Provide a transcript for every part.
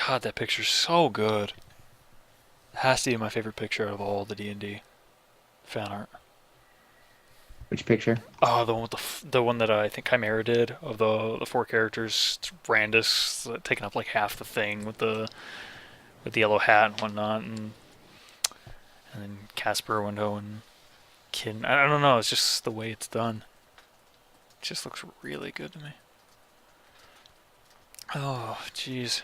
God, that picture's so good. Has to be my favorite picture out of all the D&D fan art. Which picture? Oh, the one with the one that I think Chimera did of the four characters, Randus taking up like half the thing with the yellow hat and whatnot, and then Casper window and Kin. I don't know. It's just the way it's done. It just looks really good to me. Oh, jeez.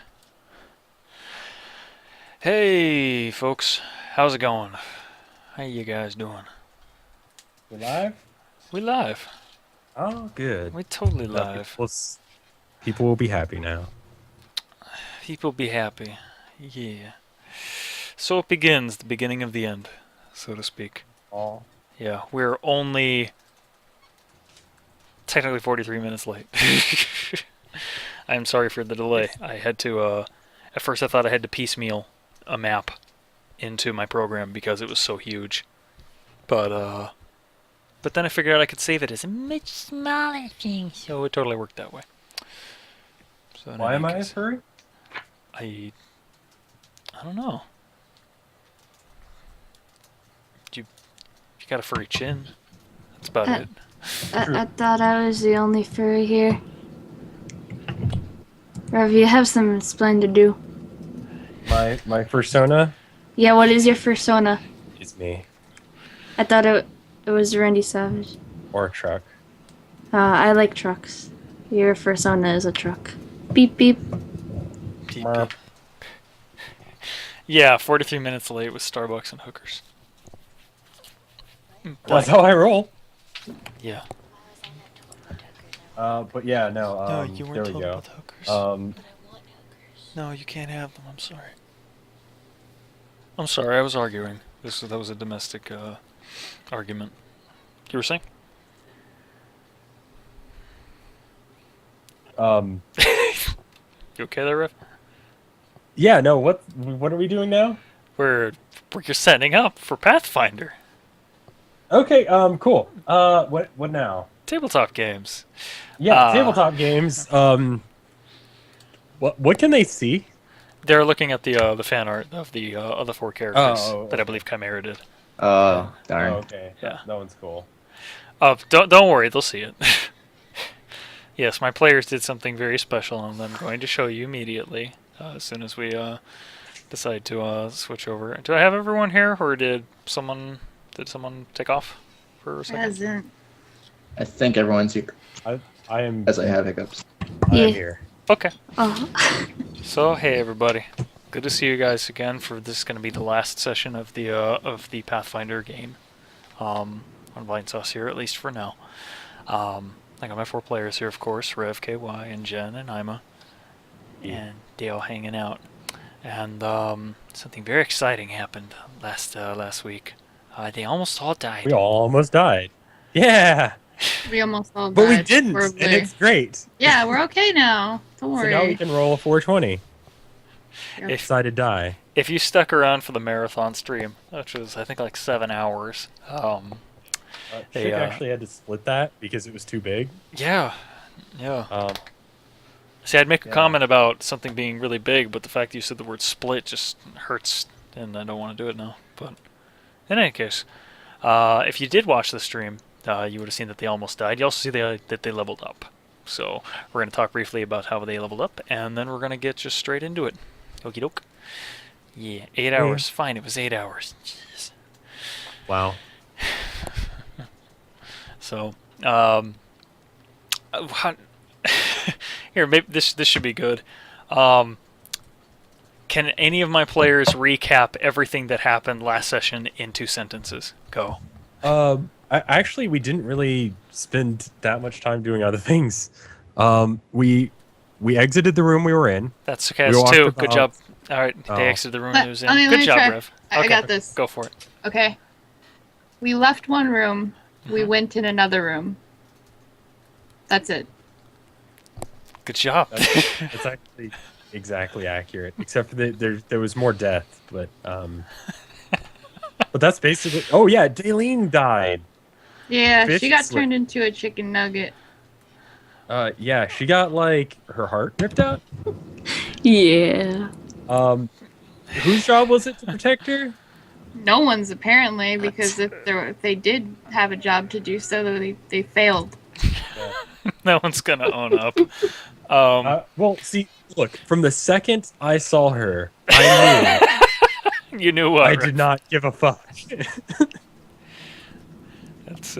Hey, folks. How's it going? How you guys doing? We live? We live. Oh, good. We totally Now live. people will be happy now. People be happy. Yeah. So it begins, the beginning of the end, so to speak. Oh. Yeah, we're only technically 43 minutes late. I'm sorry for the delay. I had to, at first I thought I had to piecemeal a map into my program because it was so huge. But then I figured out I could save it as a much smaller thing, so it totally worked that way. So Why am I in a hurry? I don't know. You got a furry chin. That's about it. I thought I was the only furry here. Rev, you have some explain to do. My persona Yeah, what is your persona? is me, I thought it was Randy Savage. or a truck. I like trucks. Your persona is a truck. Beep beep. Peep, Merp. peep. Yeah, 43 minutes late with Starbucks and hookers. That's how I roll. Yeah. But yeah, no. No, you there weren't we told go. about the hookers. No, you can't have them. I'm sorry. I'm sorry. I was arguing. That was a domestic argument. You were saying? Um, You okay there, Riff? yeah, no. What are we doing now? We're setting up for Pathfinder. Okay. Cool. What now? Tabletop games. Yeah, tabletop games. What can they see? They're looking at the fan art of the other four characters that I okay. believe Chimera did. Oh, darn. Oh, okay. Yeah. That one's cool. Don't worry, they'll see it. Yes, my players did something very special, and I'm going to show you immediately as soon as we decide to switch over. Do I have everyone here, or did someone take off for a second? Hasn't. I think everyone's here, I am. as I have hiccups. I Yeah. am here. Okay. Oh. So hey everybody, good to see you guys again. For this is going to be the last session of the Pathfinder game on Vinesauce here, at least for now. I got my four players here, of course, Rev, KY, and Jen, and Ima, and Dale hanging out. And something very exciting happened last week. They almost all died. We almost died. Yeah, We almost all died. but we didn't, horribly. and it's great. Yeah, we're okay now. Don't So worry. now we can roll a 420. Yep. If Decided die. if you stuck around for the marathon stream, which was I think like 7 hours, They, Chick actually had to split that because it was too big. yeah. See, I'd make a Yeah. comment about something being really big, but the fact that you said the word split just hurts, and I don't want to do it now. But in any case, if you did watch the stream, you would have seen that they almost died. You also see that they leveled up. So we're going to talk briefly about how they leveled up, and then we're going to get just straight into it. Okie doke. Yeah, 8 hours. Fine, it was 8 hours. Jeez. Wow. So, here, maybe this should be good. Can any of my players recap everything that happened last session in 2 sentences? Go. Actually, we didn't really spend that much time doing other things. We exited the room we were in. That's okay. We That's walked 2. about- Good job. All right, Oh. they exited the room Let- it was in. let me Good job, try. Rev. I got this. Go for it. Okay. We left one room. We Mhm. went in another room. That's it. Good job. It's actually exactly accurate, except for there was more death, but that's basically. Oh yeah, Daleen died. Yeah, Fish she got slip. turned into a chicken nugget. Yeah, she got like her heart ripped out. Yeah. Whose job was it to protect her? No one's apparently, because if they did have a job to do so, they failed. No one's gonna own up. Well, see, look, from the second I saw her, I knew You knew what? I right? did not give a fuck. That's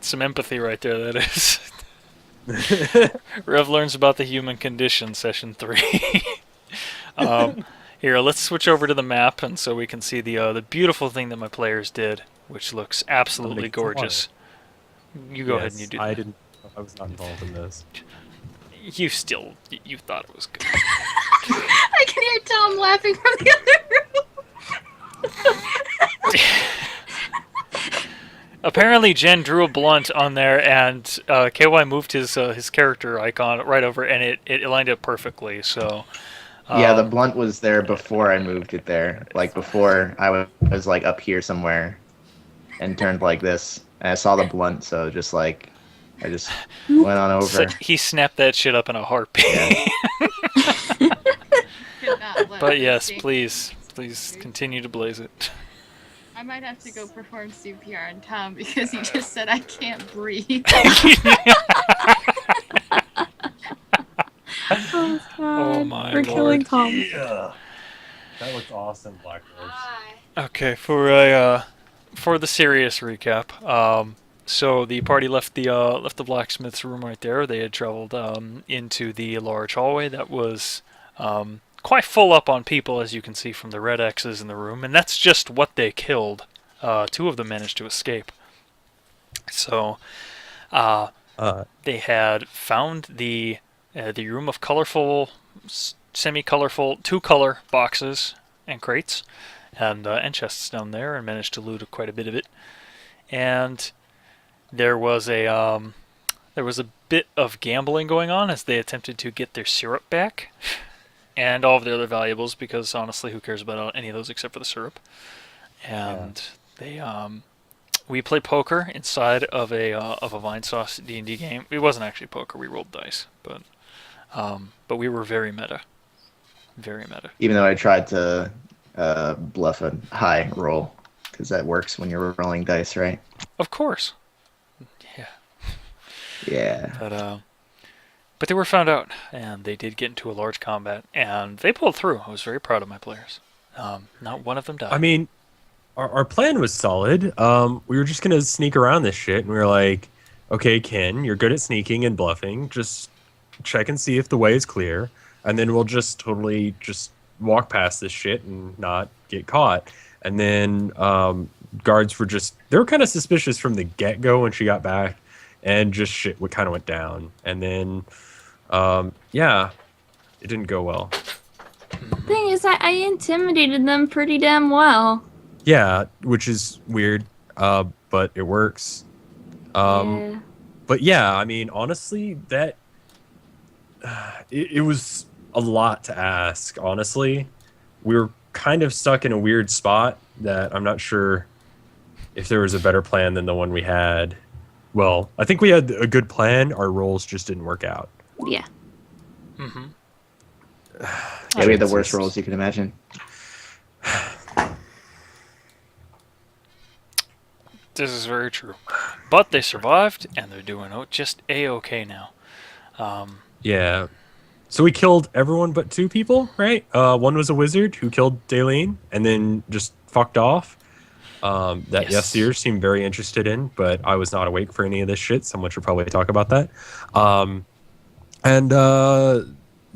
some empathy right there. That is. Rev learns about the human condition, session 3. Here, let's switch over to the map, and so we can see the beautiful thing that my players did, which looks absolutely get some water. gorgeous. You go ahead and you do. I that. didn't. I was not involved in this. You still, you thought it was good. I can hear Tom laughing from the other room. Apparently, Jen drew a blunt on there, and KY moved his character icon right over, and it lined up perfectly. So. Yeah, the blunt was there before I moved it there. Like before, was like up here somewhere, and turned like this. And I saw the blunt, so just like I just went on over. So he snapped that shit up in a heartbeat. Yeah. Could not let But this yes, be. please continue to blaze it. I might have to go perform CPR on Tom because he just said I can't breathe. Oh god. Oh my We're killing lord. Tom. Yeah. That looks awesome, Blackbirds. Okay, for the serious recap, so the party left the blacksmith's room right there. They had traveled into the large hallway that was quite full up on people, as you can see from the red X's in the room, and that's just what they killed. 2 of them managed to escape. So they had found the room of colorful, semi-colorful 2-color boxes and crates, and chests down there, and managed to loot quite a bit of it. And there was a bit of gambling going on as they attempted to get their syrup back, and all of the other valuables, because honestly, who cares about any of those except for the syrup? And we played poker inside of a Vinesauce D&D game. It wasn't actually poker; we rolled dice, but we were very meta. Very meta. Even though I tried to bluff a high roll, because that works when you're rolling dice, right? Of course. Yeah. Yeah. But they were found out, and they did get into a large combat, and they pulled through. I was very proud of my players. Not one of them died. I mean, our plan was solid. We were just gonna sneak around this shit, and we were like, "Okay, Ken, you're good at sneaking and bluffing. Just check and see if the way is clear, and then we'll just totally just walk past this shit and not get caught." And then guards were they were kind of suspicious from the get-go when she got back, and just shit kind of went down. And then, it didn't go well. Thing is, I intimidated them pretty damn well. Yeah, which is weird, but it works. Yeah. But yeah, I mean, honestly, that it was a lot to ask. Honestly, we were kind of stuck in a weird spot that I'm not sure if there was a better plan than the one we had. Well, I think we had a good plan. Our roles just didn't work out. Yeah. Mm-hmm. Yeah, we had the worst rolls you can imagine. This is very true. But they survived, and they're doing just A-okay now. Yeah. So we killed everyone but 2 people, right? One was a wizard who killed Daleen and then just fucked off. That Yes. Yassir seemed very interested in, but I was not awake for any of this shit. Someone should probably talk about that.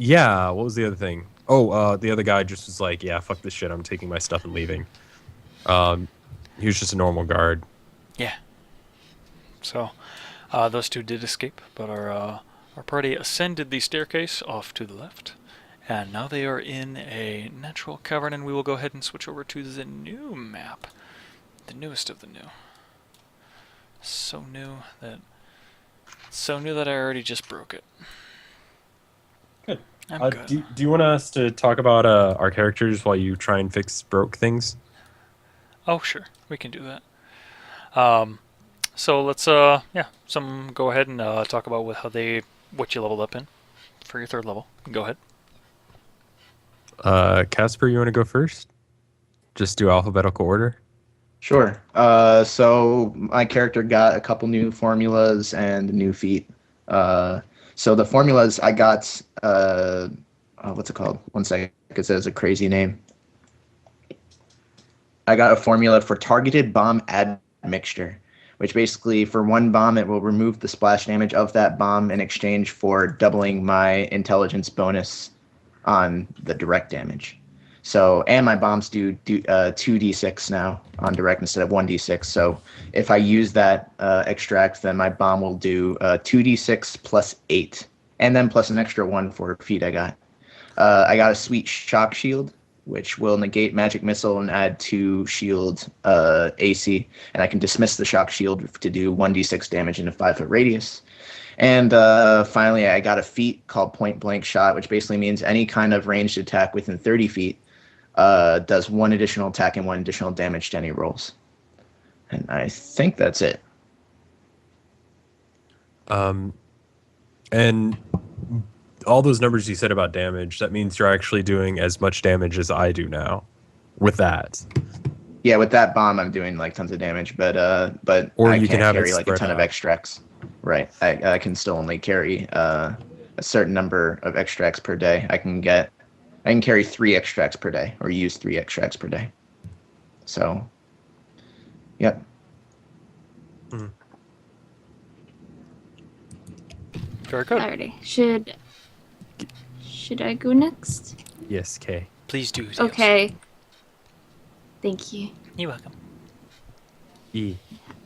Yeah, what was the other thing? Oh, the other guy just was like, yeah, fuck this shit. I'm taking my stuff and leaving. He was just a normal guard. Yeah. So, those 2 did escape, but our party ascended the staircase off to the left, and now they are in a natural cavern, and we will go ahead and switch over to the new map. The newest of the new. So new that I already just broke it. Good. I'm good. Do you want us to talk about our characters while you try and fix broke things? Oh, sure. We can do that. So let's, go ahead and talk about what you leveled up in for your third level. Go ahead. Casper, you want to go first? Just do alphabetical order. Sure. So my character got a couple new formulas and a new feat. So the formulas I got, what's it called? One second, it says a crazy name. I got a formula for targeted bomb admixture, which basically for one bomb, it will remove the splash damage of that bomb in exchange for doubling my intelligence bonus on the direct damage. So, and my bombs do 2d6 now on direct instead of 1d6. So if I use that extract, then my bomb will do 2d6 plus 8, and then plus an extra 1 for feat I got. I got a sweet shock shield, which will negate magic missile and add 2 shield AC, and I can dismiss the shock shield to do 1d6 damage in a 5-foot radius. And finally, I got a feat called Point Blank Shot, which basically means any kind of ranged attack within 30 feet does 1 additional attack and 1 additional damage to any rolls. And I think that's it. And all those numbers you said about damage, that means you're actually doing as much damage as I do now with that. Yeah, with that bomb, I'm doing like tons of damage, but Or I you can't can have it carry like a spread ton of out. extracts. Right. I can still only carry a certain number of extracts per day. I can carry 3 extracts per day, or use 3 extracts per day. So, yep. Very good. Alrighty. Should I go next? Yes, Kay. Please do. Zeus. Okay. Thank you. You're welcome. E.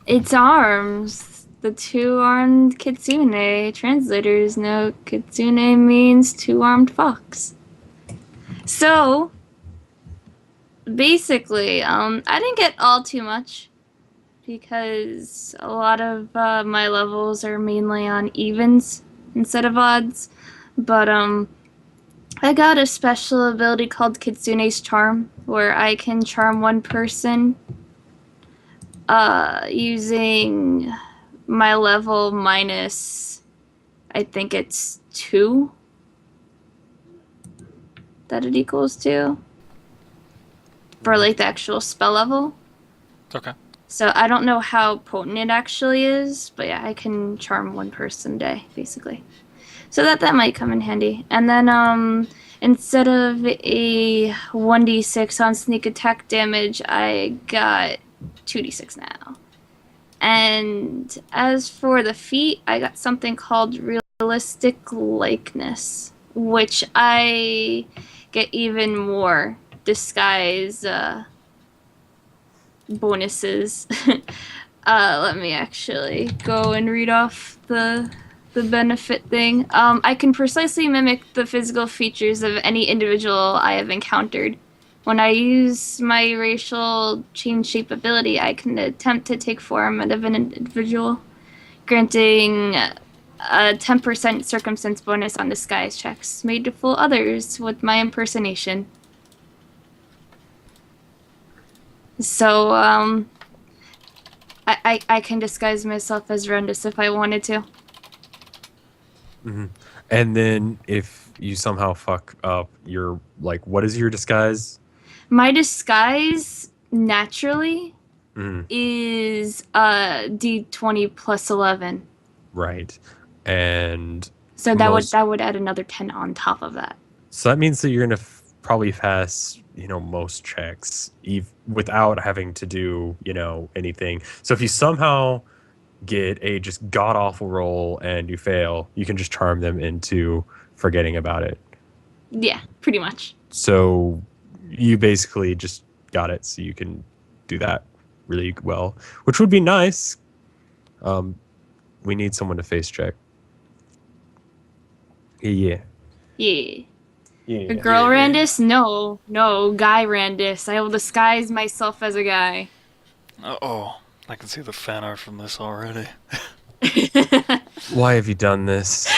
Its arms. The 2-armed kitsune. Translators note kitsune means 2-armed fox. So, basically, I didn't get all too much because a lot of my levels are mainly on evens instead of odds. But I got a special ability called Kitsune's Charm, where I can charm one person using my level minus, I think it's 2 that it equals to for like the actual spell level. Okay. So I don't know how potent it actually is, but yeah, I can charm one person a day, basically. So that might come in handy. And then instead of a 1d6 on sneak attack damage, I got 2d6 now. And as for the feat, I got something called realistic likeness, which I get even more disguise bonuses. Let me actually go and read off the benefit thing. I can precisely mimic the physical features of any individual I have encountered. When I use my racial change shape ability, I can attempt to take form of an individual, granting a 10% circumstance bonus on disguise checks made to fool others with my impersonation. So, I can disguise myself as Rendus if I wanted to. Mm-hmm. And then if you somehow fuck up, you're like, what is your disguise? My disguise, naturally, Mm, is D20 plus 11. right. And So that most- would add another 10 on top of that. so that means that you're going to probably pass, most checks without having to do, anything. So if you somehow get a just god-awful roll and you fail, you can just charm them into forgetting about it. Yeah, pretty much. So you basically just got it, so you can do that really well, which would be nice. We need someone to face check. Yeah. Yeah. Yeah. A girl Randus? No, guy Randus. I will disguise myself as a guy. Oh, I can see the fan art from this already. Why have you done this?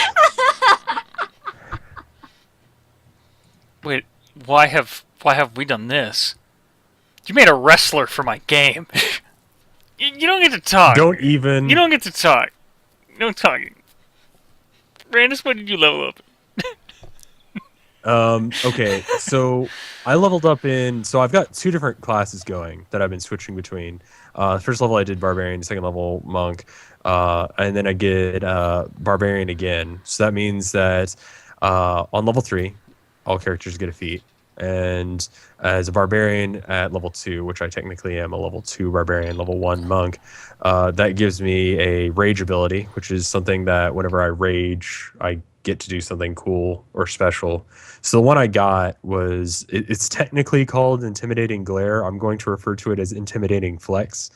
Wait, why have we done this? You made a wrestler for my game. You don't get to talk. Don't even. You don't get to talk. No talking. Randus, what did you level up? Okay, so I leveled up in. So I've got 2 different classes going that I've been switching between. First level I did barbarian, second level monk, and then I get barbarian again. So that means that on level 3, all characters get a feat, and as a barbarian at level 2, which I technically am a level 2 barbarian, level 1 monk, that gives me a rage ability, which is something that whenever I rage, I get to do something cool or special. So the one I got was it's technically called Intimidating Glare. I'm going to refer to it as Intimidating Flex.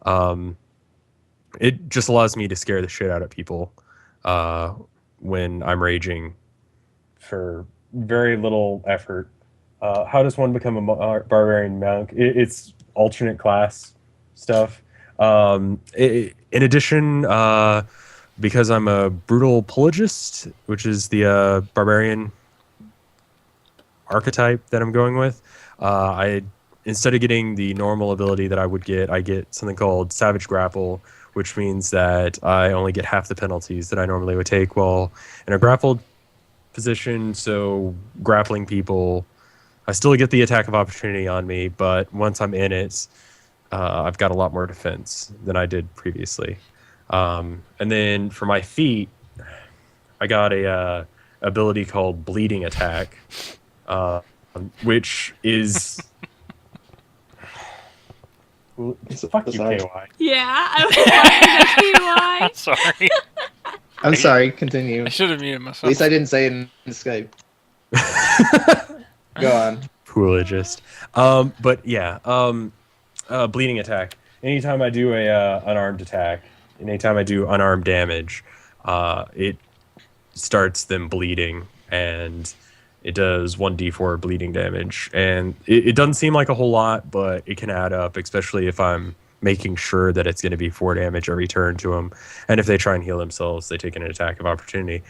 Um, it just allows me to scare the shit out of people uh, when I'm raging for very little effort. How does one become a barbarian monk? It's alternate class stuff. In addition, because I'm a brutal pillagist, which is the barbarian archetype that I'm going with, I instead of getting the normal ability that I would get, I get something called Savage Grapple, which means that I only get half the penalties that I normally would take while in a grappled position. So grappling people, I still get the attack of opportunity on me, but once I'm in it, I've got a lot more defense than I did previously. And then for my feet, I got a ability called Bleeding Attack, which is fuck you, Sorry. KY. Yeah, I was Sorry. I'm sorry. Continue. I should have muted myself. At least I didn't say it in Skype. Go on. Poologist. But yeah, Bleeding Attack. Anytime I do a unarmed attack, anytime I do unarmed damage, it starts them bleeding, and it does 1d4 bleeding damage. And it doesn't seem like a whole lot, but it can add up, especially if I'm making sure that it's going to be 4 damage every turn to them. And if they try and heal themselves, they take an attack of opportunity.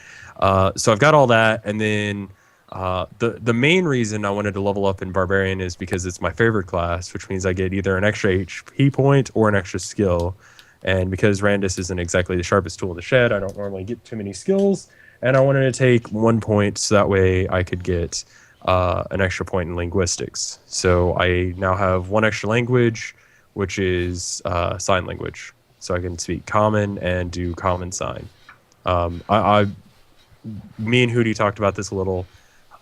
So I've got all that, and then the main reason I wanted to level up in Barbarian is because it's my favorite class, which means I get either an extra HP point or an extra skill. And because Randus isn't exactly the sharpest tool in the shed, I don't normally get too many skills. And I wanted to take 1 point so that way I could get an extra point in linguistics. So I now have 1 extra language, which is sign language. So I can speak common and do common sign. Me and Hootie talked about this a little.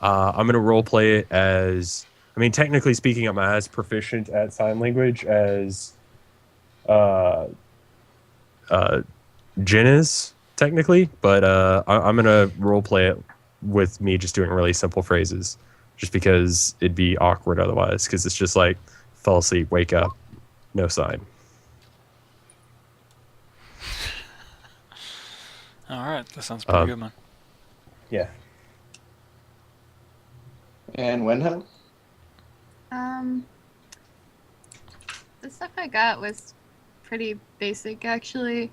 I'm going to role play it as, I mean, technically speaking, I'm as proficient at sign language as Jin is, technically, but I'm going to role play it with me just doing really simple phrases, just because it'd be awkward otherwise, because it's just like, fell asleep, wake up, no sign. All right, that sounds pretty good, man. Yeah. And Wenho? The stuff I got was pretty basic, actually.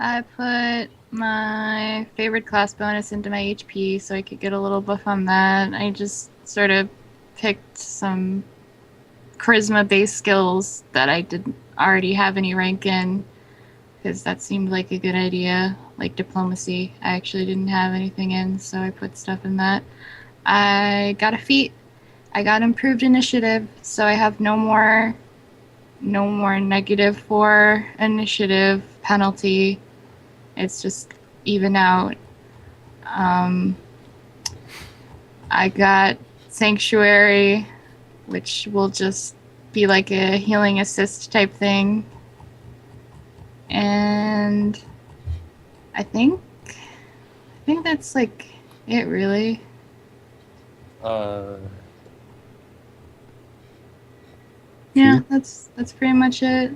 I put my favorite class bonus into my HP so I could get a little buff on that. I just sort of picked some charisma-based skills that I didn't already have any rank in, because that seemed like a good idea. Like diplomacy, I actually didn't have anything in, so I put stuff in that. I got a feat. I got improved initiative, so I have no more -4 initiative penalty. It's just even out. I got Sanctuary, which will just be like a healing assist type thing. And I think that's like it, really. Yeah, that's pretty much it.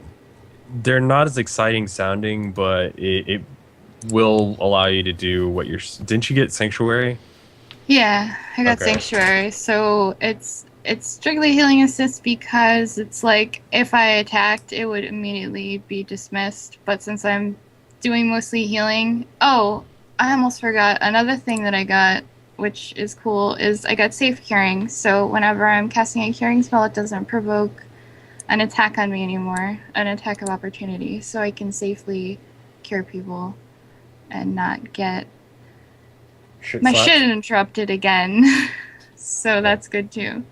They're not as exciting sounding, but it will allow you to do what you're. Didn't you get Sanctuary? Yeah, I got Okay. Sanctuary. So it's strictly healing assist because it's like if I attacked, it would immediately be dismissed. But since I'm doing mostly healing, oh, I almost forgot another thing that I got, which is cool, is I got safe curing. So whenever I'm casting a curing spell, it doesn't provoke an attack on me anymore, an attack of opportunity. So I can safely cure people and not get Shit my slapped? shit interrupted again. So that's good too.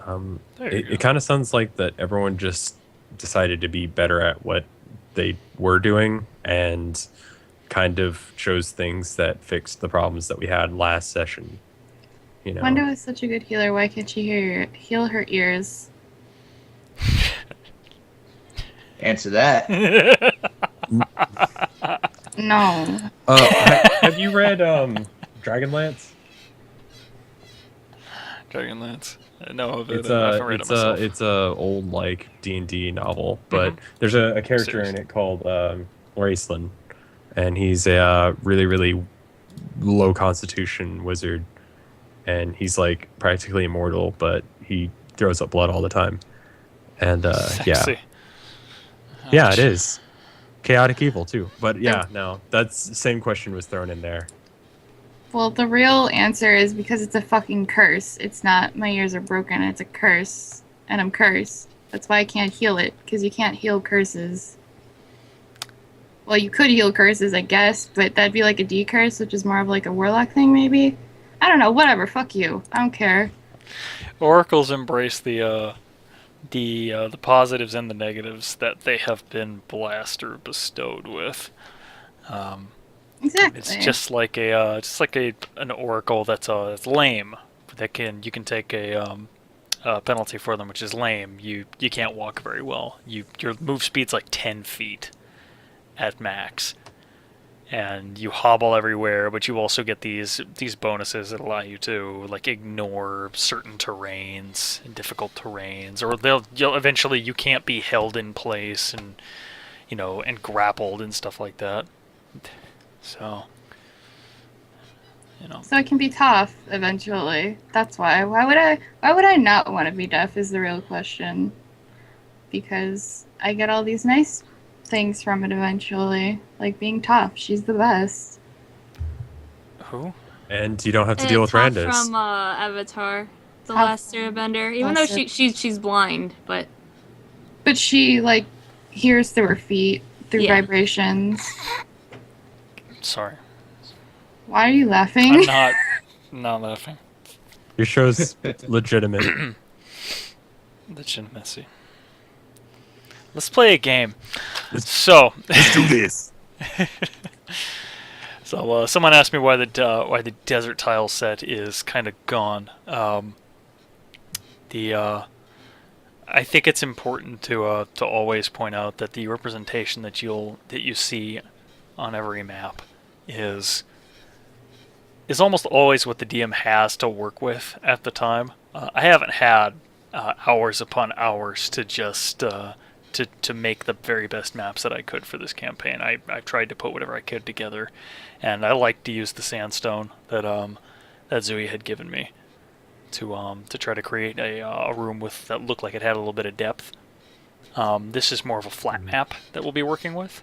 There you go. It kind of sounds like that everyone just decided to be better at what they were doing and kind of chose things that fixed the problems that we had last session. You know, Wanda was such a good healer. Why can't she heal her ears? Answer that. No. have you read Dragonlance? Dragonlance. I know of it. It's I a haven't read it myself. it's a old like D&D novel, but there's a character in it called Raceland, and he's a really low constitution wizard, and he's like practically immortal, but he throws up blood all the time. And Sexy. yeah, it is chaotic evil too. But yeah, no, that's the same question was thrown in there. Well, the real answer is because it's a fucking curse. It's not my ears are broken. It's a curse, and I'm cursed. That's why I can't heal it, because you can't heal curses. Well, you could heal curses, I guess, but that'd be like a D-curse, which is more of like a warlock thing, maybe? I don't know. Whatever. Fuck you. I don't care. Oracles embrace the positives and the negatives that they have been blessed or bestowed with. Exactly. It's just like an oracle that's lame. You can take a penalty for them, which is lame. You can't walk very well. Your move speed's like 10 feet at max, and you hobble everywhere. But you also get these bonuses that allow you to like ignore certain terrains, difficult terrains, or you'll eventually you can't be held in place and and grappled and stuff like that. So, So I can be tough eventually. That's why. Why would I not want to be deaf is the real question. Because I get all these nice things from it eventually. Like being tough. She's the best. Who? And you don't have to deal with Toph randos. from Avatar, the Toph last Airbender. Even though she's blind, but But she like hears through her feet, through Yeah. vibrations. Sorry, Why are you laughing? I'm not laughing. Your show's legitimate. Legitimacy. Let's play a game. So, Let's do this. so someone asked me why the desert tile set is kind of gone. I think it's important to always point out that the representation that you see on every map is almost always what the DM has to work with at the time. I haven't had hours upon hours to just to make the very best maps that I could for this campaign. I've tried to put whatever I could together, and I like to use the sandstone that Zooey had given me to try to create a room that looked like it had a little bit of depth. This is more of a flat map that we'll be working with,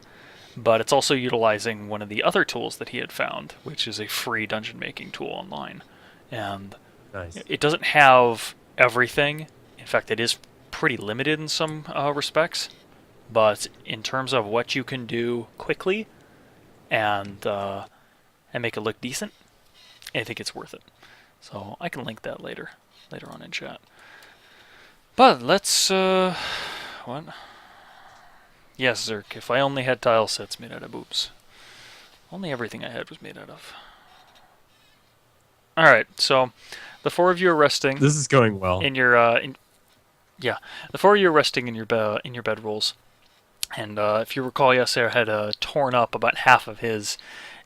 but it's also utilizing one of the other tools that he had found, which is a free dungeon making tool online. And Nice. it doesn't have everything. In fact, it is pretty limited in some respects, but in terms of what you can do quickly and make it look decent, I think it's worth it. So I can link that later on in chat. But let's what? Yes, Zerk, if I only had tile sets made out of boobs. Only everything I had was made out of. Alright, so the four of you are resting This is going well. in your the four of you are resting in your bed rolls. And if you recall, Yasser had torn up about half of his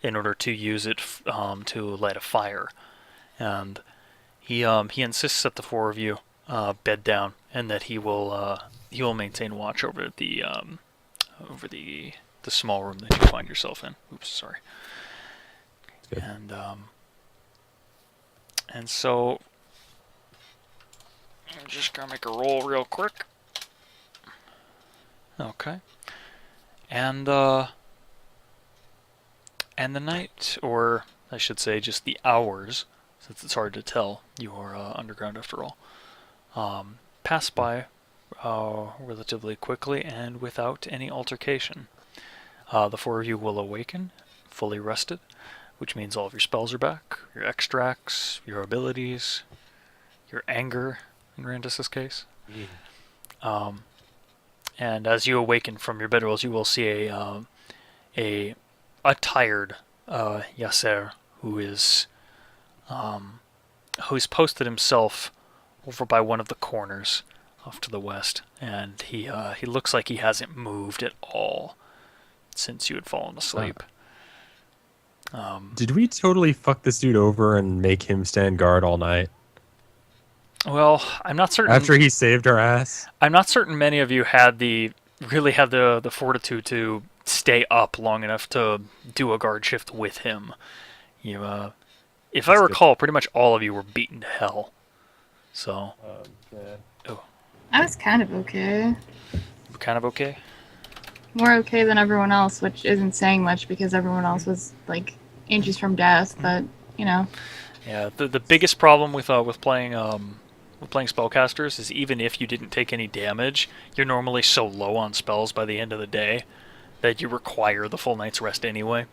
in order to use it to light a fire. And he insists that the four of you bed down, and that he will maintain watch over the small room that you find yourself in. Oops, sorry. Good. And so I'm just gonna make a roll real quick. Okay. And the night, or I should say just the hours, since it's hard to tell, you are underground after all, pass by relatively quickly and without any altercation. The four of you will awaken, fully rested, which means all of your spells are back, your extracts, your abilities, your anger, in Randus's case. And as you awaken from your bedrolls, you will see a tired Yasser who's posted himself over by one of the corners off to the west, and he looks like he hasn't moved at all since you had fallen asleep. Did we totally fuck this dude over and make him stand guard all night? Well, I'm not certain. After he saved our ass? I'm not certain many of you really had the fortitude to stay up long enough to do a guard shift with him. You, if I recall, pretty much all of you were beaten to hell. So. I was kind of okay. Kind of okay? More okay than everyone else, which isn't saying much because everyone else was like inches from death. But you know. Yeah, the biggest problem with playing spellcasters is even if you didn't take any damage, you're normally so low on spells by the end of the day that you require the full night's rest anyway,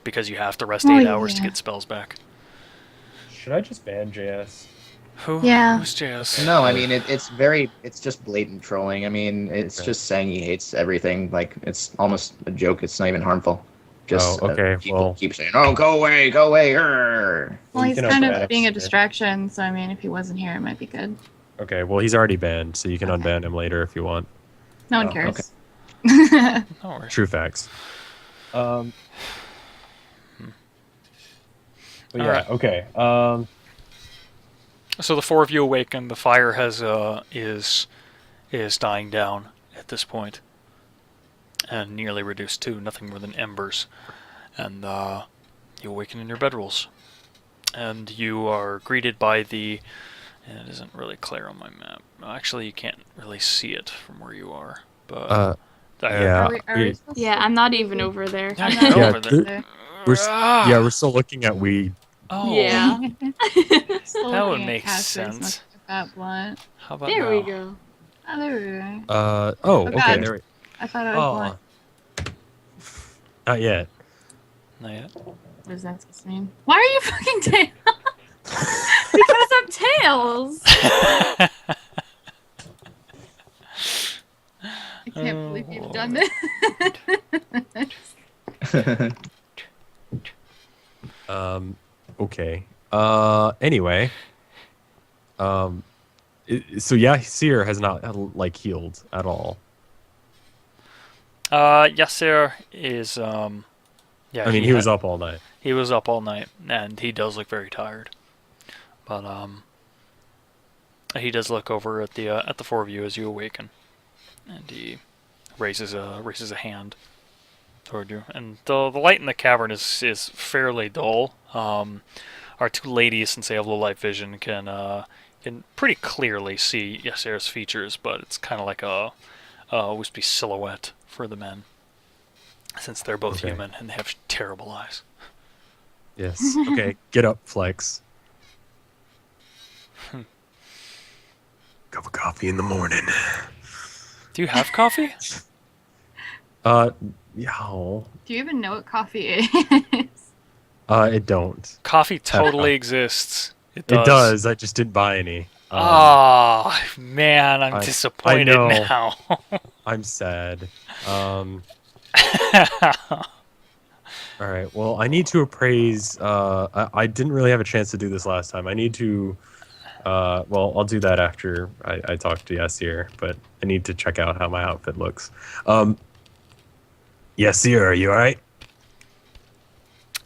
because you have to rest 8 hours to get spells back. Should I just ban JS? Who's JS? No, I mean it's just blatant trolling. I mean, it's just saying he hates everything. Like it's almost a joke. It's not even harmful. Just people keep saying, "Oh, go away, grr." Well, he's kind of being a distraction. So I mean, if he wasn't here, it might be good. Okay, well he's already banned, so you can unban him later if you want. No one cares. No worries. True facts. But yeah, right. okay. So the four of you awaken. The fire is dying down at this point, and nearly reduced to nothing more than embers. And you awaken in your bedrolls, and you are greeted by the. And it isn't really clear on my map. Actually, you can't really see it from where you are. But yeah, Yeah, I'm not even over there. over there. We're still looking at weed. Oh, Yeah. that would make sense. That blunt. How about There now? we go. Oh, there we go. Okay. God. There we I thought I was blunt. Not yet. Not yet. What does that supposed to mean? Why are you fucking tail? Because I'm Tails. I can't believe you've done this. Okay. Anyway. So Yasir has not like healed at all. Yasser is yeah. I mean, he was up all night. He was up all night, and he does look very tired. But he does look over at the four of you as you awaken, and he raises a hand toward you. And the light in the cavern is fairly dull. Our two ladies, since they have low light vision, can pretty clearly see Yasser's features, but it's kind of like a wispy silhouette for the men, since they're both human and they have terrible eyes. Yes. Okay. Get up, Flex. Cup of coffee in the morning. Do you have coffee? Yeah. Do you even know what coffee is? It don't. Coffee totally exists. It does. It does. I just didn't buy any. Oh man, I'm disappointed now. I'm sad. All right. Well, I need to appraise. I didn't really have a chance to do this last time. I need to. Well, I'll do that after I talk to Yasir. But I need to check out how my outfit looks. Yasir, are you all right?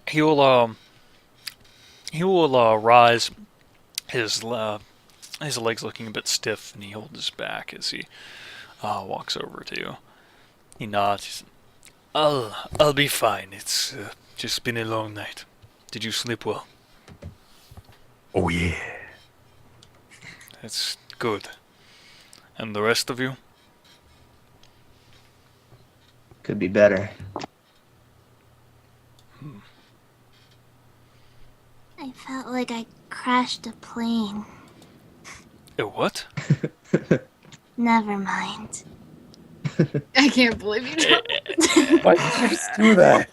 He will rise. His legs looking a bit stiff, and he holds his back as he walks over to you. He nods. He says, I'll be fine. It's just been a long night. Did you sleep well? Oh yeah. That's good. And the rest of you? Could be better. I felt like I crashed a plane. A what? Never mind. I can't believe you did. Why did you just do that?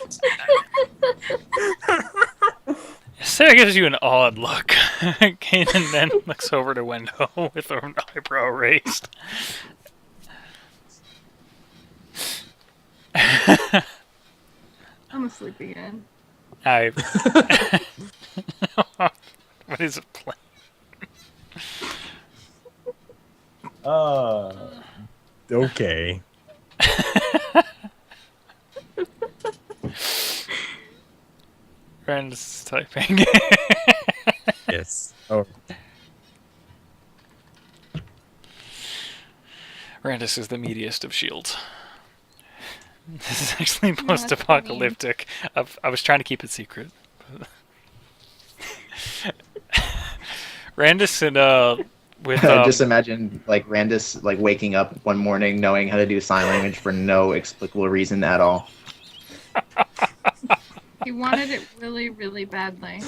Sarah gives you an odd look. Kanan then looks over to Wendo with her eyebrow raised. I'm asleep again. I. What is it? Okay. Brandis is typing. Yes. Oh. Randus is the meatiest of shields. This is actually that's post-apocalyptic. I was trying to keep it secret. Randus and with Just imagine like Randus like waking up one morning knowing how to do sign language for no explicable reason at all. He wanted it really, really badly.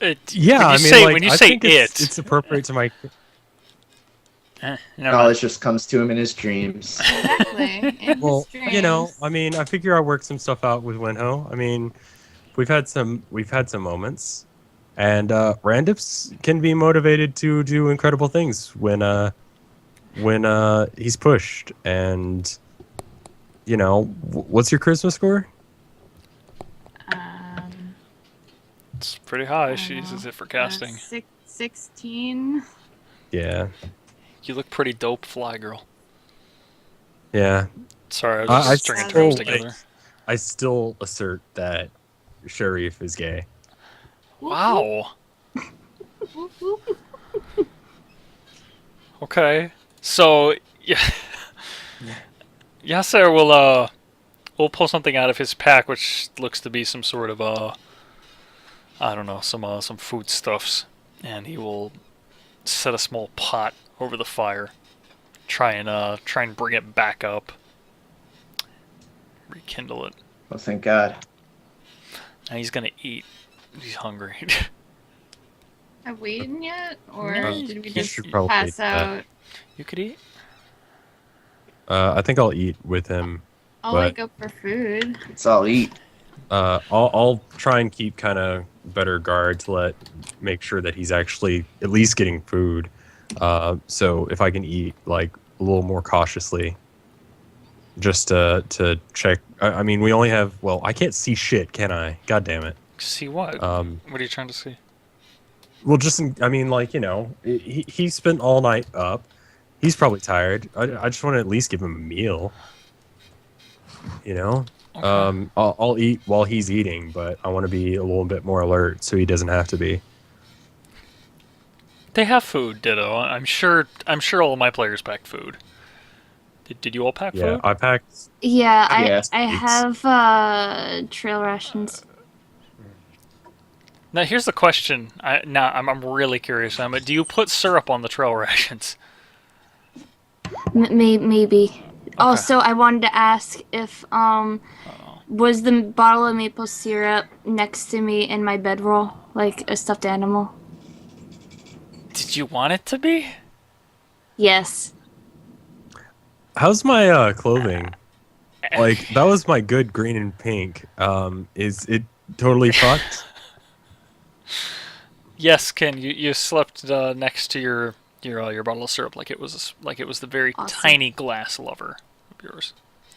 Yeah, when you I mean, say, like, when you I say think it's appropriate to my. never Knowledge mind. just comes to him in his dreams. Exactly. In Well, his dreams. you know, I mean, I figure I worked some stuff out with Winho. I mean, we've had some moments, and Randus can be motivated to do incredible things when he's pushed. And you know, what's your charisma score? It's pretty high. I She don't uses know, it for casting. 16. Yeah, You look pretty dope, fly girl. yeah. Sorry, I was just stringing terms together. I still assert that Sharif is gay. Wow. Whoop, whoop. Okay. So yeah, Yasser will pull something out of his pack, which looks to be some sort of I don't know, some foodstuffs, and he will set a small pot over the fire. Try and bring it back up. Rekindle it. Oh, thank God. Now he's gonna eat. He's hungry. Have we eaten yet? Or No, did we you just should probably pass eat that. out? You could eat. I think I'll eat with him. I'll But- wake up for food. It's all eat. I'll try and keep kind of better guard to make sure that he's actually at least getting food. So if I can eat like a little more cautiously, just to check. I mean, we only have. Well, I can't see shit, can I? God damn it. See what? What are you trying to see? Well, I mean, like, you know, he spent all night up. He's probably tired. I just want to at least give him a meal. You know. Okay. I'll eat while he's eating, but I want to be a little bit more alert so he doesn't have to be. They have food, Ditto. I'm sure all of my players packed food. Did you all pack Yeah, food? I packed. Yeah, Yes, I it's- have trail rations. Now here's the question. I'm really curious. Do you put syrup on the trail rations? Maybe. Also, I wanted to ask if was the bottle of maple syrup next to me in my bedroll like a stuffed animal? Did you want it to be? Yes. How's my clothing? Like, that was my good green and pink. Is it totally fucked? Yes, Ken. You slept next to your bottle of syrup like it was the very Awesome. tiny glass lover of yours.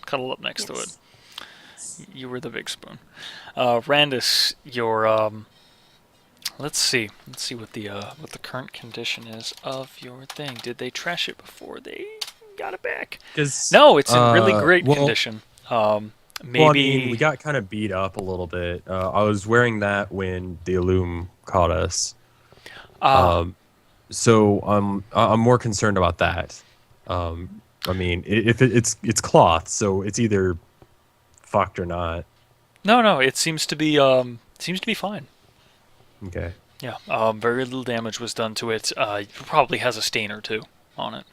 Cuddle up next to it. Yes. You were the big spoon. Randus, your let's see what the current condition is of your thing. Did they trash it before they got it back? 'Cause, No, it's in really great well- condition. Maybe Well, I mean, we got kind of beat up a little bit. I was wearing that when the Illume caught us. So I'm more concerned about that. I mean, if it's cloth, so it's either fucked or not. no, it seems to be fine. Okay. Yeah, very little damage was done to it. It probably has a stain or two on it.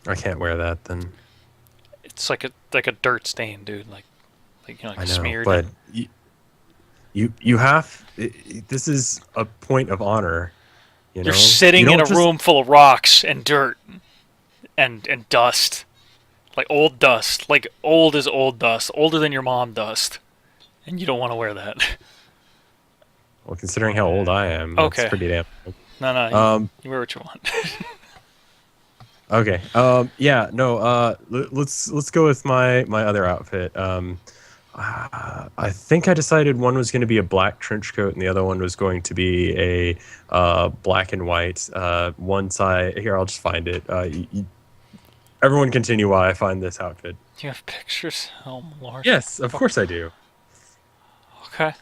I can't wear that then. It's like a dirt stain, dude. Like I know, smeared. but you have. This is a point of honor. You know? You're sitting You in a don't just- room full of rocks and dirt and dust, like old dust, like old as old dust, older than your mom dust, and you don't want to wear that. Well, considering how old I am, Okay. that's pretty damn. No, you wear what you want. Okay. Yeah. No. Let's go with my other outfit. I think I decided one was going to be a black trench coat and the other one was going to be a black and white. One side here. I'll just find it. Everyone continue while I find this outfit. You have pictures? Oh my lord. Yes, of course I do. Okay.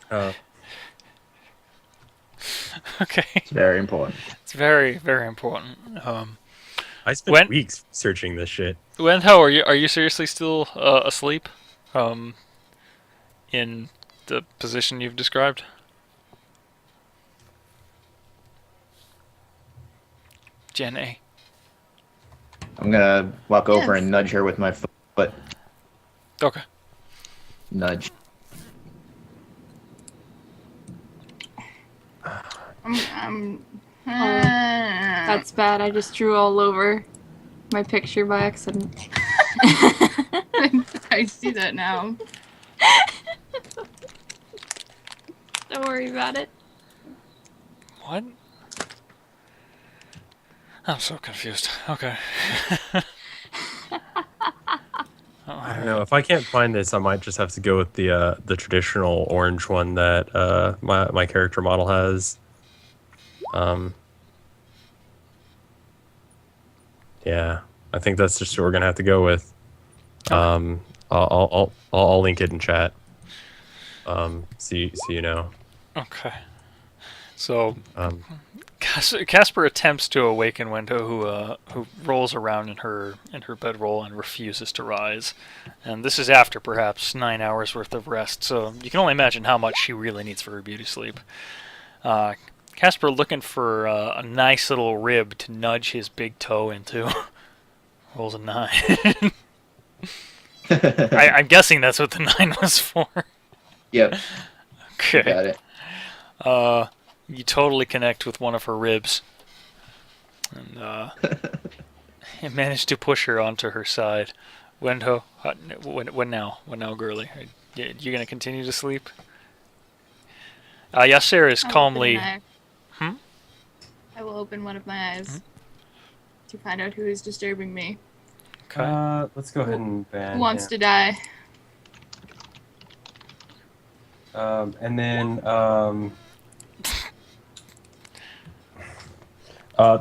Okay. It's very important. It's very, very important. I spent weeks searching this shit. Wenho, are you seriously still asleep? In the position you've described? Jen A. I'm gonna walk over Yes. and nudge her with my foot. Okay. Nudge. That's bad. I just drew all over my picture by accident. I see that now. Don't worry about it. What? I'm so confused. Okay. I don't know. If I can't find this, I might just have to go with the traditional orange one that my character model has. Yeah, I think that's just what we're gonna have to go with. I'll link it in chat. So you know. Okay. So Casper attempts to awaken Wendo, who rolls around in her bedroll and refuses to rise. And this is after perhaps 9 hours worth of rest, so you can only imagine how much she really needs for her beauty sleep. Casper looking for a nice little rib to nudge his big toe into. Rolls a 9. I'm guessing that's what the 9 was for. Yep. Okay. Got it. You totally connect with one of her ribs. And you manage to push her onto her side. Wendo, when now, girly? You gonna continue to sleep? Yasser is calmly... I will open one of my eyes to find out who is disturbing me. Okay. Let's go ahead and ban Who wants to die? and then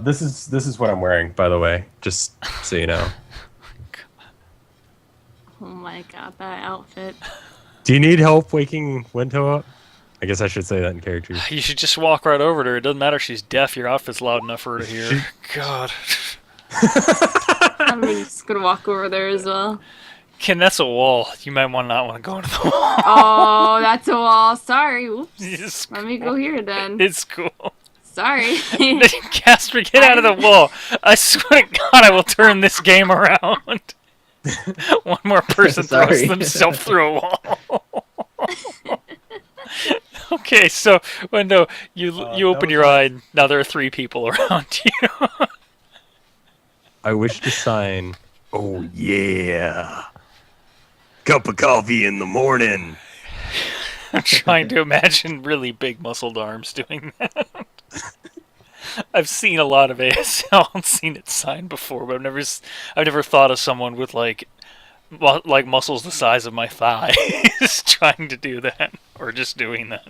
this is what I'm wearing, by the way, just so you know. Oh my god, that outfit. Do you need help waking Wento up? I guess I should say that in character. You should just walk right over to her. It doesn't matter if she's deaf. Your outfit's loud enough for her to hear. God. I'm just gonna walk over there as well. Ken, that's a wall. You might not want to go into the wall. Oh, that's a wall. Sorry. Oops. It's Let me go here then. It's cool. Sorry. Casper, get out of the wall. I swear to God, I will turn this game around. One more person throws Sorry. themselves through a wall. Okay, so Wendo, you open your eye, and now there are 3 people around you. I wish to sign. Oh yeah, cup of coffee in the morning. I'm trying to imagine really big muscled arms doing that. I've seen a lot of ASL and seen it signed before, but I've never thought of someone with like muscles the size of my thighs trying to do that or just doing that.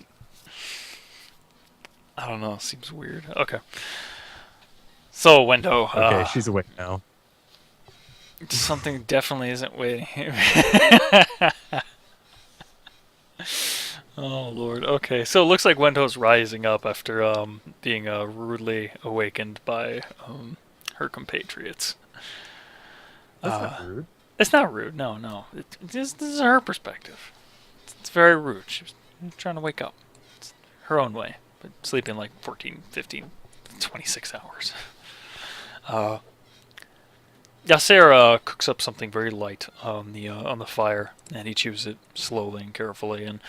I don't know. Seems weird. Okay. So Wendo. Okay, she's awake now. Something definitely isn't waiting. Oh Lord. Okay, so it looks like Wendo's rising up after being rudely awakened by her compatriots. That's not rude. It's not rude. No. This is her perspective. It's very rude. She was trying to wake up. It's her own way, but sleeping like 14, 15, 26 hours. Yasser cooks up something very light on the fire, and he chews it slowly and carefully. And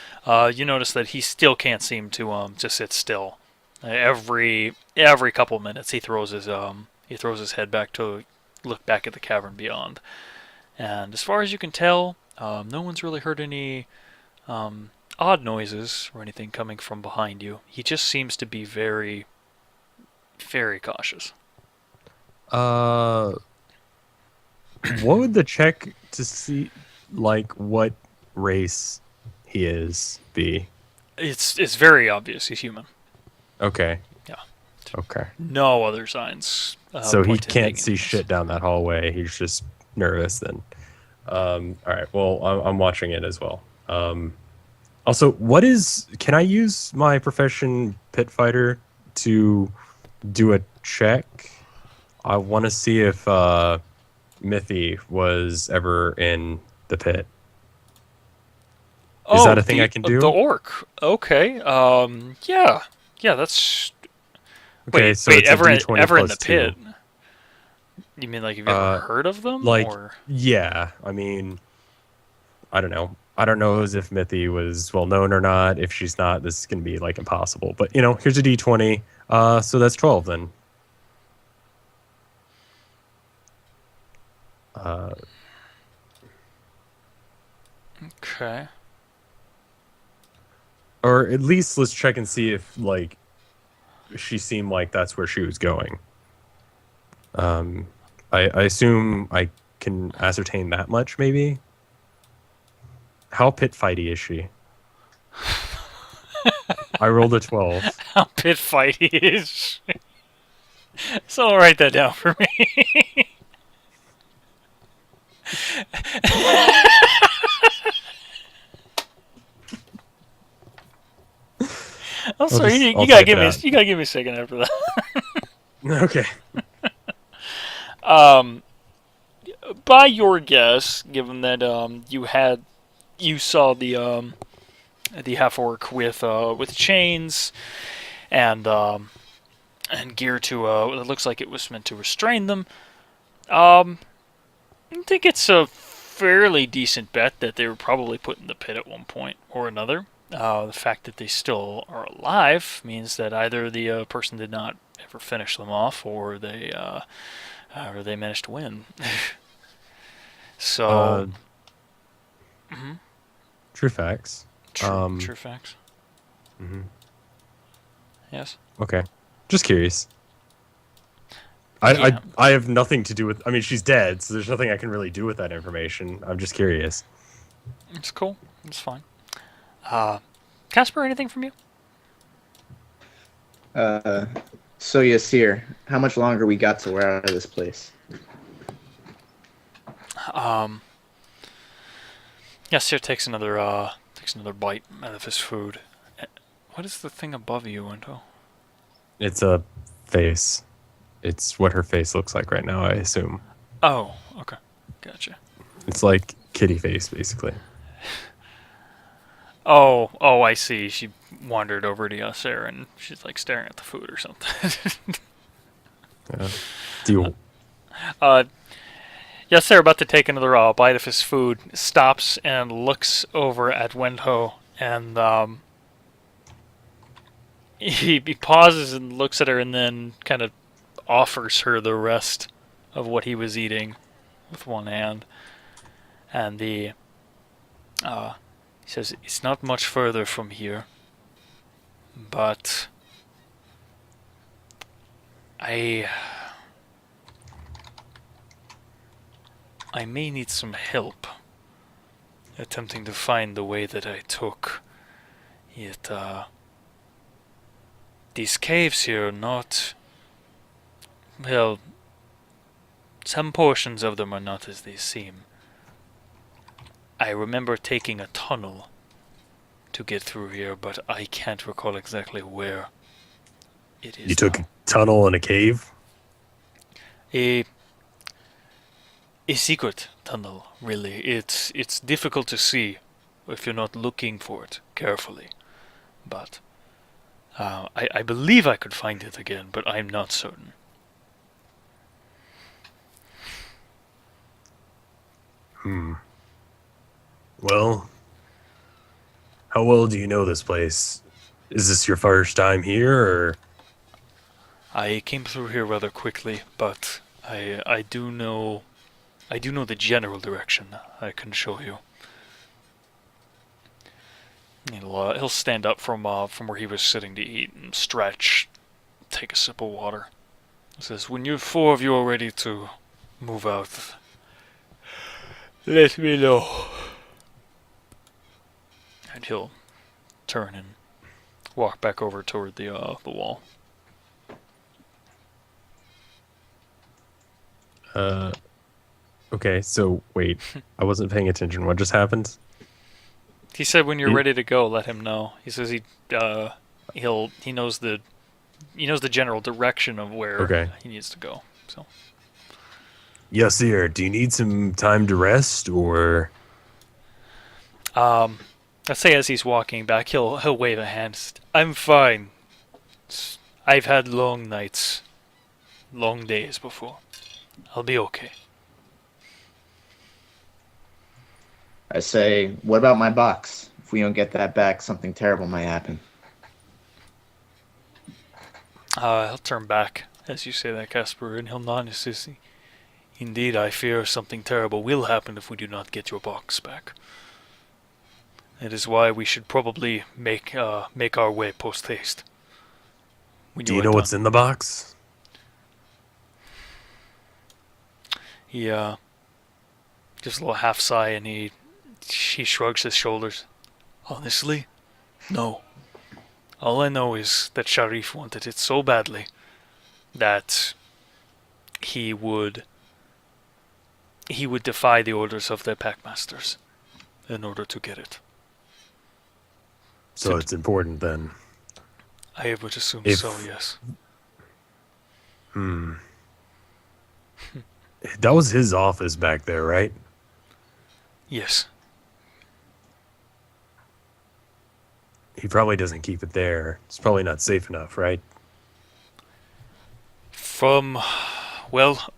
you notice that he still can't seem to sit still. Every couple minutes, he throws his head back to look back at the cavern beyond. And as far as you can tell, no one's really heard any odd noises or anything coming from behind you. He just seems to be very, very cautious. What would the check to see, like, what race he is be? It's very obvious he's human. Okay. Yeah. Okay. No other signs. So he point to him being can't see anything shit else. down that hallway. He's just nervous then. All right. Well, I'm watching it as well. Also, can I use my profession pit fighter to do a check? I want to see if Mithy was ever in the pit. Is that a thing I can do? The orc. Okay. Yeah. Yeah, that's. Okay, Wait, so wait. it's a D20 Ever in plus the 2. pit? You mean like have you ever heard of them? Like, or yeah. I mean, I don't know. I don't know as if Mithy was well known or not. If she's not, this is gonna be like impossible. But here's a D20. So that's 12 then. okay. Or at least let's check and see if like she seemed like that's where she was going. I assume I can ascertain that much, maybe. How pit fighty is she? I rolled a 12. How pit fighty is. So write that down for me. I'm sorry. I'll You gotta type give it me. out. You gotta give me a second after that. Okay. By your guess, given that you saw the half orc with chains and gear to it looks like it was meant to restrain them. I think it's a fairly decent bet that they were probably put in the pit at one point or another. The fact that they still are alive means that either the person did not ever finish them off, or they managed to win. So, True facts. true facts. Yes. Okay. Just curious. Yeah. I have nothing to do with. I mean, she's dead, so there's nothing I can really do with that information. I'm just curious. It's cool. It's fine. Casper, anything from you? So Yasir, how much longer we got till we're out of this place? Yes, here takes another bite out of his food. What is the thing above you, Wendo? It's a face. It's what her face looks like right now, I assume. Oh, okay, gotcha. It's like kitty face, basically. Oh, I see. She wandered over to Yasser and she's like staring at the food or something. Yeah. Do you? Yasser, about to take another bite of his food, stops and looks over at Wendho, and he pauses and looks at her, and then kind of offers her the rest of what he was eating with one hand, and he says, "It's not much further from here, but I may need some help attempting to find the way that I took. Yet, these caves here are not... Well, some portions of them are not as they seem. I remember taking a tunnel to get through here, but I can't recall exactly where it is You took now. a tunnel in a cave? A secret tunnel, really. It's difficult to see if you're not looking for it carefully. But I believe I could find it again, but I'm not certain. Well, how well do you know this place? Is this your first time here, or? I came through here rather quickly, but I do know the general direction I can show you. He'll stand up from where he was sitting to eat and stretch, take a sip of water. He says, "When you four of you are ready to move out, let me know." And he'll turn and walk back over toward the wall. Okay, so wait, I wasn't paying attention. What just happened? He said, "When you're He- ready to go, let him know." He says he knows the general direction of where Okay. he needs to go. So Yes, sir. Do you need some time to rest, or let's say as he's walking back, he'll wave a hand. "I'm fine. I've had long nights, long days before. I'll be okay." I say, what about my box? If we don't get that back, something terrible might happen. He'll turn back as you say that, Casper, and he'll nod and says, "Indeed, I fear something terrible will happen if we do not get your box back. It is why we should probably make our way post haste." do you know what's in the box? He gives a little half sigh and he shrugs his shoulders. "Honestly, no. All I know is that Sharif wanted it so badly that he would defy the orders of the packmasters in order to get it. So it's important then. I would assume If- so, yes." That was his office back there, right? Yes. He probably doesn't keep it there. It's probably not safe enough, right? Well,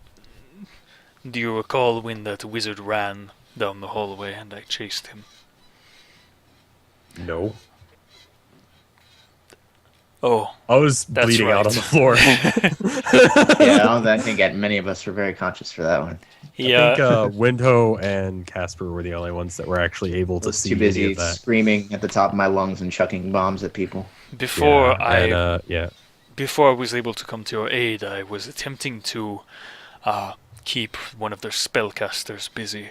do you recall when that wizard ran down the hallway and I chased him? No. Oh, I was That's bleeding out right. on the floor. Yeah, I think many of us were very conscious for that one. I think Windhoe and Casper were the only ones that were actually able to see Too any busy of that. screaming at the top of my lungs and chucking bombs at people. before Yeah. Before I was able to come to your aid, I was attempting to keep one of their spellcasters busy.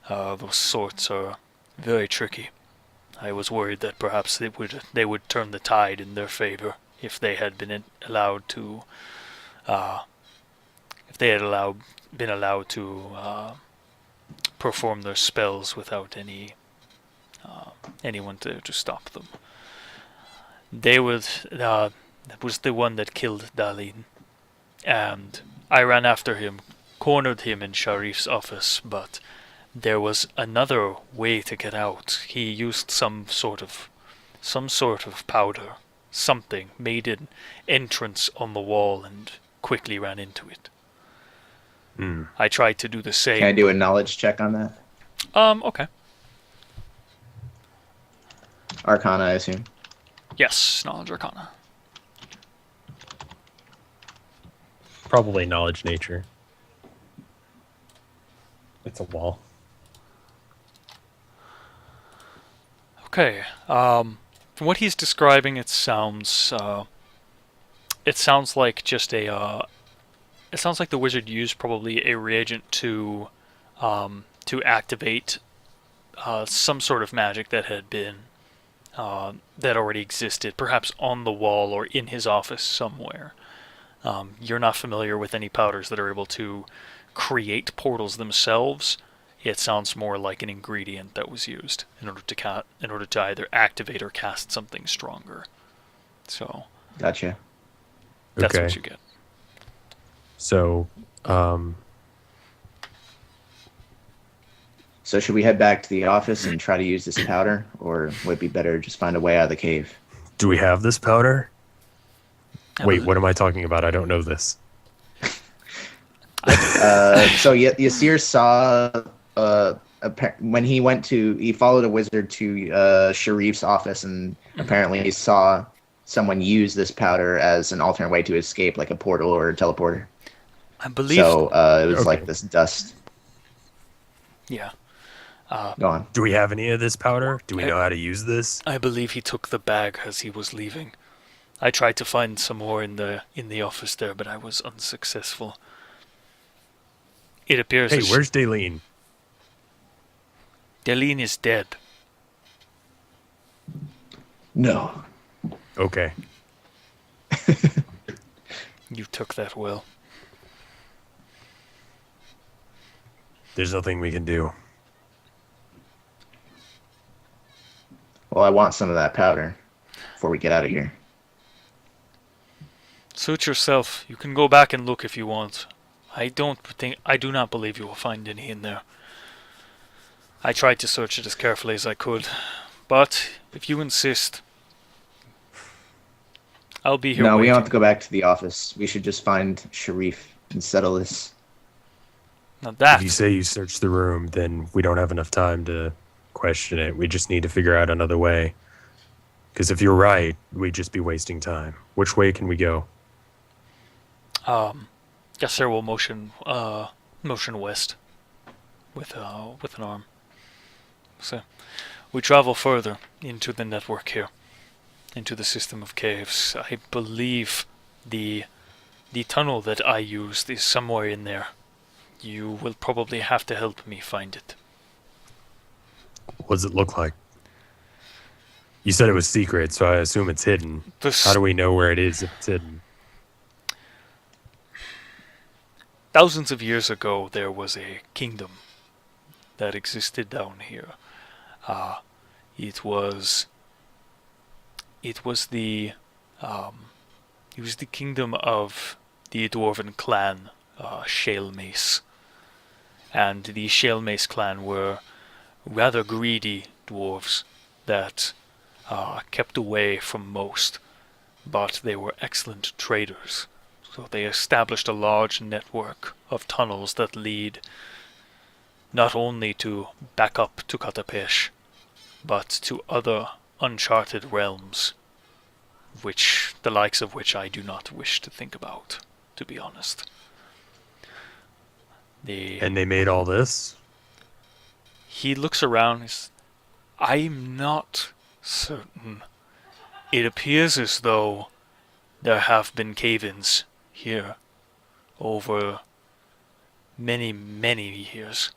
Those sorts are very tricky. I was worried that perhaps they would turn the tide in their favor if they had been allowed to perform their spells without anyone to stop them. That was the one that killed Dalin, and I ran after him, cornered him in Sharif's office, but there was another way to get out. He used some sort of powder, something, made an entrance on the wall and quickly ran into it. I tried to do the same. Can I do a knowledge check on that? Okay. Arcana, I assume. Yes, knowledge arcana. Probably knowledge nature. It's a wall. Okay. From what he's describing, it sounds like just a. It sounds like the wizard used probably a reagent to activate some sort of magic that had been that already existed, perhaps on the wall or in his office somewhere. You're not familiar with any powders that are able to create portals themselves. It sounds more like an ingredient that was used in order to either activate or cast something stronger. So Gotcha. that's Okay. what you get. So, So should we head back to the office and try to use this powder, or would it be better to just find a way out of the cave? do we have this powder? Wait, what am I talking about? I don't know this. So Yasir saw when he followed a wizard to Sharif's office, and apparently he saw someone use this powder as an alternate way to escape, like a portal or a teleporter. I believe. So it was Okay. like this dust. Yeah. Go on. Do we have any of this powder? Do we know how to use this? I believe he took the bag as he was leaving. I tried to find some more in the office there, but I was unsuccessful. It appears Hey, that where's Daleen? Deline is dead. No. Okay. You took that well. There's nothing we can do. Well, I want some of that powder before we get out of here. Suit yourself. You can go back and look if you want. I do not believe you will find any in there. I tried to search it as carefully as I could, but if you insist, I'll be here No, we waiting. don't have to go back to the office. We should just find Sharif and settle this. Now that If you say you searched the room, then we don't have enough time to question it. We just need to figure out another way. Because if you're right, we'd just be wasting time. Which way can we go? Yes, sir. Will motion west with an arm. So we travel further into the network here, into the system of caves. I believe the tunnel that I used is somewhere in there. You will probably have to help me find it. What does it look like? You said it was secret, so I assume it's hidden. How do we know where it is if it's hidden? Thousands of years ago, there was a kingdom that existed down here. It was the kingdom of the dwarven clan, Shale Mace, and the Shale Mace clan were rather greedy dwarves that kept away from most, but they were excellent traders. So they established a large network of tunnels that lead not only to back up to Katapesh, but to other uncharted realms, which the likes of which I do not wish to think about, to be honest. And they made all this? He looks around. I'm not certain. It appears as though there have been cave-ins here over many, many years,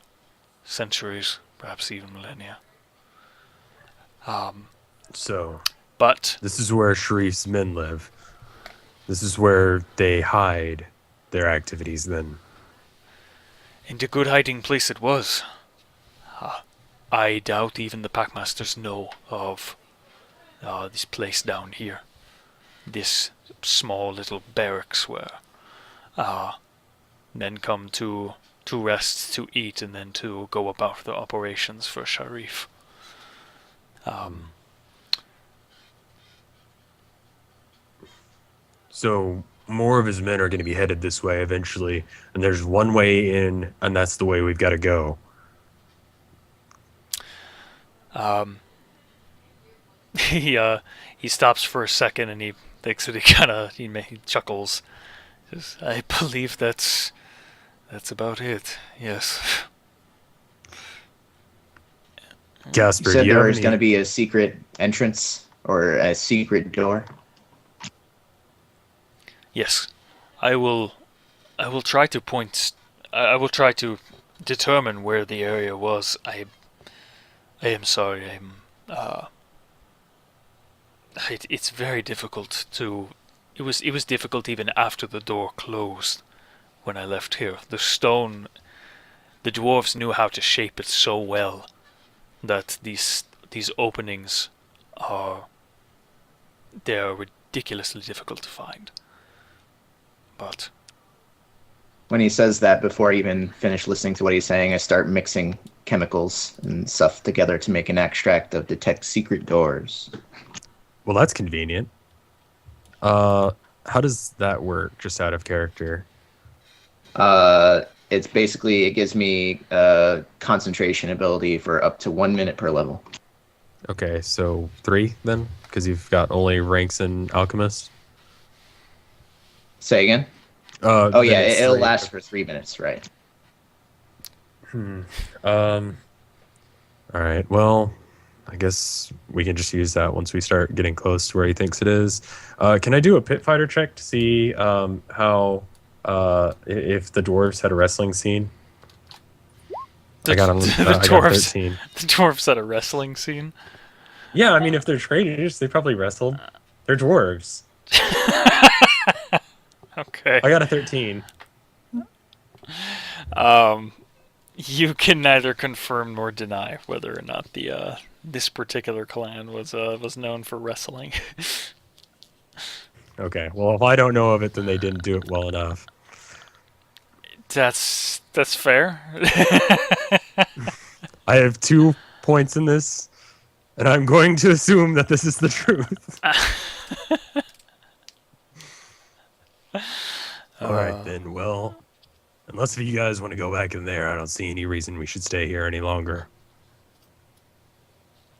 centuries, perhaps even millennia. But This is where Sharif's men live. This is where they hide their activities then. and a good hiding place it was. I doubt even the Packmasters know of this place down here. This small little barracks where men come to rest, to eat, and then to go about their operations for Sharif. So more of his men are going to be headed this way eventually, and there's one way in, and that's the way we've got to go. He stops for a second and he thinks that he chuckles. Says, I believe that's about it. Yes. Casper, You said do you there have was any- going to be a secret entrance or a secret door. Yes. I will try to point. I will try to determine where the area was. I am sorry. It's very difficult to. It was difficult even after the door closed when I left here. The stone. The dwarves knew how to shape it so well that these openings they're ridiculously difficult to find. But When he says that, before I even finish listening to what he's saying, I start mixing chemicals and stuff together to make an extract of detect secret doors. Well, that's convenient. How does that work, just out of character? It's basically, it gives me concentration ability for up to 1 minute per level. Okay, so 3 then? Because you've got only ranks in Alchemist? Say again? Oh Then yeah, it's it'll 3. last for 3 minutes, right? All right. Well, I guess we can just use that once we start getting close to where he thinks it is. Can I do a pit fighter check to see how if the dwarves had a wrestling scene? I got I got 13. The dwarves had a wrestling scene. Yeah, I mean, if they're traders, they probably wrestled. They're dwarves. Okay. I got a 13. You can neither confirm nor deny whether or not the this particular clan was known for wrestling. Okay. Well, if I don't know of it, then they didn't do it well enough. That's fair. I have 2 points in this, and I'm going to assume that this is the truth. All right, then. Well, unless if you guys want to go back in there, I don't see any reason we should stay here any longer.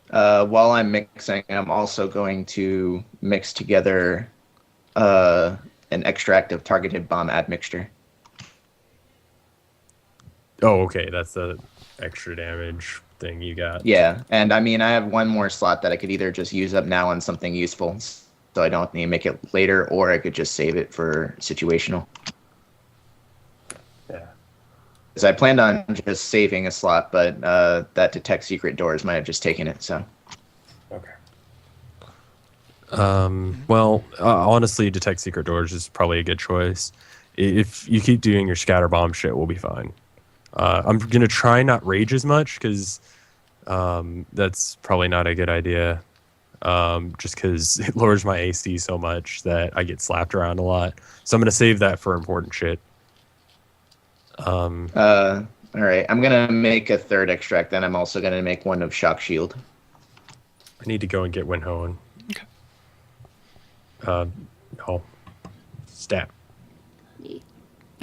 While I'm mixing, I'm also going to mix together an extract of targeted bomb admixture. Oh, okay. That's the extra damage thing you got. Yeah, and I mean, I have one more slot that I could either just use up now on something useful, so I don't need to make it later, or I could just save it for situational. Yeah. Because I planned on just saving a slot, but that detect secret doors might have just taken it, so. Okay. Well, honestly, detect secret doors is probably a good choice. If you keep doing your scatter bomb shit, we'll be fine. I'm gonna try not rage as much because that's probably not a good idea. Just because it lowers my AC so much that I get slapped around a lot. So I'm gonna save that for important shit. All right, I'm gonna make a third extract. Then I'm also gonna make one of shock shield. I need to go and get Winhoen. Okay. No. Stab. Yeah.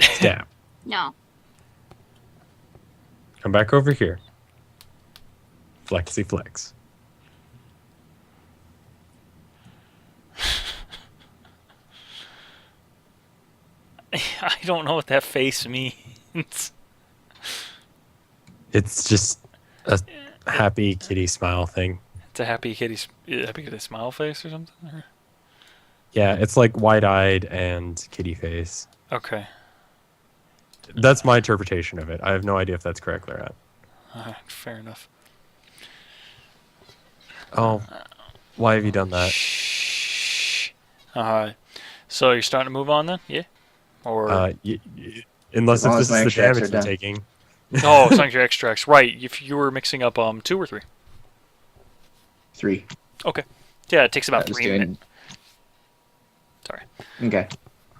Stab. No. Come back over here. Flexy flex. I don't know what that face means. It's just a happy kitty smile thing. It's a happy kitty smile face or something? Or? Yeah, it's like wide-eyed and kitty face. Okay. That's my interpretation of it. I have no idea if that's correct or not. Alright, fair enough. Oh, why have you done that? Shh. Alright. So you're starting to move on then? Yeah? Or Unless As long if as this my is the extracts damage are I'm done. taking. Oh, it's not your extracts. Right. If you were mixing up 2 or 3. 3. Okay. Yeah, it takes about Just 3 doing- minutes. Sorry. Okay.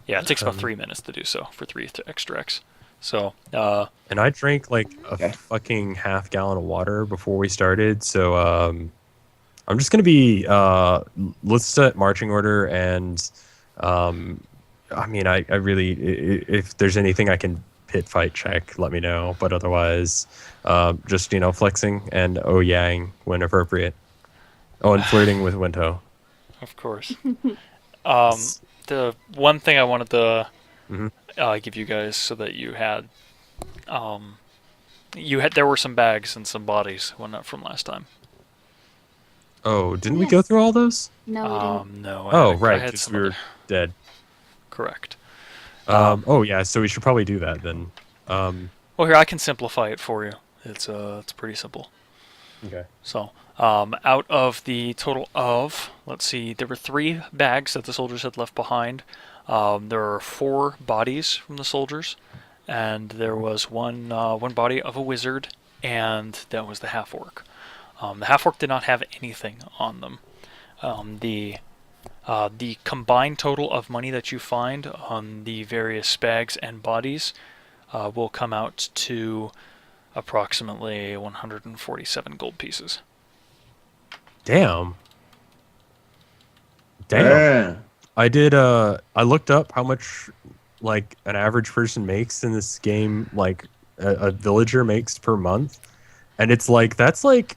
Yeah, it takes about 3 minutes to do so for 3 extracts. So, And I drank like a Okay. fucking half gallon of water before we started, so I'm just gonna be let's set marching order, and I mean I really if there's anything I can pit fight check, let me know. But otherwise, just flexing and yang when appropriate. Oh, and flirting with Winto. of course. The one thing I wanted to give you guys so that you had, there were some bags and some bodies from last time. Oh, didn't we Yes. go through all those? No, we didn't. No. Oh, I right, had because some we were other- dead. Correct. Oh yeah, so we should probably do that then. Well, here I can simplify it for you. It's pretty simple. Okay. So, out of the total of, let's see, there were 3 bags that the soldiers had left behind. There are 4 bodies from the soldiers, and there was one body of a wizard, and that was the half-orc. The half-orc did not have anything on them. The combined total of money that you find on the various bags and bodies will come out to approximately 147 gold pieces. Damn. Yeah. I did I looked up how much like an average person makes in this game, like a villager makes per month. And it's like that's like,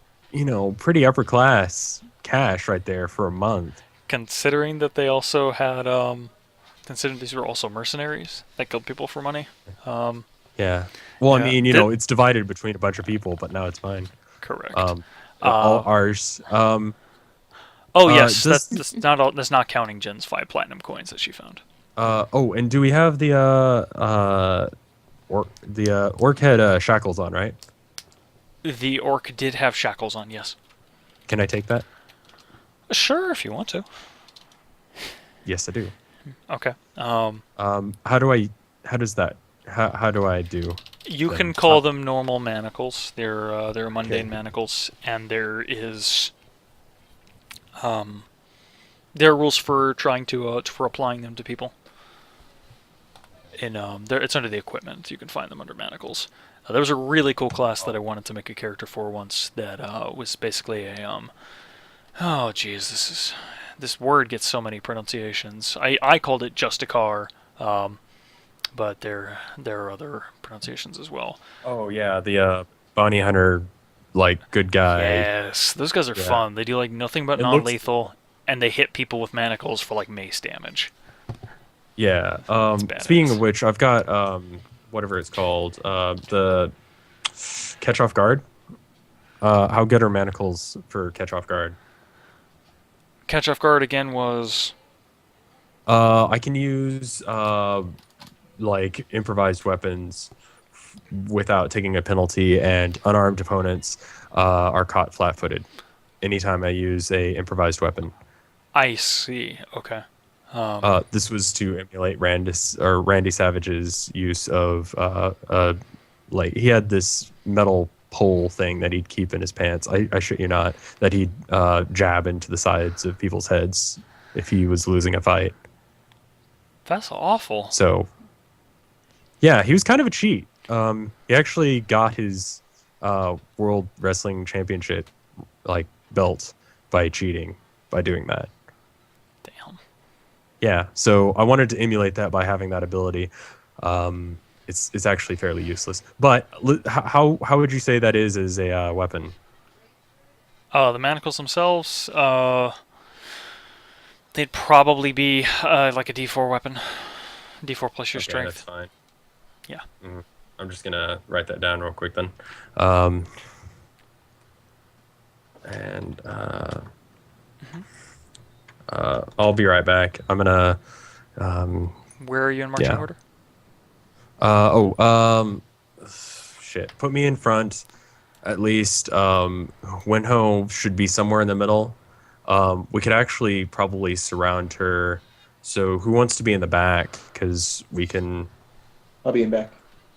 pretty upper class cash right there for a month. Considering that they also had, considering these were also mercenaries that killed people for money. Yeah. Well, Yeah. I mean, it's divided between a bunch of people, but now it's fine. Correct. All ours. Oh yes, does- that's not all. That's not counting Jen's 5 platinum coins that she found. Oh, and do we have the orc had shackles on, right? The orc did have shackles on. Yes. Can I take that? Sure, if you want to. Yes, I do. Okay. How does that? How do I do? You Then can call them normal manacles. They're mundane manacles, and there is there are rules for trying to for applying them to people. It's under the equipment. You can find them under manacles. There was a really cool class that I wanted to make a character for once that was basically a oh geez, this word gets so many pronunciations. I called it Justicar, but there are other pronunciations as well. Oh yeah, the bounty hunter, like good guy. Yes, those guys are Yeah. fun. They do like nothing but It looks- non-lethal, and they hit people with manacles for like mace damage. Yeah. badass. Speaking of which, I've got whatever it's called, the catch off guard. How good are manacles for catch off guard? Catch off guard again was I can use like improvised weapons without taking a penalty, and unarmed opponents are caught flat-footed anytime I use a improvised weapon. I see. Okay. This was to emulate Randy Savage's use of like he had this metal pole thing that he'd keep in his pants. I shit you not, that he'd jab into the sides of people's heads if he was losing a fight. That's awful. So, yeah, he was kind of a cheat. He actually got his World Wrestling Championship like belt by cheating, by doing that. Damn. Yeah, so I wanted to emulate that by having that ability. It's actually fairly useless. But how would you say that is as a weapon? The manacles themselves, they'd probably be like a D4 weapon. D4 plus your strength. That's fine. Yeah. I'm just gonna write that down real quick then. I'll be right back. I'm gonna. Where are you in marching Yeah. order? Shit. Put me in front. At least Wenho should be somewhere in the middle. We could actually probably surround her. So who wants to be in the back? Because we can. I'll be in back.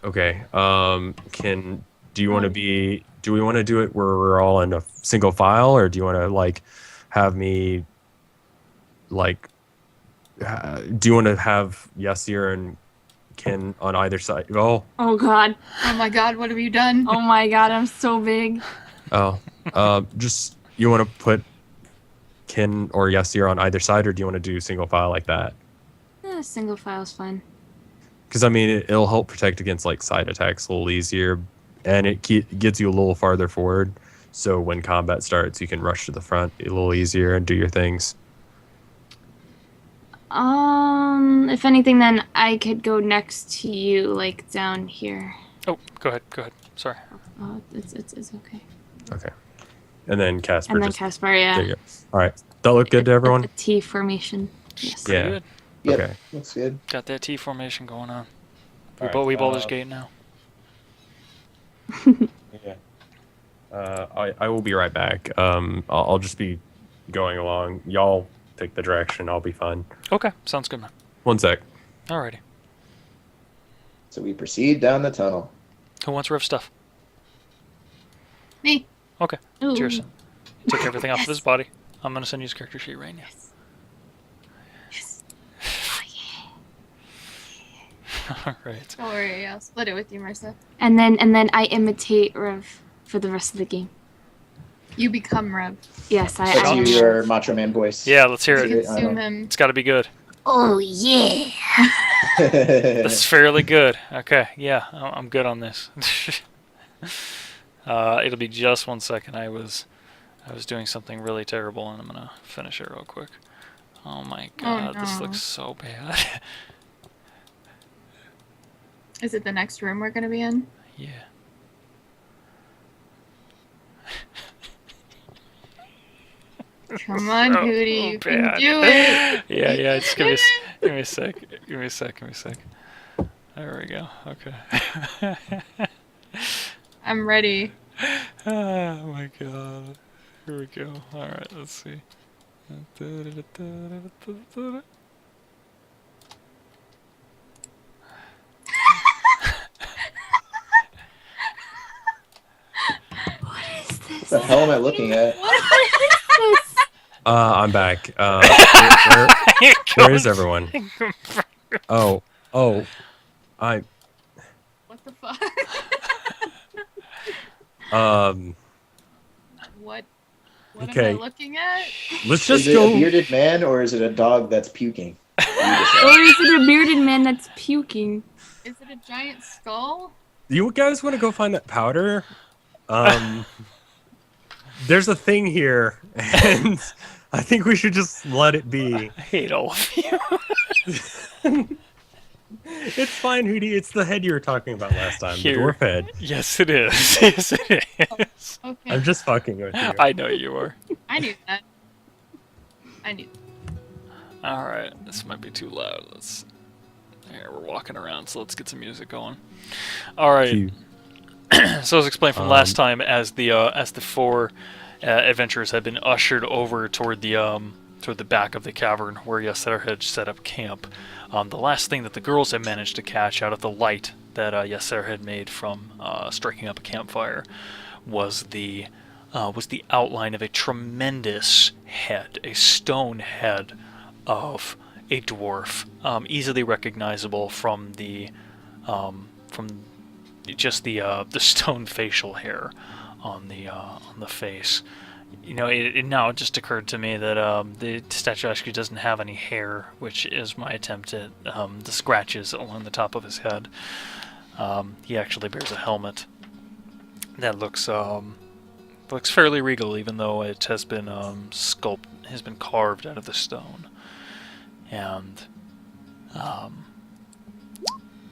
Okay. Do you want to be? Do we want to do it where we're all in a single file, or do you want to like have me? Like, do you want to have Yasir and Ken on either side? Oh god. Oh my god, what have you done? Oh my god, I'm so big. Just you want to put Ken or Yasir on either side, or do you want to do single file like that? Single file's fine. Because I mean, it'll help protect against like side attacks a little easier, and it gets you a little farther forward. So when combat starts, you can rush to the front a little easier and do your things. If anything, then I could go next to you, like down here. Oh, go ahead. Go ahead. Sorry. Oh, it's okay. Okay. And then Casper. And then just, Caspar, yeah. there you go. All right. That look good to everyone? A T formation. Yes. Pretty Yeah. good. Yep, Okay. looks good. Got that T formation going on. All We right, Baldur's Gate now. Yeah. I will be right back. I'll just be going along. Y'all pick the direction. I'll be fine. Okay, sounds good, man. 1 sec. Alrighty. So we proceed down the tunnel. Who wants riff stuff? Me. Okay. Ooh. Cheers. Take everything off of his body. I'm gonna send you his character sheet right now. Yes. Alright. Don't worry, I'll split it with you, Marissa. And then I imitate Rev for the rest of the game. You become Rev. Yes, I Let's Sounds- am. do your Macho Man voice. Yeah, let's hear You it. consume him. It's gotta be good. Oh yeah. That's fairly good. Okay, yeah, I'm good on this. It'll be just 1 second. I was doing something really terrible, and I'm gonna finish it real quick. Oh my god, this no. looks so bad. Is it the next room we're gonna be in? Yeah. Come on, so Hootie, you can bad. do it. Yeah. Just give me a sec. Give me a sec. There we go. Okay. I'm ready. Oh my god. Here we go. Alright, let's see. What is this? What the hell am I looking at? I'm back. Here Where is comes- everyone? Oh, I What the fuck? What am Okay. I looking at? let's Is just it a go. bearded man or is it a dog that's puking? You decide. Or is it a bearded man that's puking? Is it a giant skull? You guys want to go find that powder? There's a thing here, and I think we should just let it be. I hate all of you. It's fine, Hootie. It's the head you were talking about last time, Here. the dwarf head. Yes, it is. Yes, it is. Okay, I'm just fucking with you. I know you are. I knew that. Alright, this might be too loud. Here, we're walking around, so let's get some music going. Alright. You- So as explained from last time, as the four adventurers had been ushered over toward the back of the cavern where Yasser had set up camp, the last thing that the girls had managed to catch out of the light that Yasser had made from striking up a campfire was the outline of a tremendous head, a stone head of a dwarf, easily recognizable from just the stone facial hair on the face. You know, it now just occurred to me that the statue actually doesn't have any hair, which is my attempt at the scratches along the top of his head. He actually bears a helmet that looks fairly regal, even though it has been carved out of the stone, and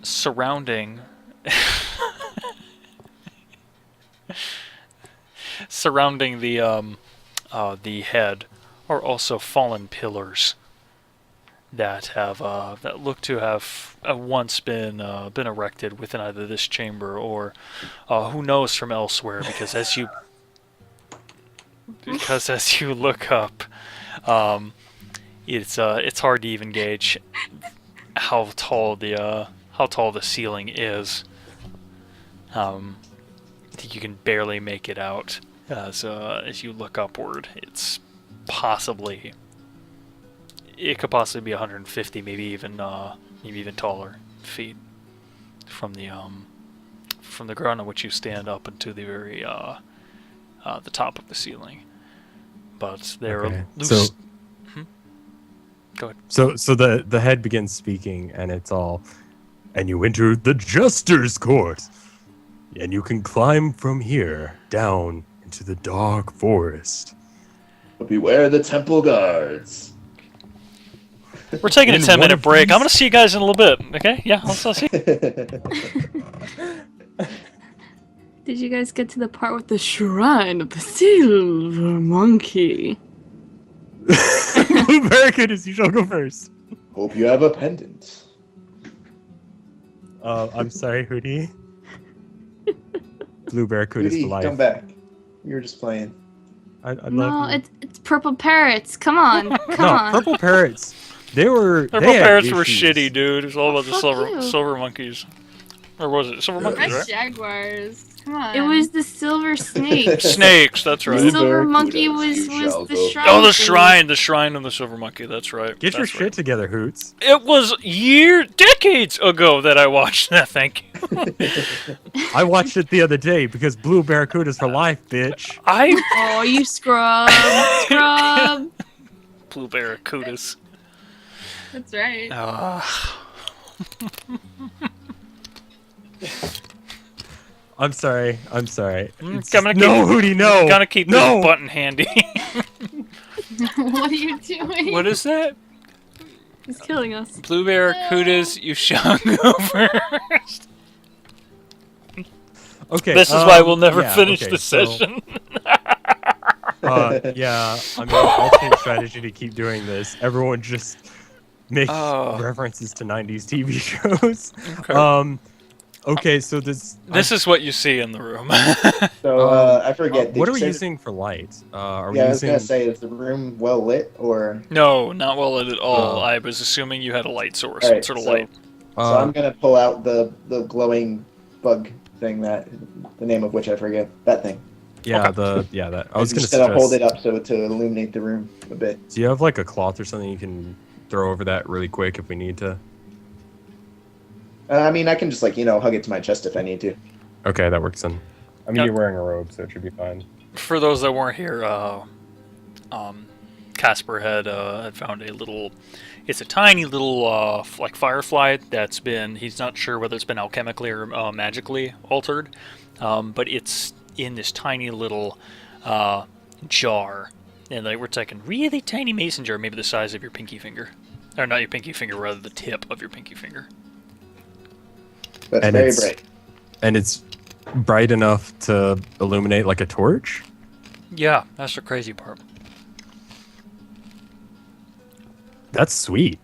surrounding the head are also fallen pillars that look to have once been erected within either this chamber or who knows from elsewhere, because as you look up, it's hard to even gauge how tall the ceiling is. I think you can barely make it out as you look upward. It could possibly be 150, maybe even taller feet from the ground on which you stand up into the very the top of the ceiling. But they're Okay. loose. Go ahead. So the head begins speaking, and it's all, and you enter the Jester's Court, and you can climb from here down into the dark forest. But beware the temple guards. We're taking a In 10-minute one of break. these- I'm going to see you guys in a little bit. Okay? Yeah, I'll see you. Did you guys get to the part with the shrine of the silver monkey? Very good, as you shall go first. Hope you have a pendant. I'm sorry, Hootie. Blue Barracuda is Judy, for life. come back. We were just playing. I No, love you. it's purple parrots. Come on, come No, on. purple parrots. Purple Purple parrots were shitty, dude. It was all about the Fuck you. silver monkeys. Or was it silver monkeys, Red right? jaguars. Come on. It was the silver snake. Snakes, that's The right. silver Barracudas, monkey was you shall the go. shrine. Oh, the thing. shrine of the silver monkey, that's right. Get your That's shit right. together, Hoots. It was decades ago that I watched that, thank you. I watched it the other day because Blue Barracuda's for life, bitch. Oh, you scrub, scrub. Blue barracudas. That's right. I'm sorry. It's- Gonna keep- no, Hootie, no. Gotta keep no. this button handy. What are you doing? What is that? He's killing us. Blue barracudas, you shall go first. Okay. This is why we'll never yeah, finish okay, the so- session. Yeah, I mean, alternate strategy to keep doing this. Everyone just make Oh. references to 90s TV shows. Okay. Okay, so this... This is what you see in the room. So I forget. what did are we you say using for light? Are we Yeah, I was using... gonna say, is the room well lit or? No, not well lit at all. Oh. I was assuming you had a light source. All What right, sort of so light? so I'm gonna pull out the glowing bug thing that the name of which I forget. That thing. Yeah, Okay. that. I I'm was just gonna gonna hold suggest... it up so to illuminate the room a bit. Do you have like a cloth or something you can throw over that really quick if we need to? I mean, I can just like hug it to my chest if I need to. Okay, that works then. I mean, Yep. you're wearing a robe, so it should be fine. For those that weren't here, Casper had found a little. It's a tiny little like firefly that's been. He's not sure whether it's been alchemically or magically altered, but it's in this tiny little jar, and like we're taking really tiny mason jar, maybe the size of your pinky finger, or not your pinky finger, rather the tip of your pinky finger. But And very it's- bright. And it's bright enough to illuminate like a torch? Yeah, that's the crazy part. That's sweet.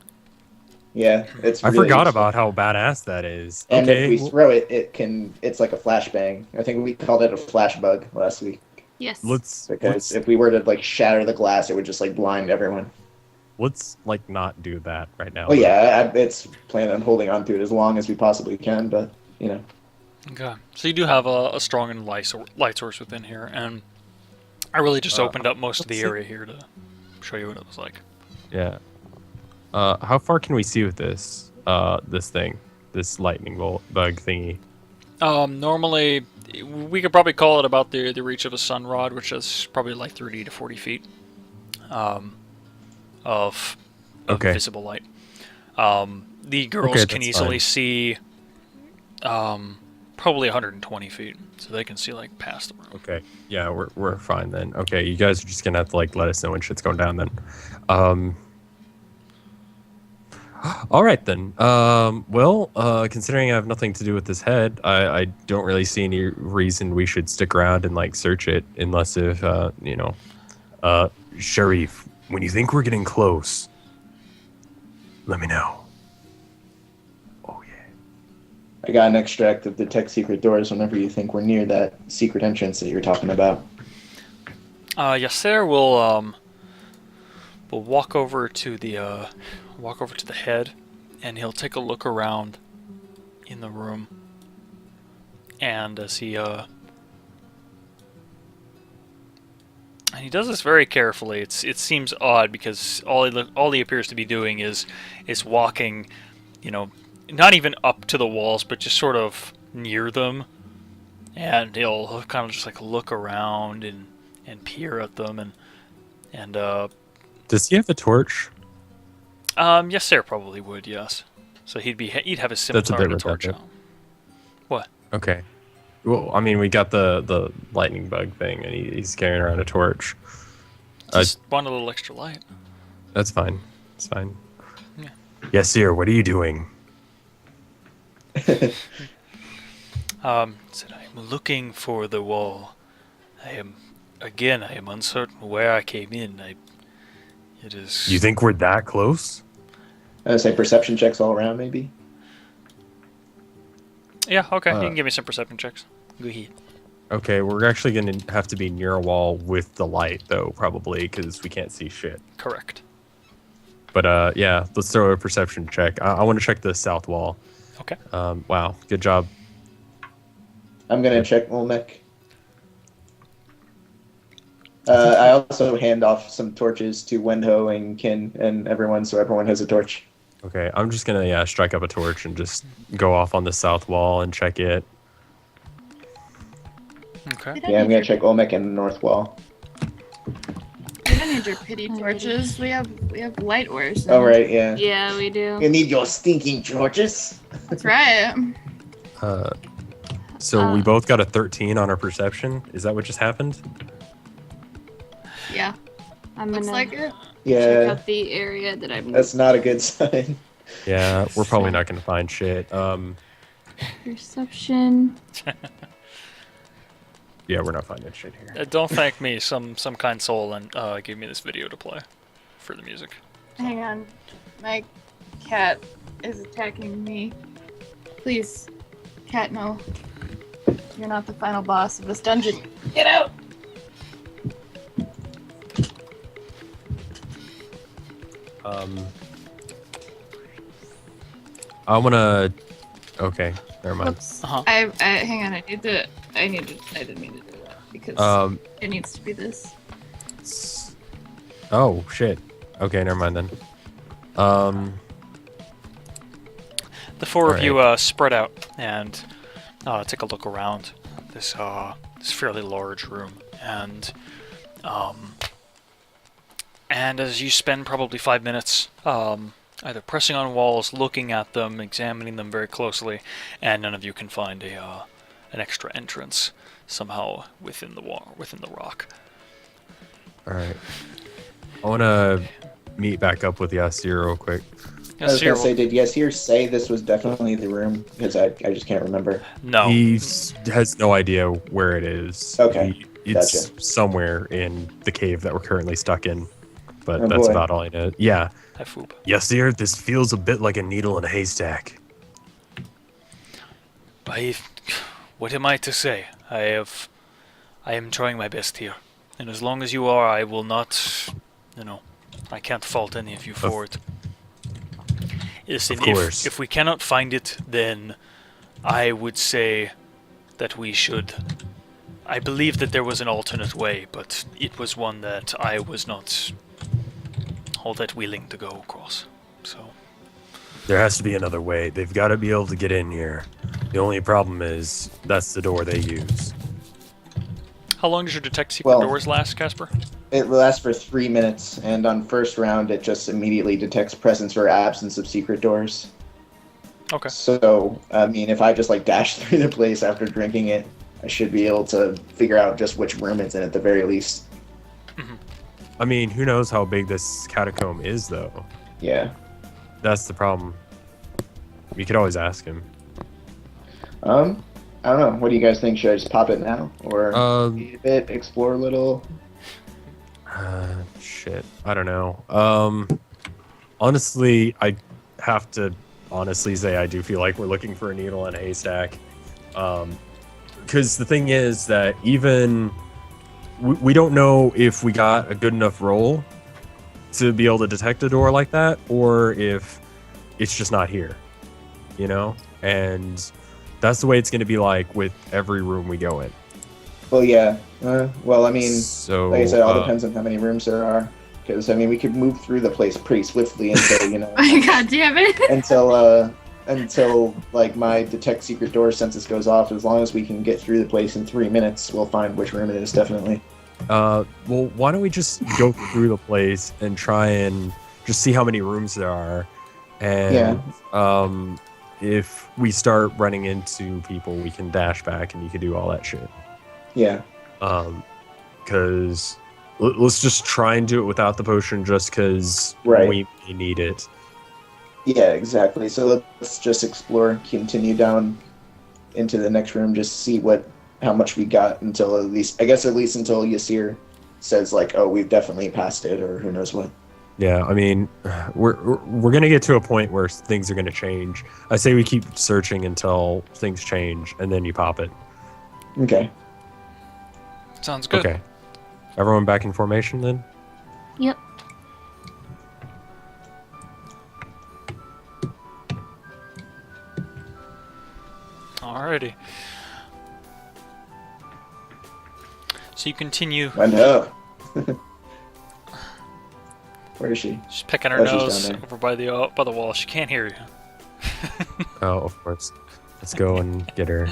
Yeah, it's. I really forgot useful. about how badass that is. And Okay. if we throw it, it's like a flashbang. I think we called it a flash bug last week Yes. let's because if we were to like shatter the glass, it would just like blind everyone. let's like not do that right now. Well, yeah, it's planned on holding on to it as long as we possibly can, but Okay, so you do have a strong and light source within here, and I really just opened up most of the let's see. area here to show you what it was like. Yeah. How far can we see with this? This thing, this lightning bolt bug thingy. Normally, we could probably call it about the reach of a sun rod, which is probably like 30 to 40 feet of Okay. visible light. The girls Okay, can that's easily fine. see probably 120 feet, so they can see like past the room. Okay. Yeah, we're fine then. Okay, you guys are just gonna have to like let us know when shit's going down then. All right then. Well, considering I have nothing to do with this head, I don't really see any reason we should stick around and like search it, unless if Sharif, when you think we're getting close, let me know. Oh yeah. I got an extract of detect secret doors whenever you think we're near that secret entrance that you're talking about. Yes, sir. We'll walk over to the head, and he'll take a look around in the room, and as he does this very carefully. It seems odd because all he appears to be doing is walking, not even up to the walls, but just sort of near them, and he'll kind of just like look around and peer at them and Does he have a torch? yes, sir, probably would, yes. So he'd have a scimitar bit and a torch redundant. out. What? Okay. Well, I mean, we got the lightning bug thing, and he's carrying around a torch. Just want a little extra light. That's fine. It's fine. Yeah. Yes, sir. What are you doing? Said I'm looking for the wall. I am uncertain where I came in. It is. You think we're that close? I say perception checks all around, maybe. Yeah. Okay. You can give me some perception checks. Go ahead. Okay, we're actually going to have to be near a wall with the light, though, probably, because we can't see shit. Correct. But, yeah, let's throw a perception check. I want to check the south wall. Okay. Wow, good job. I'm gonna check Olmec. I also hand off some torches to Wenho and Kin and everyone, so everyone has a torch. Okay, I'm just going to, strike up a torch and just go off on the south wall and check it. Okay. You don't Yeah, I'm need gonna your- check Olmec and the north wall. You don't need your pity torches. We have light ores. Oh right, yeah. Yeah, we do. You need your stinking torches. That's right. So we both got a 13 on our perception. Is that what just happened? Yeah. I'm Looks gonna like it. check Yeah, out the area that I'm. that's not a good sign. Yeah, we're probably not going to find shit. Perception. Yeah, we're not finding shit here. Don't thank me. Some kind soul and gave me this video to play for the music. Hang on. My cat is attacking me. Please, cat, no. You're not the final boss of this dungeon. Get out! I wanna. Okay, never mind. Whoops. Uh-huh. I hang on. I didn't mean to do that because it needs to be this. Oh shit. Okay, never mind then. The four of Alright. you spread out and take a look around this fairly large room, and as you spend probably 5 minutes either pressing on walls, looking at them, examining them very closely, and none of you can find an extra entrance somehow within the rock. All right. I wanna meet back up with Yasir real quick. I was Yasir gonna will- say, did Yasir say this was definitely the room? Because I just can't remember. no. He has no idea where it is. Okay, It's gotcha. somewhere in the cave that we're currently stuck in. But Oh, that's boy. about all I know. Yeah. Hi, Foop. Yasir, this feels a bit like a needle in a haystack. What am I to say? I am trying my best here, and as long as you are, I will not. I can't fault any of you for it. Listen, Of course. if we cannot find it, then I would say that we should. I believe that there was an alternate way, but it was one that I was not all that willing to go across. So. There has to be another way. They've got to be able to get in here. The only problem is that's the door they use. How long does your detect secret Well- doors last, Casper? It lasts for 3 minutes, and on first round, it just immediately detects presence or absence of secret doors. Okay. So, I mean, if I just like dash through the place after drinking it, I should be able to figure out just which room it's in at the very least. I mean, who knows how big this catacomb is, though? Yeah. That's the problem. We could always ask him. I don't know. What do you guys think? Should I just pop it now, or wait a bit, explore a little? Shit. I don't know. Honestly, I have to honestly say I do feel like we're looking for a needle in a haystack. Because the thing is that even we don't know if we got a good enough roll to be able to detect a door like that, or if it's just not here, you know? And that's the way it's going to be like with every room we go in. Well, yeah. Well, I mean, So, like I said, it all depends on how many rooms there are. Because I mean, we could move through the place pretty swiftly until God damn it! until like my detect secret door census goes off. As long as we can get through the place in 3 minutes, we'll find which room it is. Definitely. well, why don't we just go through the place and try and just see how many rooms there are, and if we start running into people, we can dash back and you can do all that shit. Yeah. Because let's just try and do it without the potion, just because Right. we may need it. Yeah. Exactly. So let's just explore, continue down into the next room, just see how much we got until at least until Yasir says like, oh, we've definitely passed it, or who knows what. Yeah, I mean, we're gonna get to a point where things are gonna change. I say we keep searching until things change, and then you pop it. Okay. Sounds good. Okay. Everyone back in formation then? Yep. Alrighty. So you continue I know. Where is she? just picking her Oh, she's nose down there. over by the wall. She can't hear you. Oh, of course. Let's go and get her.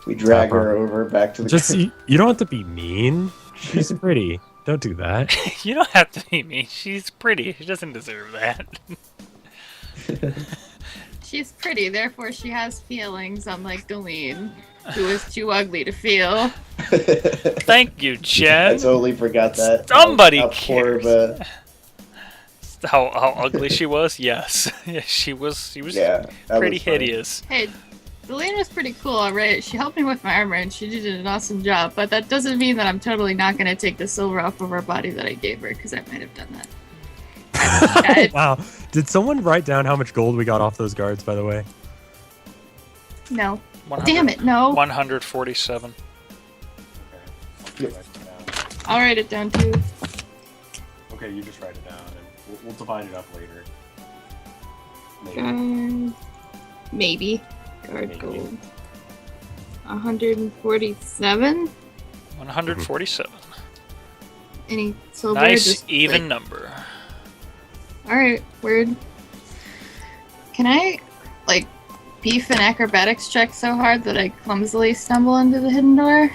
We drag Tap her. her over back to the. Just you don't have to be mean. She's pretty. Don't do that. You don't have to be mean. She's pretty. She doesn't deserve that. She's pretty, therefore she has feelings, unlike Dolene, who is too ugly to feel. Thank you, I Jen. totally forgot that. Somebody How poor of cares. a- How ugly she was? Yes. Yeah, she was Yeah. that pretty was funny. hideous. Hey, Delaney was pretty cool, alright. She helped me with my armor and she did an awesome job, but that doesn't mean that I'm totally not gonna take the silver off of her body that I gave her, because I might have done that. Wow. Did someone write down how much gold we got off those guards, by the way? No. 100 Damn it, no. 147. I'll write it down too. Okay, you just write it down, and we'll divide it up later. Maybe. Guard Maybe. gold. 147? 147. Any silver? Nice Just, even like- number. Alright, word. Can I, like, beef an acrobatics check so hard that I clumsily stumble into the hidden door?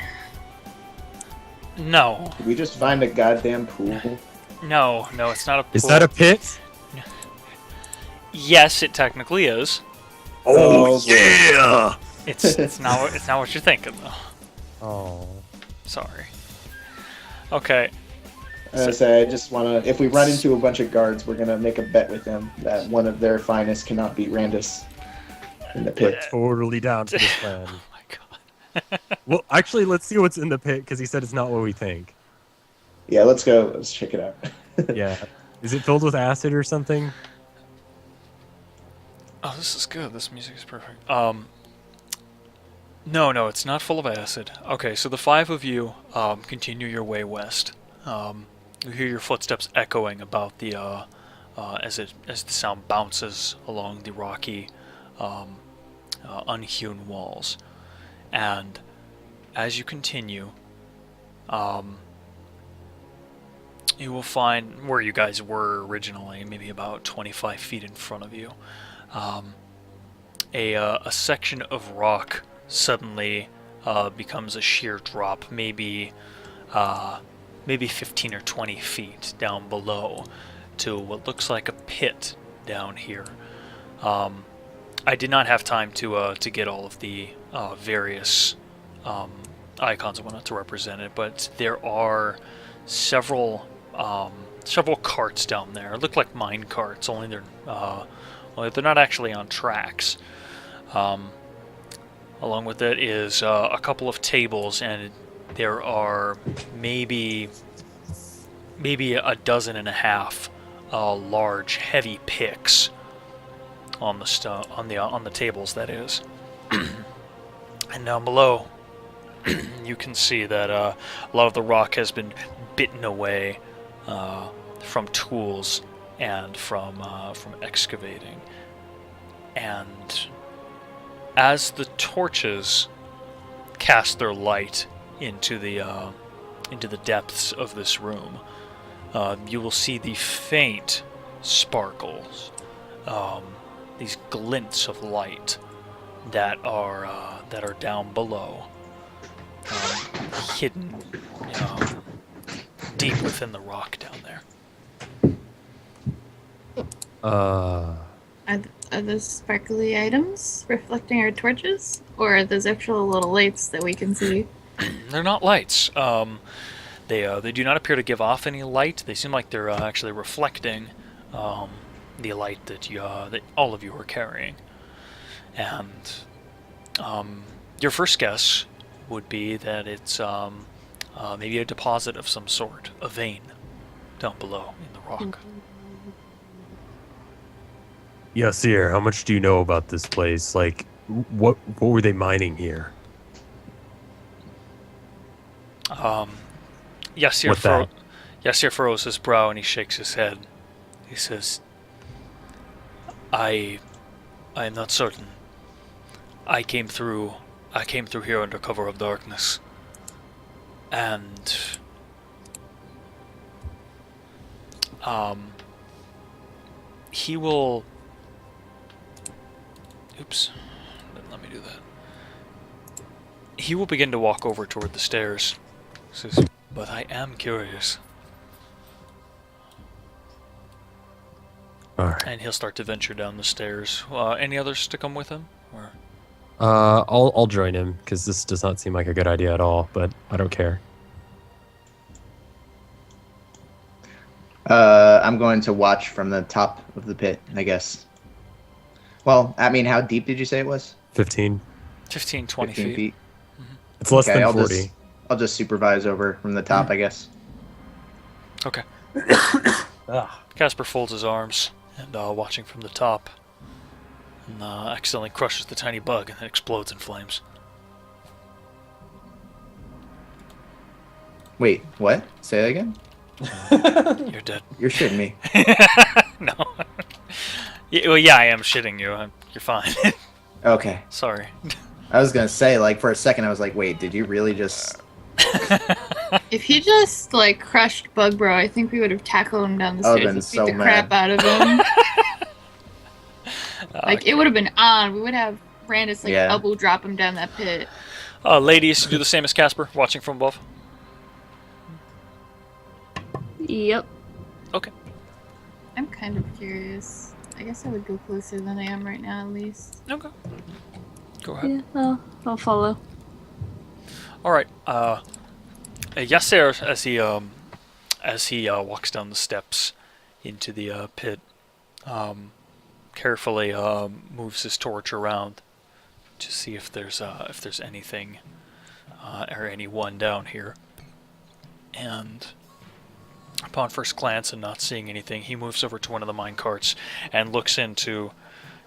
No, Did we just find a goddamn pool? no, it's not a pool. Is that a pit? Yes, it technically is. Oh, yeah! It's not what you're thinking though. Oh. Sorry. Okay. I say, I just want to. If we run into a bunch of guards, we're gonna make a bet with them that one of their finest cannot beat Randus in the pit. Totally down for this plan. Oh my god. Well, actually, let's see what's in the pit, because he said it's not what we think. Yeah, let's go. Let's check it out. Yeah. Is it filled with acid or something? Oh, this is good. This music is perfect. No, it's not full of acid. Okay, so the five of you continue your way west. You hear your footsteps echoing about the as the sound bounces along the rocky, unhewn walls, and as you continue, you will find where you guys were originally, maybe about 25 feet in front of you. A section of rock suddenly becomes a sheer drop, maybe 15 or 20 feet down below, to what looks like a pit down here. I did not have time to get all of the various icons I wanted to represent it, but there are several carts down there. It look like mine carts, only they're not actually on tracks. Along with it is a couple of tables, and there are maybe a dozen and a half large, heavy picks on the tables. That is, and down below, you can see that a lot of the rock has been bitten away from tools and from excavating. And as the torches cast their light into the depths of this room, you will see the faint sparkles, these glints of light that are down below, hidden deep within the rock down there. Are those sparkly items reflecting our torches? Or are those actual little lights that we can see? They're not lights. They do not appear to give off any light. They seem like they're actually reflecting the light that all of you are carrying. And your first guess would be that it's maybe a deposit of some sort, a vein, down below in the rock. Yasir, how much do you know about this place? Like, what were they mining here? Yasir furrows his brow and he shakes his head. He says, I am not certain. I came through here under cover of darkness. And he will... Oops. Didn't let me do that. He will begin to walk over toward the stairs. He says, but I am curious. Alright. And he'll start to venture down the stairs. Any others to come with him? Or... I'll join him, because this does not seem like a good idea at all, but I don't care. I'm going to watch from the top of the pit, I guess. Well, I mean, how deep did you say it was? 15. 15, 20 15 feet. feet. It's less Okay, than I'll 40. just supervise over from the top, I guess. Okay. Ah. Casper folds his arms and, watching from the top, and accidentally crushes the tiny bug and then explodes in flames. Wait, what? Say that again? You're dead. You're shitting me. No. Well, yeah, I am shitting you. You're fine. Okay. Sorry. I was gonna say, like, for a second, I was like, wait, did you really just... If he just like crushed Bug Bro, I think we would have tackled him down the I would've stairs been and beat so the mad. crap out of him. Like it would have been on. We would have Brandis like Yeah. elbow drop him down that pit. Ladies, do the same as Casper, watching from above. Yep. Okay. I'm kind of curious. I guess I would go closer than I am right now, at least. Okay. Go ahead. Yeah, I'll follow. All right. Yasser, as he walks down the steps into the pit, carefully moves his torch around to see if there's anything or anyone down here. And upon first glance and not seeing anything, he moves over to one of the mine carts and looks into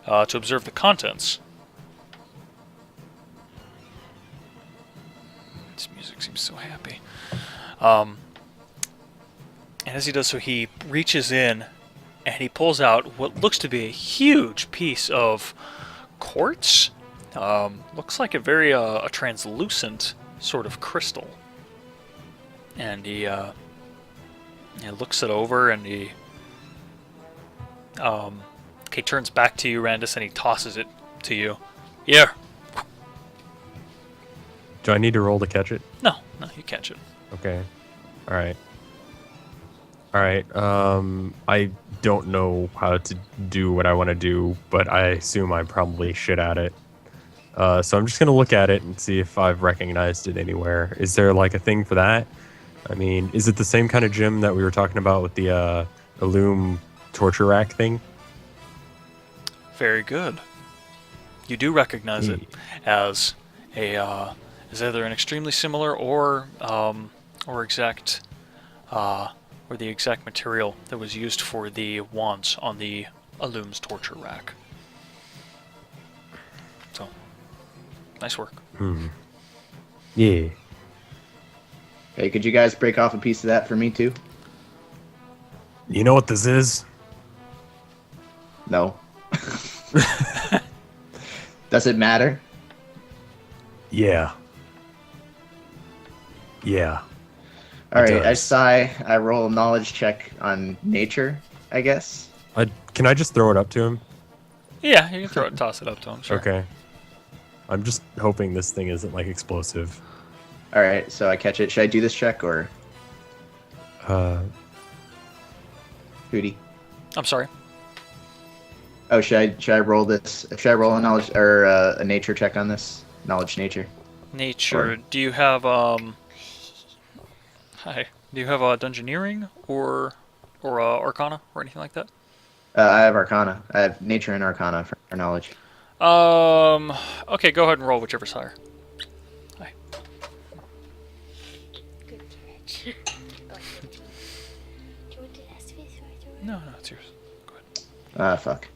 to observe the contents. This music seems so happy. And as he does so, he reaches in and he pulls out what looks to be a huge piece of quartz. Looks like a very a translucent sort of crystal. And he looks it over and he turns back to you, Randus, and he tosses it to you. Yeah. Do I need to roll to catch it? No, you catch it. Okay. All right. I don't know how to do what I want to do, but I assume I'm probably shit at it. So I'm just going to look at it and see if I've recognized it anywhere. Is there like a thing for that? I mean, is it the same kind of gem that we were talking about with the Illume torture rack thing? Very good. You do recognize it as as either an extremely similar or exact or the exact material that was used for the wands on the Illume's torture rack. So, nice work. Yeah. Hey, could you guys break off a piece of that for me, too? You know what this is? No. Does it matter? Yeah. Yeah. All right, I does. sigh. I roll a knowledge check on nature, I guess. Can I just throw it up to him? Yeah, you can toss it up to him. Sure. Okay. I'm just hoping this thing isn't like explosive. All right, so I catch it. Should I do this check or Hootie? I'm sorry. Oh, should I roll this? Should I roll a knowledge or a nature check on this? Knowledge nature. Nature. Or- Do you have Hi. Do you have Dungeoneering or Arcana or anything like that? I have Arcana. I have nature and Arcana for knowledge. Okay, go ahead and roll whichever's higher. Hi. Good catch. Do you want to ask me? No, it's yours. Go ahead. Fuck.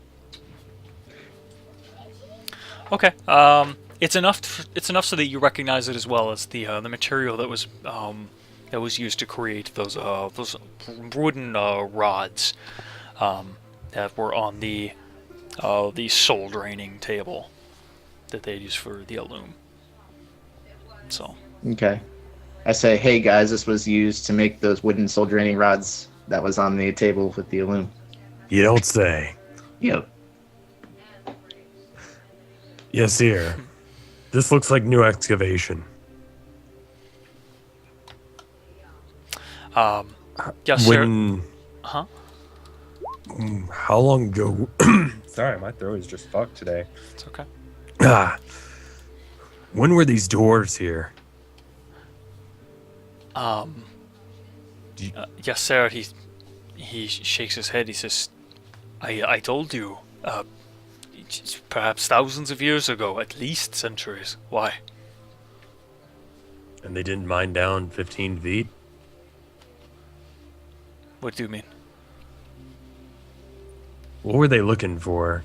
Okay. It's enough. It's enough so that you recognize it as well as the material that was used to create those wooden rods that were on the soul draining table that they'd use for the Illume. So. Okay. I say, hey guys, this was used to make those wooden soul draining rods that was on the table with the Illume. You don't say. Yep. Yes, here. This looks like new excavation. Yes, sir. When... Huh? How long ago... Sorry, my throat is just fucked today. It's okay. When were these doors here? Yes, sir. He shakes his head. He says, "I told you. perhaps thousands of years ago, at least centuries. Why? And they didn't mine down 15 feet? What do you mean? What were they looking for?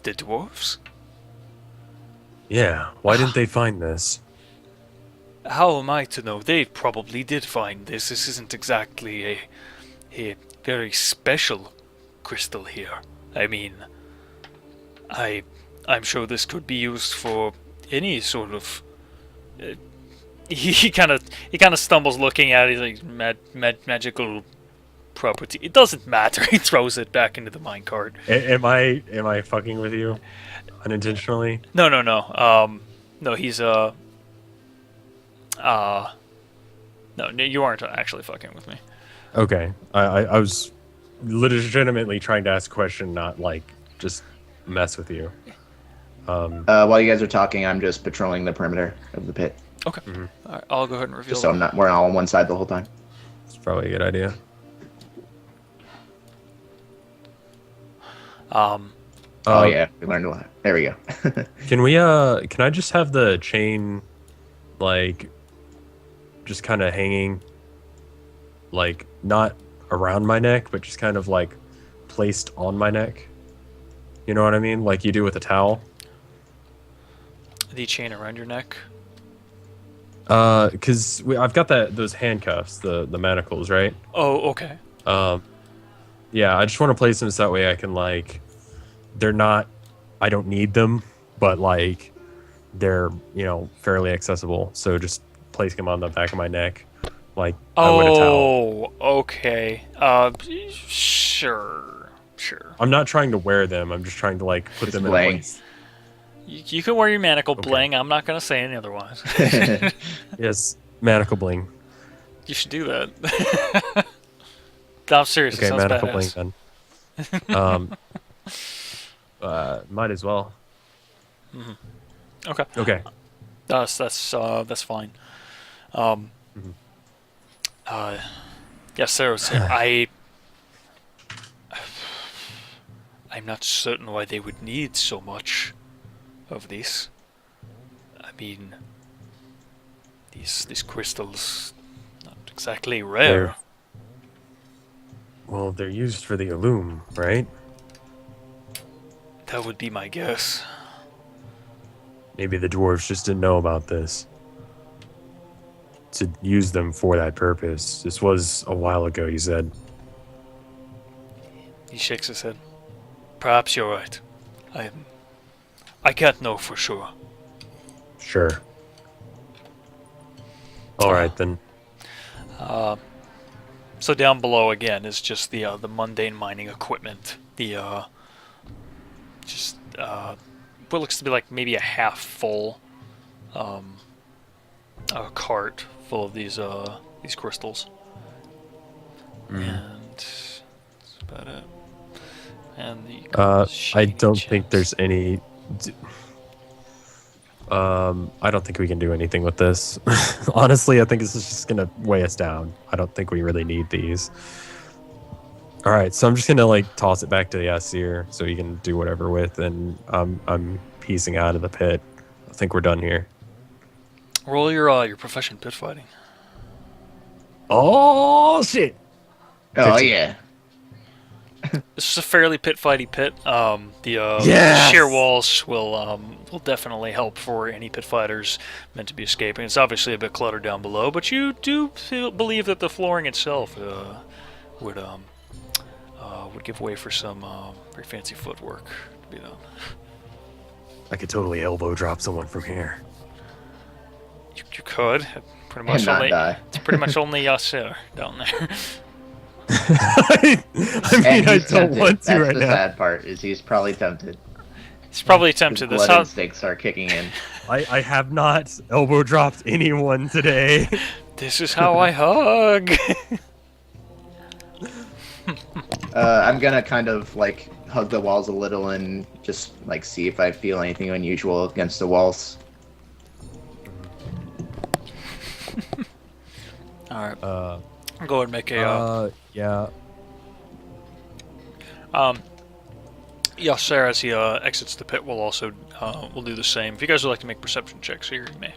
The dwarves? Yeah, why didn't they find this? How am I to know? They probably did find this. This isn't exactly a very special crystal here. I mean, I'm sure this could be used for any sort of. He kind of stumbles looking at it. He's like magical property. It doesn't matter. He throws it back into the minecart. Am I fucking with you unintentionally? No. No. He's no, you aren't actually fucking with me. Okay, I was legitimately trying to ask a question, not like just mess with you. While you guys are talking, I'm just patrolling the perimeter of the pit, Okay. All right, I'll go ahead and reveal. just so we're all on one side the whole time. It's probably a good idea. Oh yeah, we learned a lot. There we go. Can I just have the chain, like, just kind of hanging, like, not around my neck, but just kind of, like, placed on my neck? You know what I mean? Like you do with a towel? The chain around your neck. Because I've got those handcuffs, the manacles, right? Oh, okay. Yeah, I just want to place them so that way I can, like, they're not, I don't need them, but, like, they're, you know, fairly accessible. So just placing them on the back of my neck, like I would a towel. Oh, okay. Sure. I'm not trying to wear them. I'm just trying to, like, put Just them bling. in place. You can wear your manacle Okay. bling. I'm not gonna say any otherwise. Yes, manacle bling. You should do that. No, I'm serious. It Okay, sounds manacle badass. bling then. Might as well. Okay. Okay. That's fine. Mhm. Yes, sir. I'm not certain why they would need so much of these. I mean, these crystals, not exactly rare. Well, they're used for the illume, right? That would be my guess. Maybe the dwarves just didn't know about this. To use them for that purpose. This was a while ago, you said. He shakes his head. Perhaps you're right. I can't know for sure. Sure. Alright then. So down below again is just the mundane mining equipment. The what looks to be like maybe a half full cart full of these crystals. And that's about it. And the I shiny don't think chest. there's any... I don't think we can do anything with this. Honestly, I think this is just gonna weigh us down. I don't think we really need these. Alright, so I'm just gonna, like, toss it back to the Asir so he can do whatever with, and I'm piecing out of the pit. I think we're done here. Roll your profession pit fighting. Oh, shit! Oh 15. yeah. This is a fairly pit fighty pit. The Yes! sheer walls will definitely help for any pit fighters meant to be escaping. It's obviously a bit cluttered down below, but you do believe that the flooring itself would give way for some very fancy footwork to be done. I could totally elbow drop someone from here. You could pretty And much not only die. it's pretty much only Yasser down there. I mean, And I he's don't tempted. want to That's right the now. sad part, is he's probably tempted. He's probably His tempted. This blood how instincts are kicking in. I have not elbow dropped anyone today. this is how I hug. I'm gonna kind of like hug the walls a little and just like see if I feel anything unusual against the walls. All right, Uh, go ahead and make a yeah. Yasser, as he exits the pit, will also will do the same. If you guys would like to make perception checks here, you may.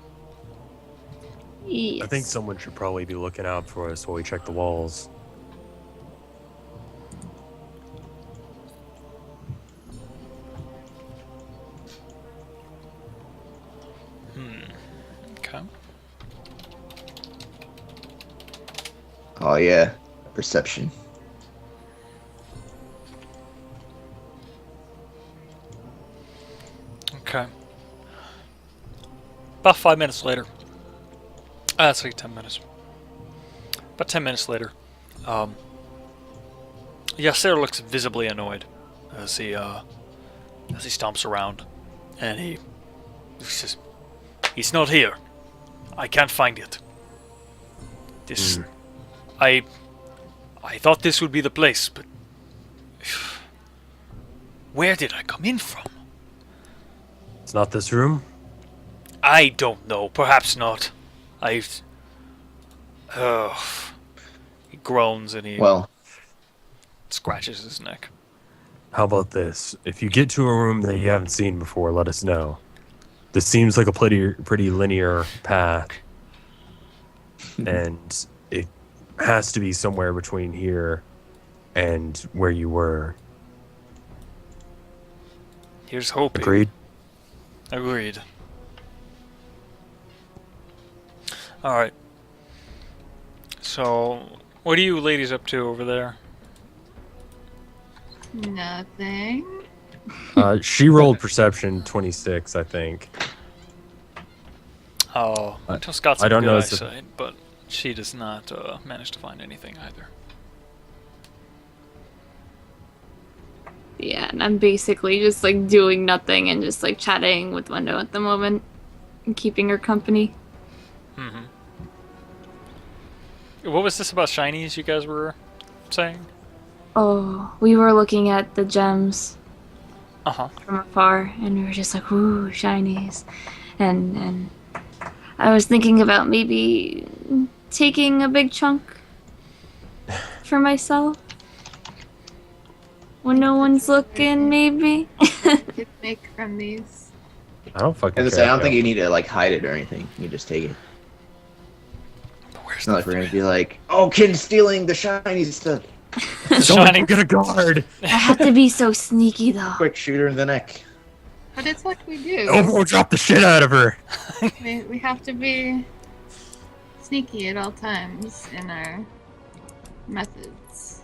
Yes. I think someone should probably be looking out for us while we check the walls. Okay. Oh yeah, perception. Okay. About 5 minutes later. That's like 10 minutes. About 10 minutes later, Yasser looks visibly annoyed as he stomps around, and he says, "It's not here. I can't find it. This, I thought this would be the place, but where did I come in from? It's not this room? I don't know. Perhaps not. He groans and he Well, scratches his neck. How about this? If you get to a room that you haven't seen before, let us know. This seems like a pretty linear path. And it has to be somewhere between here and where you were. Here's hoping. Agreed? Agreed. Alright. So, what are you ladies up to over there? Nothing. She rolled perception 26, I think. Oh, Toast got some I don't good know eyesight, but she does not manage to find anything either. Yeah, and I'm basically just like doing nothing and just like chatting with Wendo at the moment and keeping her company. Mm-hmm. What was this about shinies you guys were saying? Oh, we were looking at the gems Uh-huh. from afar, and we were just like, ooh, shinies. And I was thinking about maybe taking a big chunk for myself when no one's looking, maybe. Could make from these. I don't fucking I care. don't think you need to like hide it or anything. You just take it. Where's It's not like we're gonna be like, oh, kid's stealing the shiny stuff. Someone Shining. get a guard! I have to be so sneaky, though. Quick, shoot her in the neck. But it's what we do. Elbow drop the shit out of her! We have to be sneaky at all times in our methods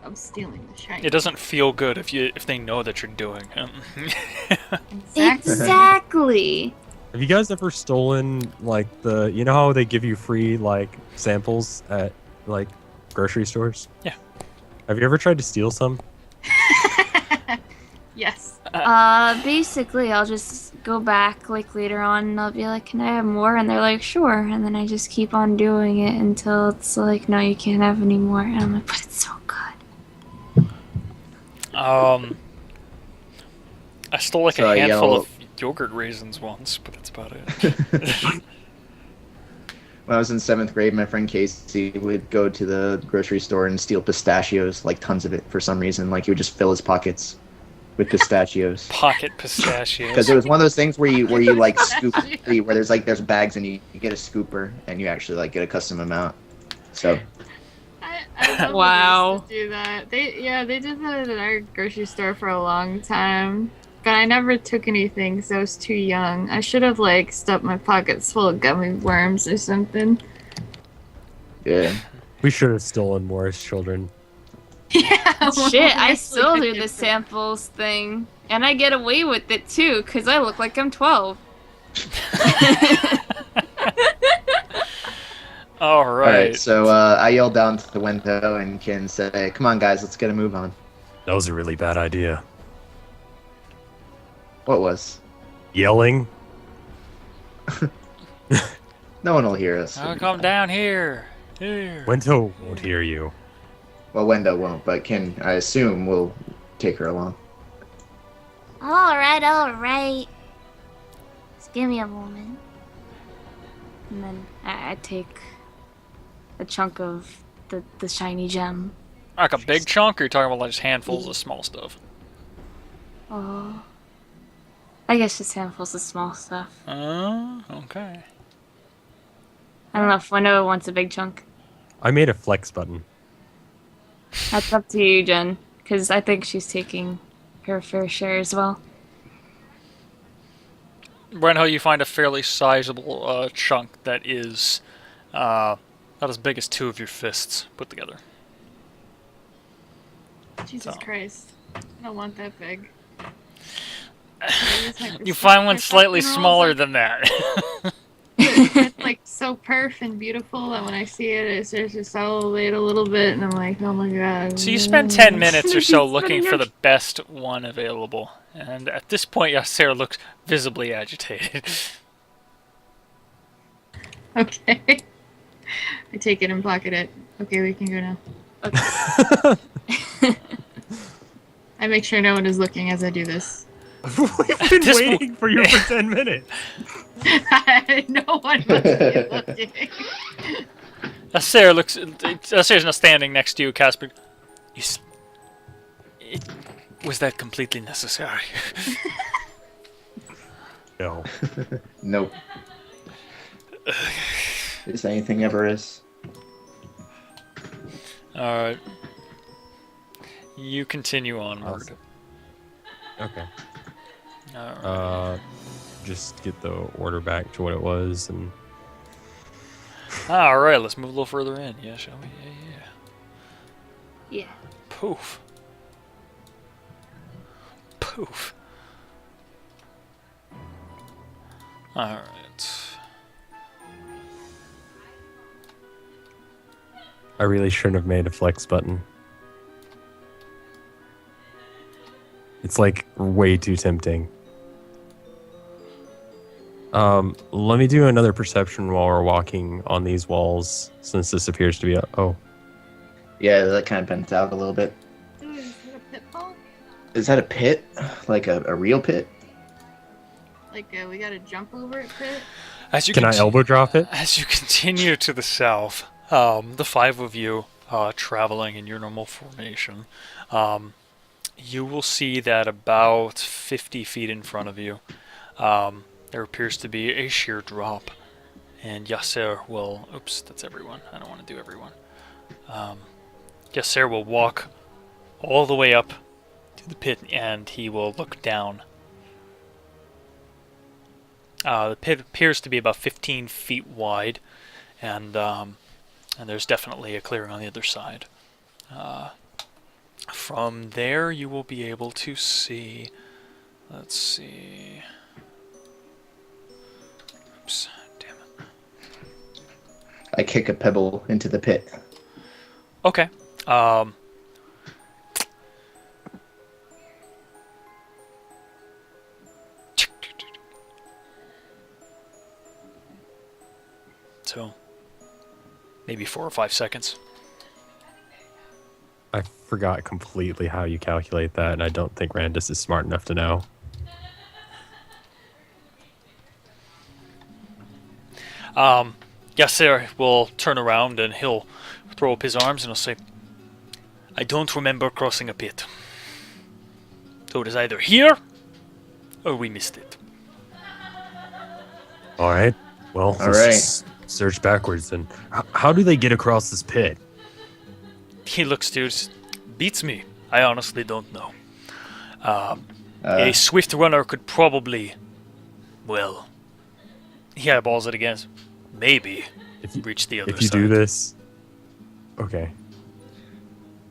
of stealing the shiny. It doesn't feel good if they know that you're doing it. Exactly. Exactly. Have you guys ever stolen, like, you know how they give you free, like, samples at, like, grocery stores? Yeah. Have you ever tried to steal some? Yes. Basically, I'll just go back, like, later on, and I'll be like, can I have more? And they're like, sure. And then I just keep on doing it until it's like, no, you can't have any more. And I'm like, but it's so good. I stole like So, a handful yellow- of yogurt raisins once, but that's about it. When I was in 7th grade, my friend Casey would go to the grocery store and steal pistachios, like tons of it for some reason. Like he would just fill his pockets with pistachios. Pocket pistachios. Because it was one of those things where you like scoop, where there's bags and you get a scooper and you actually like get a custom amount. So I love Wow. Used to do that. They did that at our grocery store for a long time. But I never took anything because I was too young. I should have like stuffed my pockets full of gummy worms or something. yeah, We should have stolen more as children. Yeah. Shit, I well, still do actually, the samples thing. And I get away with it, too, because I look like I'm 12. All all right. right. So I yelled down to the window and Ken said, "Come on, guys, let's get a move on." That was a really bad idea. What was? Yelling? No one will hear us. I'll come down here. Here. Wento won't hear you. Well, Wendo won't, but Ken, I assume, will take her along. All right. Just give me a moment. And then I take a chunk of the shiny gem. Like a big chunk, or you're talking about like just handfuls of small stuff? Oh. I guess just handfuls of small stuff. Okay. I don't know if Window wants a big chunk. I made a flex button. That's up to you, Jen, because I think she's taking her fair share as well. Renho, you find a fairly sizable chunk that is about as big as 2 of your fists put together. Jesus So. Christ. I don't want that big. You find one slightly smaller than that. It's like so perf and beautiful that when I see it, it's just elevate a little bit, and I'm like, oh my god. So you spend 10 minutes or so looking for the best one available. And at this point, Yasser looks visibly agitated. Okay. I take it and pocket it. Okay, we can go now. Okay. I make sure no one is looking as I do this. We've been waiting for you for 10 minutes. No one must be looking. Yasser's not standing next to you, Casper. Was that completely necessary? No. Nope. Is anything ever is? Alright. You continue onward. Okay. Alright. Just get the order back to what it was, and Alright, let's move a little further in. Yeah, shall we? Yeah. Yeah. Poof. Poof. Alright. I really shouldn't have made a flex button. It's like way too tempting. Let me do another perception while we're walking on these walls, since this appears to be a... Oh. Yeah, that kind of bent out a little bit. Ooh, is that a pitfall? Is that a pit? Like a real pit? Like we gotta jump over it pit? Can I elbow drop it? As you continue to the south, the 5 of you traveling in your normal formation, you will see that about 50 feet in front of you, there appears to be a sheer drop. And Yasser will... Oops, that's everyone. I don't want to do everyone. Yasser will walk all the way up to the pit, and he will look down. The pit appears to be about 15 feet wide, and there's definitely a clearing on the other side. From there, you will be able to see... Let's see... Oops, damn it. I kick a pebble into the pit. Okay. So, maybe 4 or 5 seconds. I forgot completely how you calculate that, and I don't think Randus is smart enough to know. Yasser will turn around and he'll throw up his arms and he'll say, I don't remember crossing a pit. So it is either here or we missed it. All right. Well, All let's right. just search backwards then. How do they get across this pit? He looks to you, beats me. I honestly don't know. A swift runner could probably, well, he eyeballs it again. Maybe reach the other side. If you do this, okay.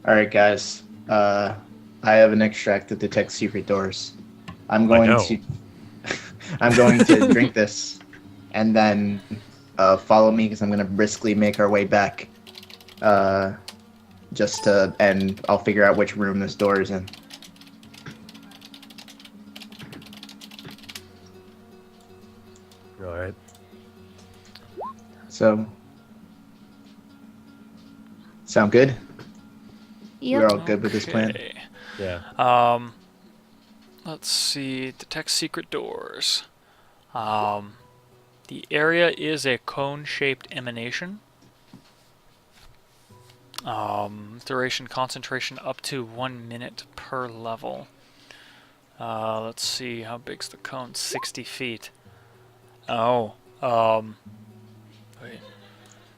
All right, guys. I have an extract that detects secret doors. I'm going to drink this, and then follow me because I'm going to briskly make our way back. And I'll figure out which room this door is in. All right. So, sound good? Yep. We're all good with this plan? Okay. Yeah. Let's see. Detect secret doors. The area is a cone-shaped emanation. Duration concentration up to 1 minute per level. Let's see, how big's the cone? 60 feet. Oh, wait.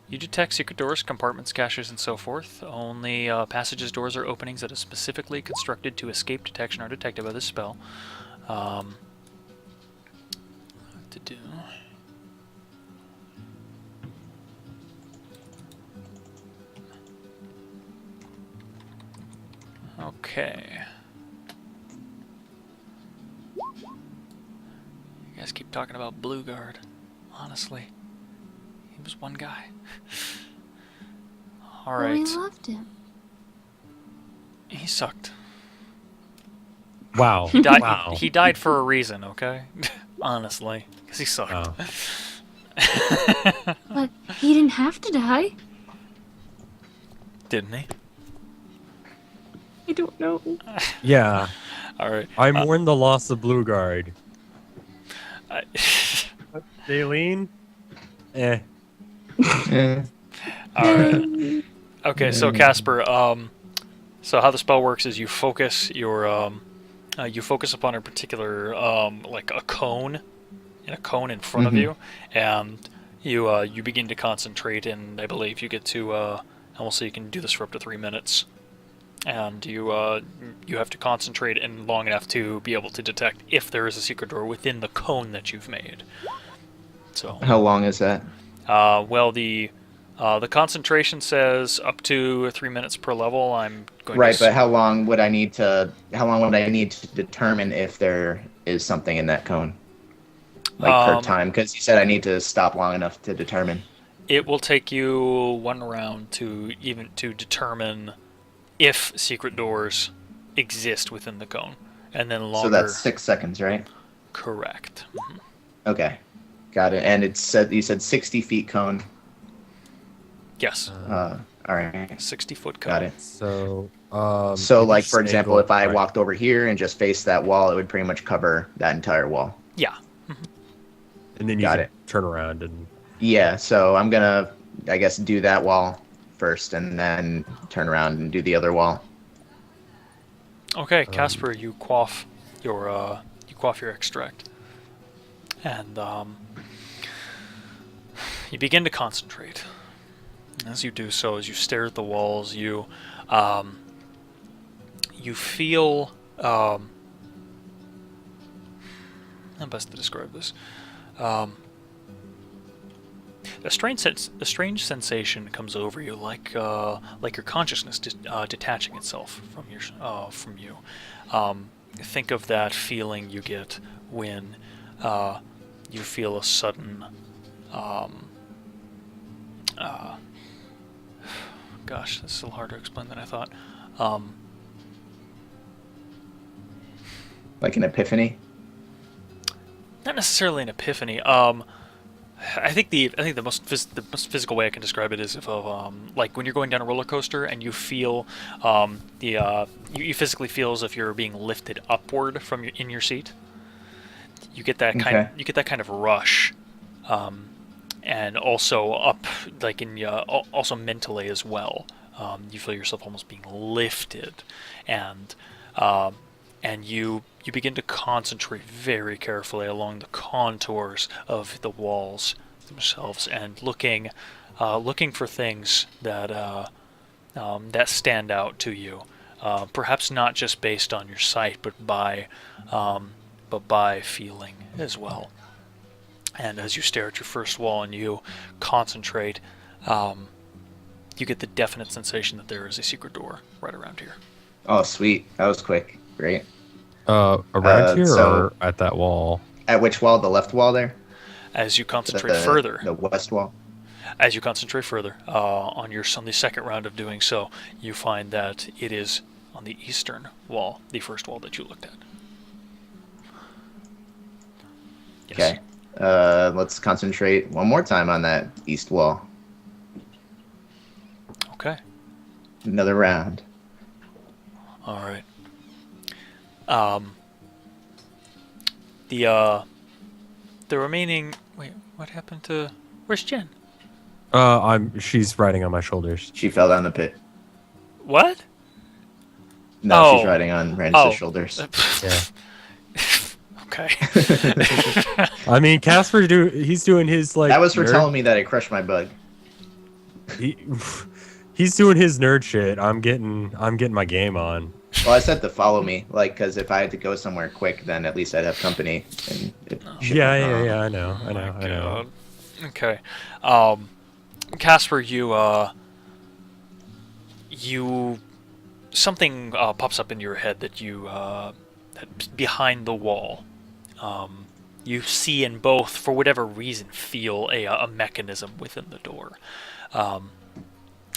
You detect secret doors, compartments, caches, and so forth. Only passages, doors, or openings that are specifically constructed to escape detection are detected by this spell. What to do? Okay. You guys keep talking about Blue Guard. Honestly, he was one guy. All But we right, loved him. he sucked. Wow. He died. Wow. He died for a reason. Okay, honestly, because he sucked. Oh. But he didn't have to die. Didn't he? I don't know. Yeah. All right. I mourn the loss of Blue Guard. I- Daleen? Eh. Eh. All right. Okay, so Casper, so how the spell works is you focus you focus upon a particular like a cone in front of you, and you begin to concentrate, and I believe you get to also you can do this for up to 3 minutes, and you have to concentrate in long enough to be able to detect if there is a secret door within the cone that you've made. So How long is that? well, the concentration says up to 3 minutes per level. I'm going Right, to but how long would I need to determine if there is something in that cone? Like per time, because you said I need to stop long enough to determine. it will take you one round to determine if secret doors exist within the cone, and then longer. So that's 6 seconds, right? Correct. Mhm. Okay, got it. And you said 60 feet cone. Yes, All right, 60-foot cone. got it. So, So, you like just for example, angle- if I right. walked over here and just faced that wall, it would pretty much cover that entire wall. Yeah. And then you Got can it. turn around and... Yeah, so I'm gonna, I guess, do that wall first, and then turn around and do the other wall. Okay, Casper, you quaff your extract, and you begin to concentrate. As you do so, as you stare at the walls, you feel how best to describe this. A strange sensation comes over you, like your consciousness detaching itself from you. Think of that feeling you get when you feel a sudden. Gosh, this is a little harder to explain than I thought. Like an epiphany. Not necessarily an epiphany. I think the most physical way I can describe it is if like when you're going down a roller coaster and you feel you physically feel as if you're being lifted upward from in your seat. You get that kind of rush, and also up like in also mentally as well. You feel yourself almost being lifted, and you begin to concentrate very carefully along the contours of the walls themselves, and looking for things that that stand out to you. Perhaps not just based on your sight, but by feeling as well. And as you stare at your first wall and you concentrate, you get the definite sensation that there is a secret door right around here. Oh, sweet. That was quick. Great. Around here so- or at that wall? At which wall? The left wall there? As you concentrate further, The west wall? as you concentrate further on the second round of doing so, you find that it is on the eastern wall, the first wall that you looked at. Yes. Okay. Let's concentrate one more time on that east wall. Okay. Another round. All right. The remaining. Wait, what happened to? Where's Jen? She's riding on my shoulders. She fell down the pit. What? No, she's Oh. riding on Randus' Oh. shoulders. Yeah. Okay. I mean, he's doing his like. That was for nerd- telling me that I crushed my bug. He, he's doing his nerd shit. I'm getting my game on. Well, I said to follow me, like, because if I had to go somewhere quick, then at least I'd have company. And it shit Yeah, went yeah, wrong. yeah. I know. Oh my I know. God. Okay. Casper, you something pops up in your head that that behind the wall. You see and both, for whatever reason, feel a mechanism within the door.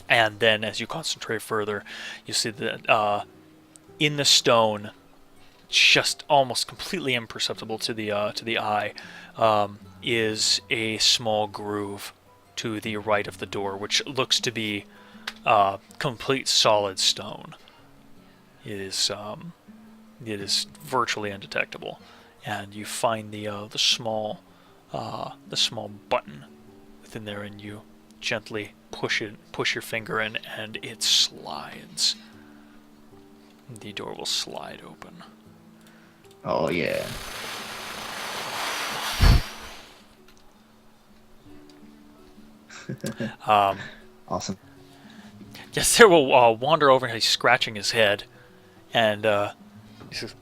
And then as you concentrate further, you see that in the stone, just almost completely imperceptible to the eye, is a small groove to the right of the door, which looks to be complete solid stone. It is virtually undetectable, and you find the small button within there, and you gently push your finger in, and it slides. The door will slide open. Oh, yeah. Awesome. Yasir will wander over, and he's scratching his head, and he says,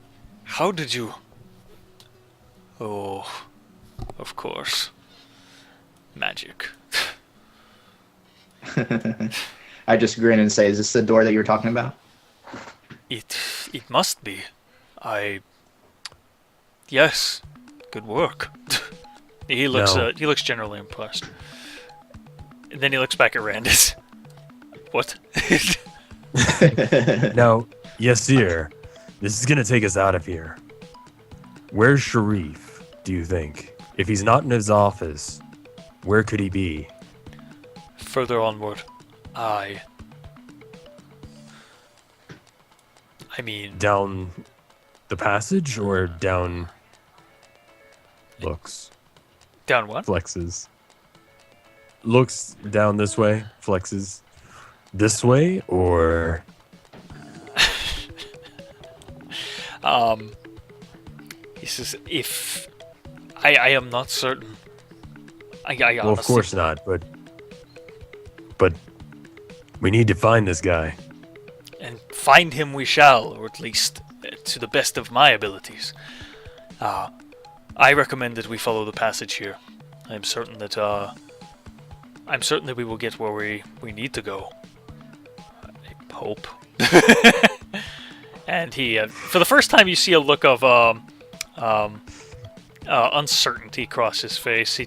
"How did you?" Oh, of course, magic. I just grin and say, "Is this the door that you were talking about?" It must be. Yes, good work. He looks No. he looks generally impressed. And then he looks back at Randis. What? Now, Yasir, this is gonna take us out of here. Where's Sharif, do you think? If he's not in his office, where could he be? Further onward. I mean, Down the passage or down looks? down what? Flexes. Looks down this way, flexes this way, or He says, if I am not certain. I well, of honestly, course not, but we need to find this guy. and find him we shall, or at least to the best of my abilities. I recommend that we follow the passage here. I'm certain that we will get where we need to go. I hope. And he, for the first time, you see a look of uncertainty cross his face.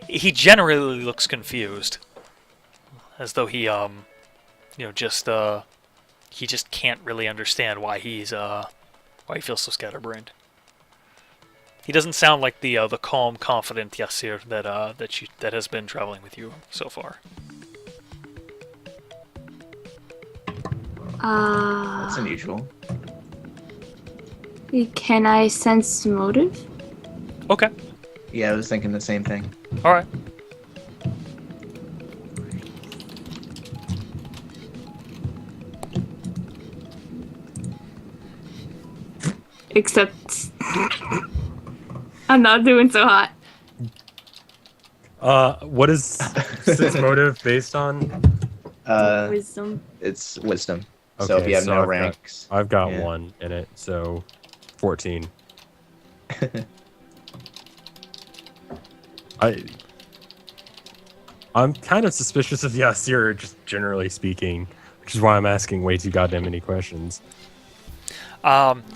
He generally looks confused, as though he just can't really understand why he feels so scatterbrained. He doesn't sound like the calm, confident Yasir that has been traveling with you so far. That's unusual. Can I sense motive? Okay, Yeah, I was thinking the same thing. all right. Except I'm not doing so hot. What is sense motive based on? Wisdom. It's wisdom. So if Okay, you have so no I've got- ranks, I've got Yeah. 1 in it, so 14. I'm kind of suspicious of Yasir, just generally speaking, which is why I'm asking way too goddamn many questions.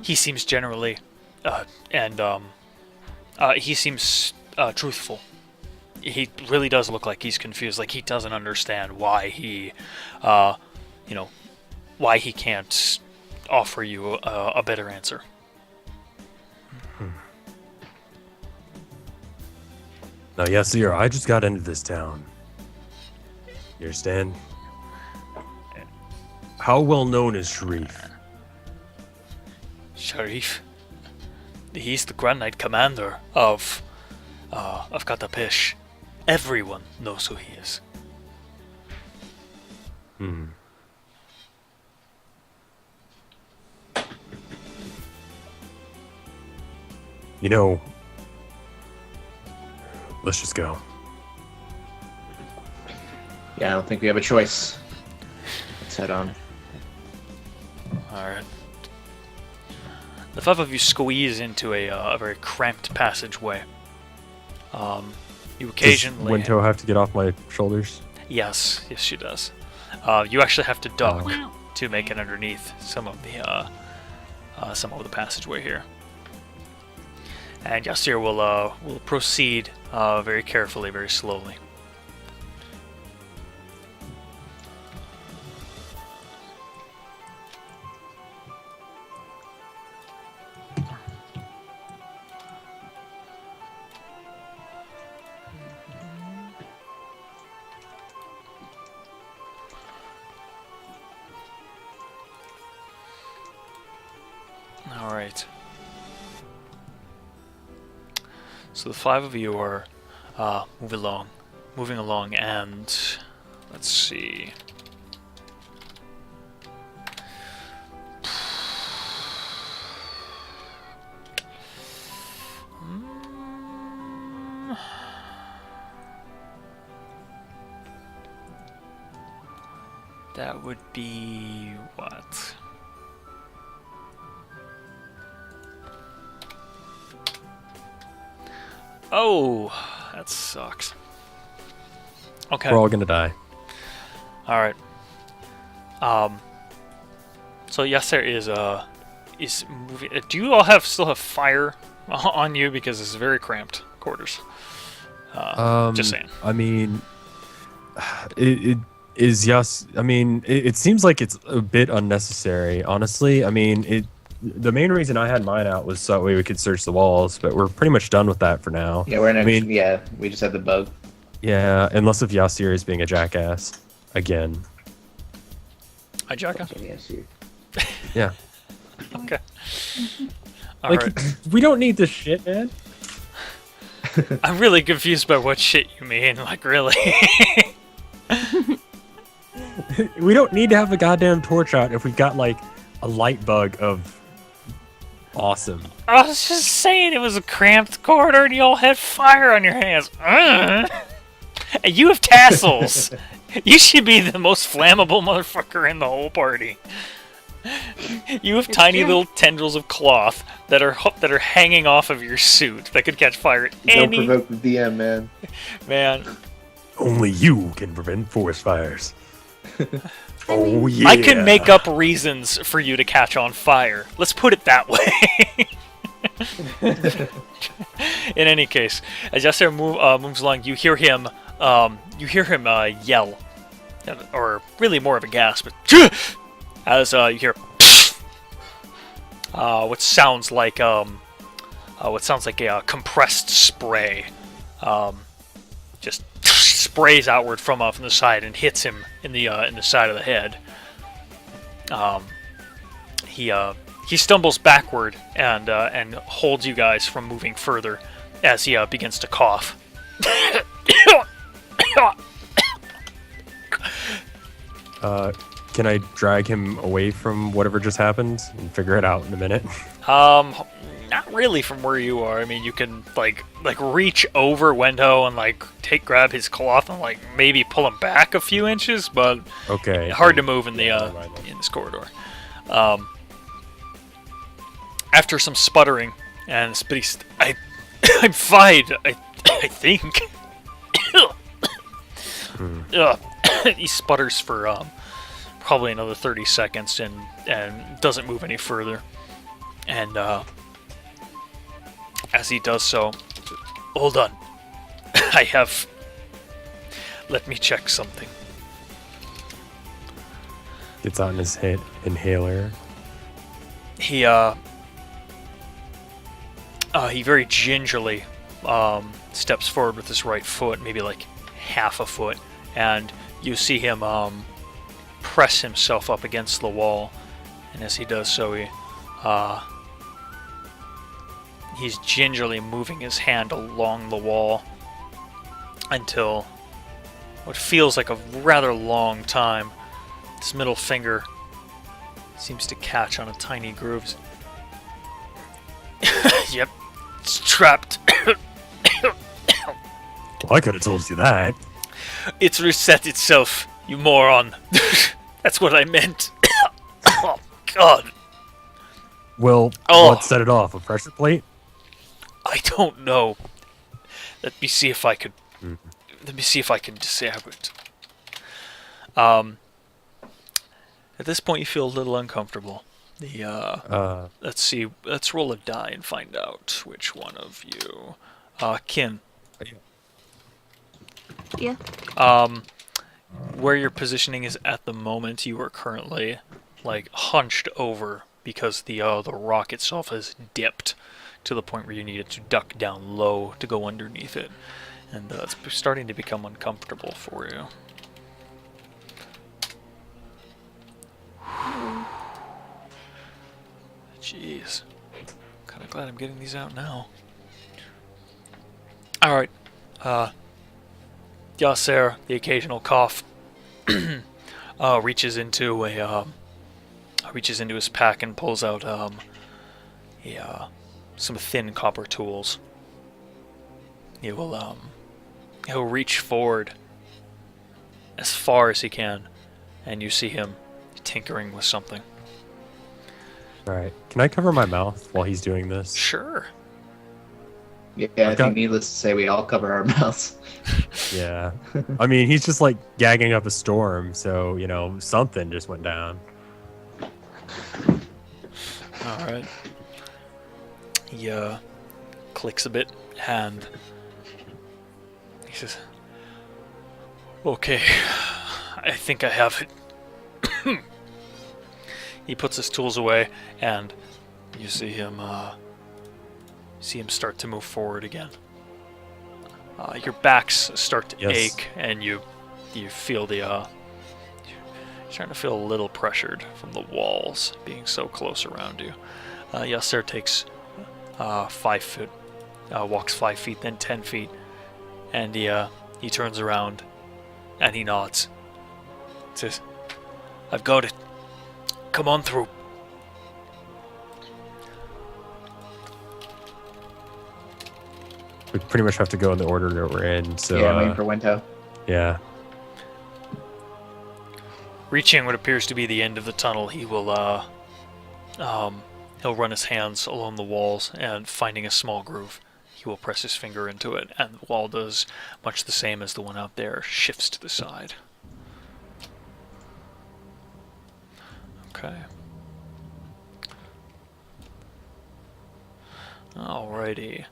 He seems generally, he seems truthful. He really does look like he's confused, like he doesn't understand why why he can't offer you a better answer. Now, Yasir, I just got into this town. You understand? How well known is Sharif? Sharif, he's the Grand Knight Commander of Katapish. Everyone knows who he is. You know, let's just go. Yeah, I don't think we have a choice. Let's head on. Alright. The 5 of you squeeze into a very cramped passageway. You occasionally... Does Winto have to get off my shoulders? Yes, she does. You actually have to duck to make it underneath some of the passageway here. And Yasir will proceed very carefully, very slowly. All right. So the 5 of you are moving along, and let's see. That would be what? Oh, that sucks. Okay. We're all gonna die. All right. So Yasser is moving. Do you all still have fire on you, because it's very cramped quarters? Just saying. I mean, it is yes. I mean, it seems like it's a bit unnecessary, honestly. I mean, the main reason I had mine out was so that way we could search the walls, but we're pretty much done with that for now. Yeah, we're in a, I mean, we just had the bug. Yeah, unless if Yasir is being a jackass again. Hi, Jacka. Yeah. Okay. All Like, right. we don't need this shit, man. I'm really confused by what shit you mean. Like, really? We don't need to have a goddamn torch out if we've got like a light bug of awesome. I was just saying it was a cramped corridor and you all had fire on your hands. And you have tassels. You should be the most flammable motherfucker in the whole party. You have tiny little tendrils of cloth that are hanging off of your suit that could catch fire at Don't any... provoke the DM, man. Man. Only you can prevent forest fires. Oh yeah. I can make up reasons for you to catch on fire. Let's put it that way. In any case, as Yasser moves along, you hear him yell, or really more of a gasp, as you hear what sounds like a compressed spray, just sprays outward from the side and hits him in the side of the head. He stumbles backward and holds you guys from moving further as he begins to cough. Can I drag him away from whatever just happened and figure it out in a minute? Not really from where you are. I mean, you can like reach over Wendo and grab his cloth and maybe pull him back a few inches, but Okay. hard to move in this corridor. After some sputtering and I'm fine. I think. He sputters for probably another 30 seconds and doesn't move any further. And as he does so, hold on. Let me check something. Gets on his inhaler. He very gingerly steps forward with his right foot, maybe like half a foot, and you see him press himself up against the wall. And as he does so, he's gingerly moving his hand along the wall until what feels like a rather long time, his middle finger seems to catch on a tiny groove. Yep, It's trapped. Well, I could have told you that. It's reset itself, you moron. That's what I meant. Oh, God. Well, Oh. what set it off? A pressure plate? I don't know. Let me see if I could. Mhm. Let me see if I can disable it. At this point, you feel a little uncomfortable. Let's see. Let's roll a die and find out which one of you. Kin. Yeah. Where your positioning is at the moment, you are currently like hunched over because the rock itself has dipped to the point where you needed to duck down low to go underneath it, and it's starting to become uncomfortable for you. Jeez, kind of glad I'm getting these out now. All right, Yasser, the occasional cough, reaches into his pack and pulls out some thin copper tools. He'll reach forward as far as he can, and you see him tinkering with something. Alright. Can I cover my mouth while he's doing this? Sure. Yeah, I I've got- think needless to say, we all cover our mouths. Yeah. I mean, he's just like gagging up a storm, so, you know, something just went down. Alright. He clicks a bit, and he says, "Okay, I think I have it." He puts his tools away, and you see him start to move forward again. Your backs start to Yes. ache, and you feel you're starting to feel a little pressured from the walls being so close around you. Yasser takes 5 foot, walks 5 feet, then 10 feet, and he turns around and he nods. Says, "I've got it. Come on through." We pretty much have to go in the order that we're in, so Yeah, I'm waiting for Wento. yeah. Reaching what appears to be the end of the tunnel, he will he'll run his hands along the walls, and finding a small groove, he will press his finger into it, and the wall does much the same as the one out there, shifts to the side. Okay. Alrighty.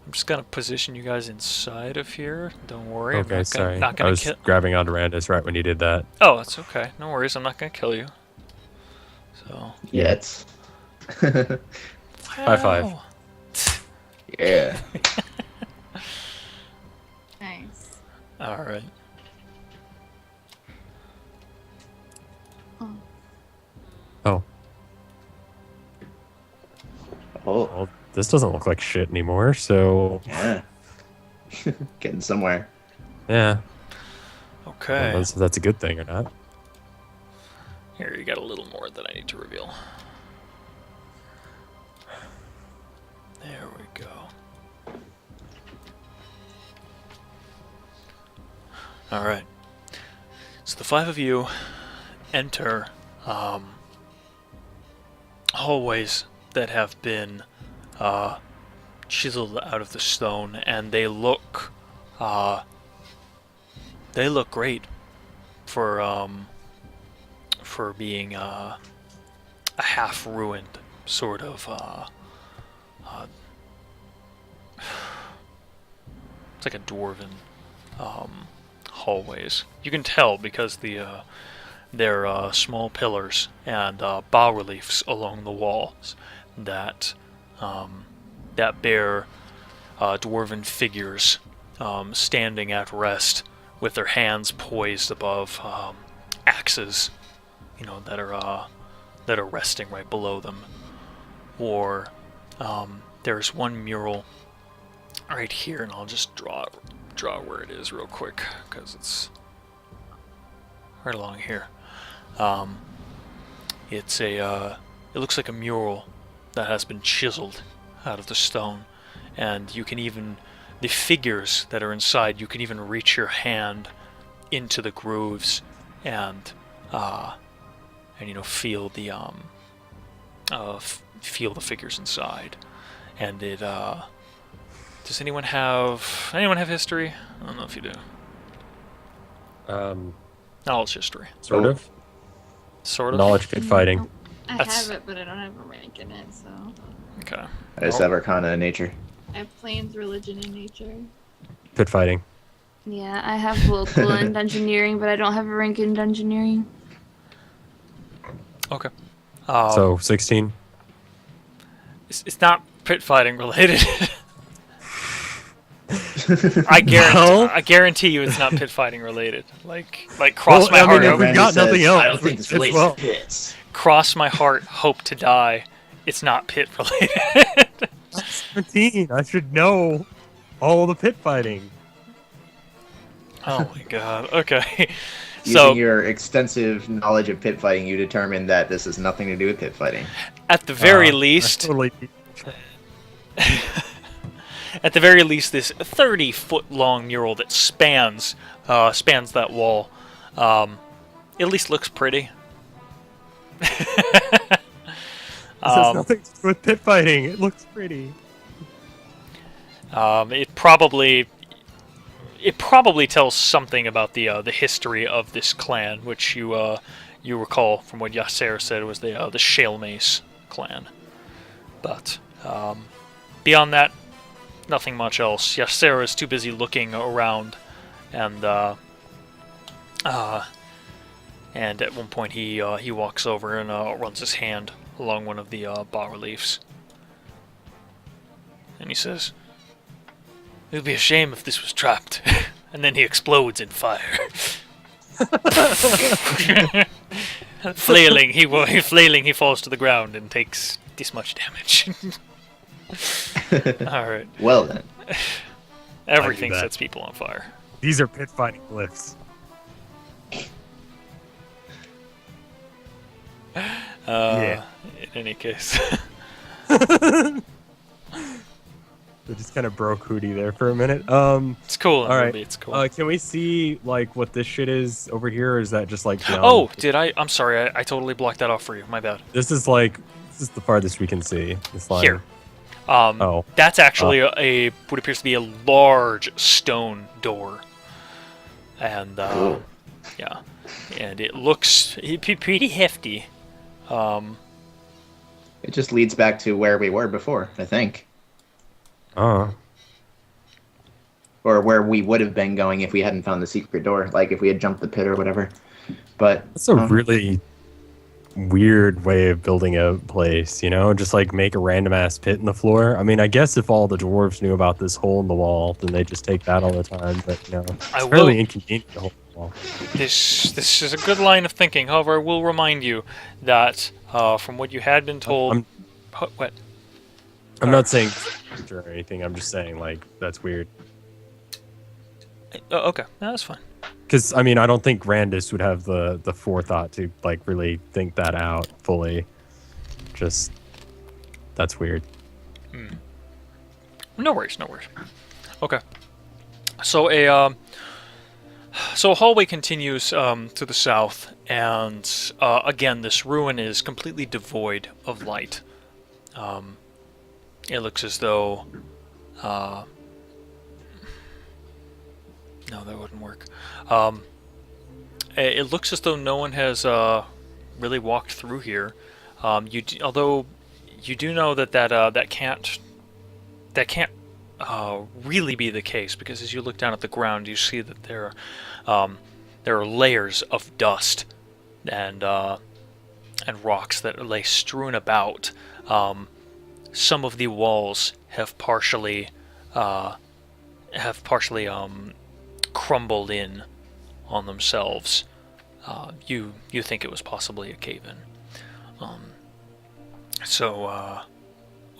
I'm just gonna position you guys inside of here. Don't worry. I'm Okay, not sorry. Gonna, not I gonna was kill. grabbing onto Randus right when you did that. Oh, that's okay. No worries. I'm not gonna kill you. So. Yet. High five. Wow. Yeah. Nice. All right. Oh. Oh, Oh, well, this doesn't look like shit anymore, so yeah. Getting somewhere. yeah. I Okay. don't know if that's a good thing or not. Here, you got a little more that I need to reveal. There we go. All right. So the 5 of you enter hallways that have been chiseled out of the stone, and they look great for being a half ruined sort of it's like a dwarven hallways. You can tell because they're small pillars and bas reliefs along the walls that bear dwarven figures standing at rest with their hands poised above axes, that are resting right below them. Or there's one mural right here, and I'll just draw where it is real quick because it's right along here. It looks like a mural that has been chiseled out of the stone, and you can even the figures that are inside. You can even reach your hand into the grooves and feel the feel the figures inside. And it does anyone have history? I don't know if you do. Knowledge history. Sort of. Sort of. Knowledge pit fighting. I That's- have it, but I don't have a rank in it, so Okay. I just have Arcana and Nature. I have planes, religion, and nature. Pit fighting. Yeah, I have local and dungeoneering, but I don't have a rank in dungeoneering. Okay. So 16. It's not pit fighting related. I guarantee you it's not pit fighting related. Like cross my heart. if we got Says, nothing else, I don't think this it's relates well. to pits. Cross my heart. Hope to die. It's not pit related. 17. I should know all the pit fighting. Oh my god. Okay. Using So your extensive knowledge of pit fighting, you determined that this has nothing to do with pit fighting. at the very I least, totally. at the very least, this 30-foot long mural that spans that wall, at least looks pretty. This has nothing to do with pit fighting. It looks pretty. It probably tells something about the history of this clan, which you recall from what Yasser said was the Shale Mace clan. But beyond that, nothing much else. Yasser is too busy looking around, and at one point he walks over and runs his hand along one of the bas-reliefs, and he says, "It would be a shame if this was trapped." And then he explodes in fire. Flailing, he falls to the ground and takes this much damage. Alright. Well then. Everything that. sets people on fire. These are pit fighting glyphs. Yeah. In any case. They just kind of broke Hootie there for a minute. It's cool. All right. Movie, it's cool. Can we see like what this shit is over here? Or is that just like beyond? Oh, did I? I'm sorry. I totally blocked that off for you. My bad. This is the farthest we can see. This line. Here. Oh. That's actually a what appears to be a large stone door. And Cool. yeah, and it looks pretty hefty. It just leads back to where we were before, I think. Oh. Or where we would have been going if we hadn't found the secret door, like if we had jumped the pit or whatever. But That's a really weird way of building a place, you know? Just like make a random ass pit in the floor. I mean, I guess if all the dwarves knew about this hole in the wall, then they just take that all the time. But you know, I it's will- fairly inconvenient. The hole in the wall. This is a good line of thinking. However, I will remind you that from what you had been told, what? I'm not saying or anything. I'm just saying like that's weird. Okay, no, that's fine. Because I mean, I don't think Randus would have the forethought to like really think that out fully. Just that's weird. No worries, no worries. Okay, so a hallway continues to the south, and again, this ruin is completely devoid of light. It looks as though no, that wouldn't work. It looks as though no one has really walked through here. Although you do know that can't really be the case, because as you look down at the ground, you see that there are layers of dust and rocks that lay strewn about. Some of the walls have partially crumbled in on themselves. You think it was possibly a cave-in.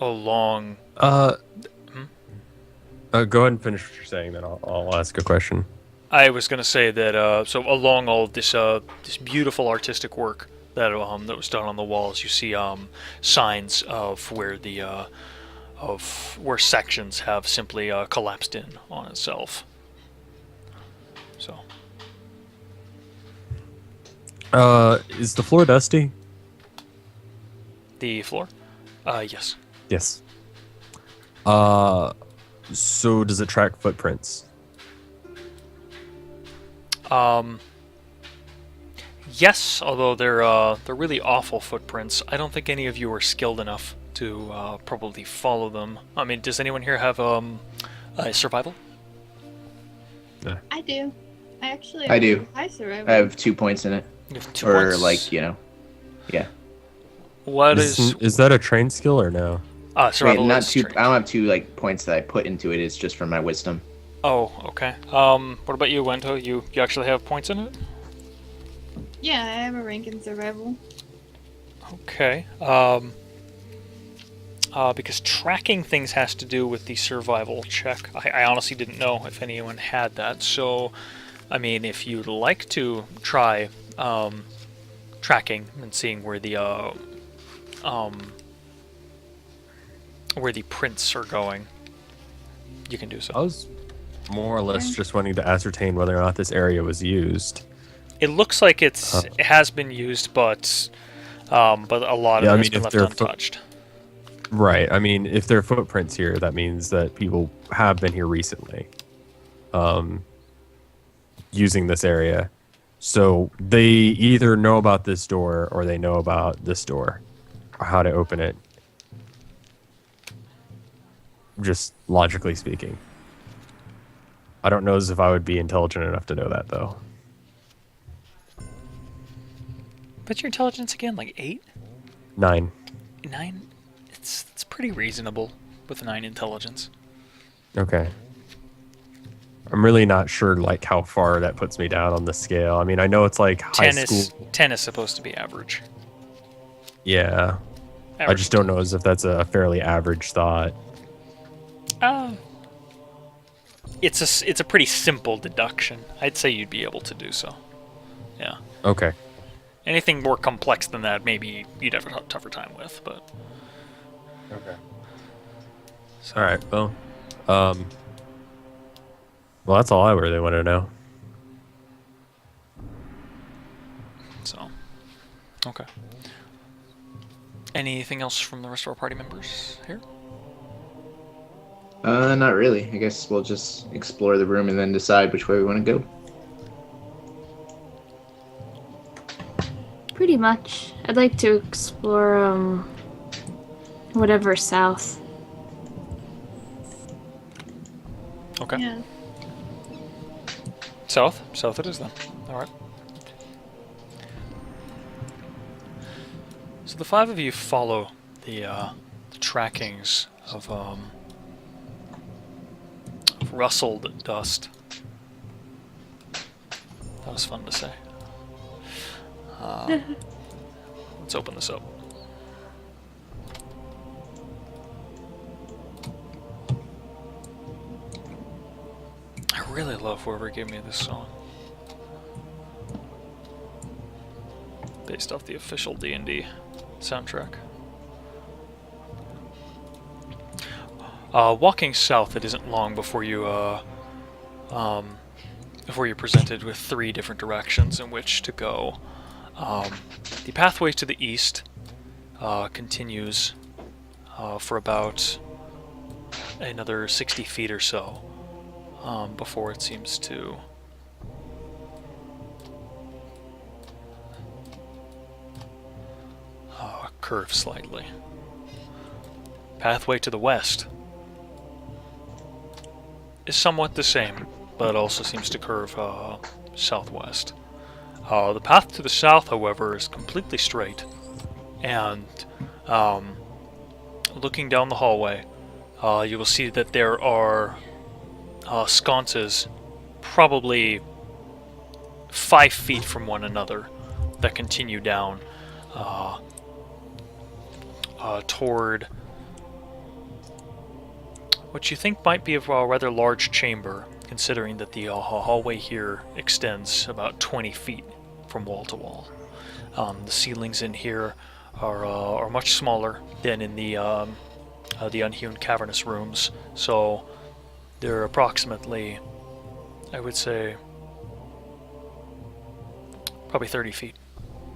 Along. Go ahead and finish what you're saying, then I'll ask a question. I was going to say that so along all of this beautiful artistic work that was done on the walls, you see signs of where the where sections have simply collapsed in on itself. So, Is the floor dusty? the floor? Yes. Yes. So does it track footprints? Yes, although they're really awful footprints. I don't think any of you are skilled enough to probably follow them. I mean, does anyone here have survival? I do. I actually. I do. I survived. I have 2 points in it, You have 2 or points. like yeah. What is Is that a trained skill or no? Wait, survival? not is 2. trained. I don't have 2 like points that I put into it. It's just from my wisdom. Oh, okay. What about you, Wento? You actually have points in it? Yeah, I have a rank in survival. Okay. Because tracking things has to do with the survival check. I honestly didn't know if anyone had that. So, I mean, if you'd like to try tracking and seeing where the prints are going, you can do so. I was more or less just wanting to ascertain whether or not this area was used. It looks like it has been used, but a lot Yeah, of I it has mean, been if left they're untouched. Right. I mean, if there are footprints here, that means that people have been here recently, using this area. So they either know about this door or they know about this door, or how to open it. Just logically speaking. I don't know as if I would be intelligent enough to know that, though. What's your intelligence again? Like 8? 9. 9? It's pretty reasonable with 9 intelligence. Okay. I'm really not sure like how far that puts me down on the scale. I mean, I know it's like high 10 school. is 10 is supposed to be average. Yeah. I Average. just don't know as if that's a fairly average thought. It's a pretty simple deduction. I'd say you'd be able to do so. Yeah. Okay. Anything more complex than that, maybe you'd have a tougher time with, but. Okay. All right. Well, that's all I really want to know. So. Okay. Anything else from the rest of our party members here? Not really. I guess we'll just explore the room and then decide which way we want to go. Pretty much. I'd like to explore whatever south. Okay. Yeah. South? South it is then. Alright. So the 5 of you follow the trackings of rustled dust. That was fun to say. Let's open this up. I really love whoever gave me this song. Based off the official D&D soundtrack. Walking south, it isn't long before you're presented with 3 different directions in which to go. The pathway to the east continues for about another 60 feet or so before it seems to curve slightly. Pathway to the west is somewhat the same, but also seems to curve southwest. The path to the south, however, is completely straight, and looking down the hallway, you will see that there are sconces probably 5 feet from one another that continue down toward what you think might be a rather large chamber, considering that the hallway here extends about 20 feet from wall to wall. The ceilings in here are much smaller than in the the unhewn cavernous rooms. So they're approximately, I would say, probably 30 feet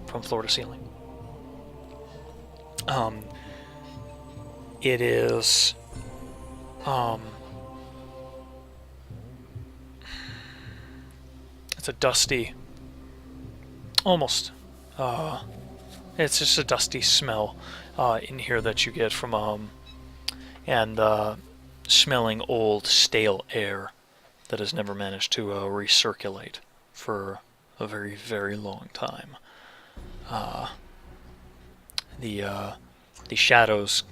from floor to ceiling. It is it's a dusty, almost it's just a dusty smell in here that you get from smelling old stale air that has never managed to recirculate for a very, very long time. The shadows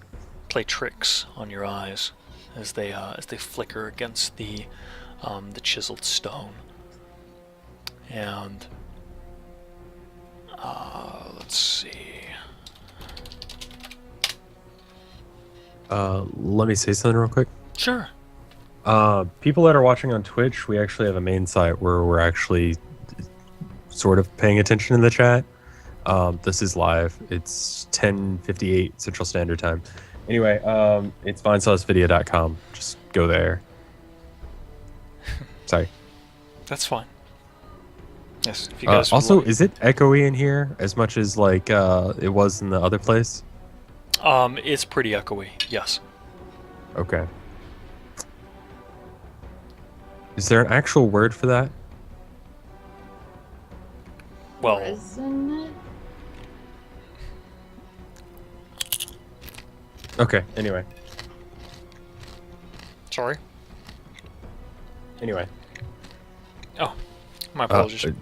play tricks on your eyes as they flicker against the chiseled stone. And let's see. Let me say something real quick. Sure. People that are watching on Twitch, we actually have a main site where we're actually sort of paying attention in the chat. This is live. It's 10:58 Central Standard Time. Anyway, it's vinesaucevideo.com. Just go there. Sorry. That's fine. Yes, if you guys would also, like- is it echoey in here as much as like it was in the other place? It's pretty echoey, yes. Okay. Is there an actual word for that? Well, Isn't it? Okay, anyway. sorry. Anyway. Oh, my apologies.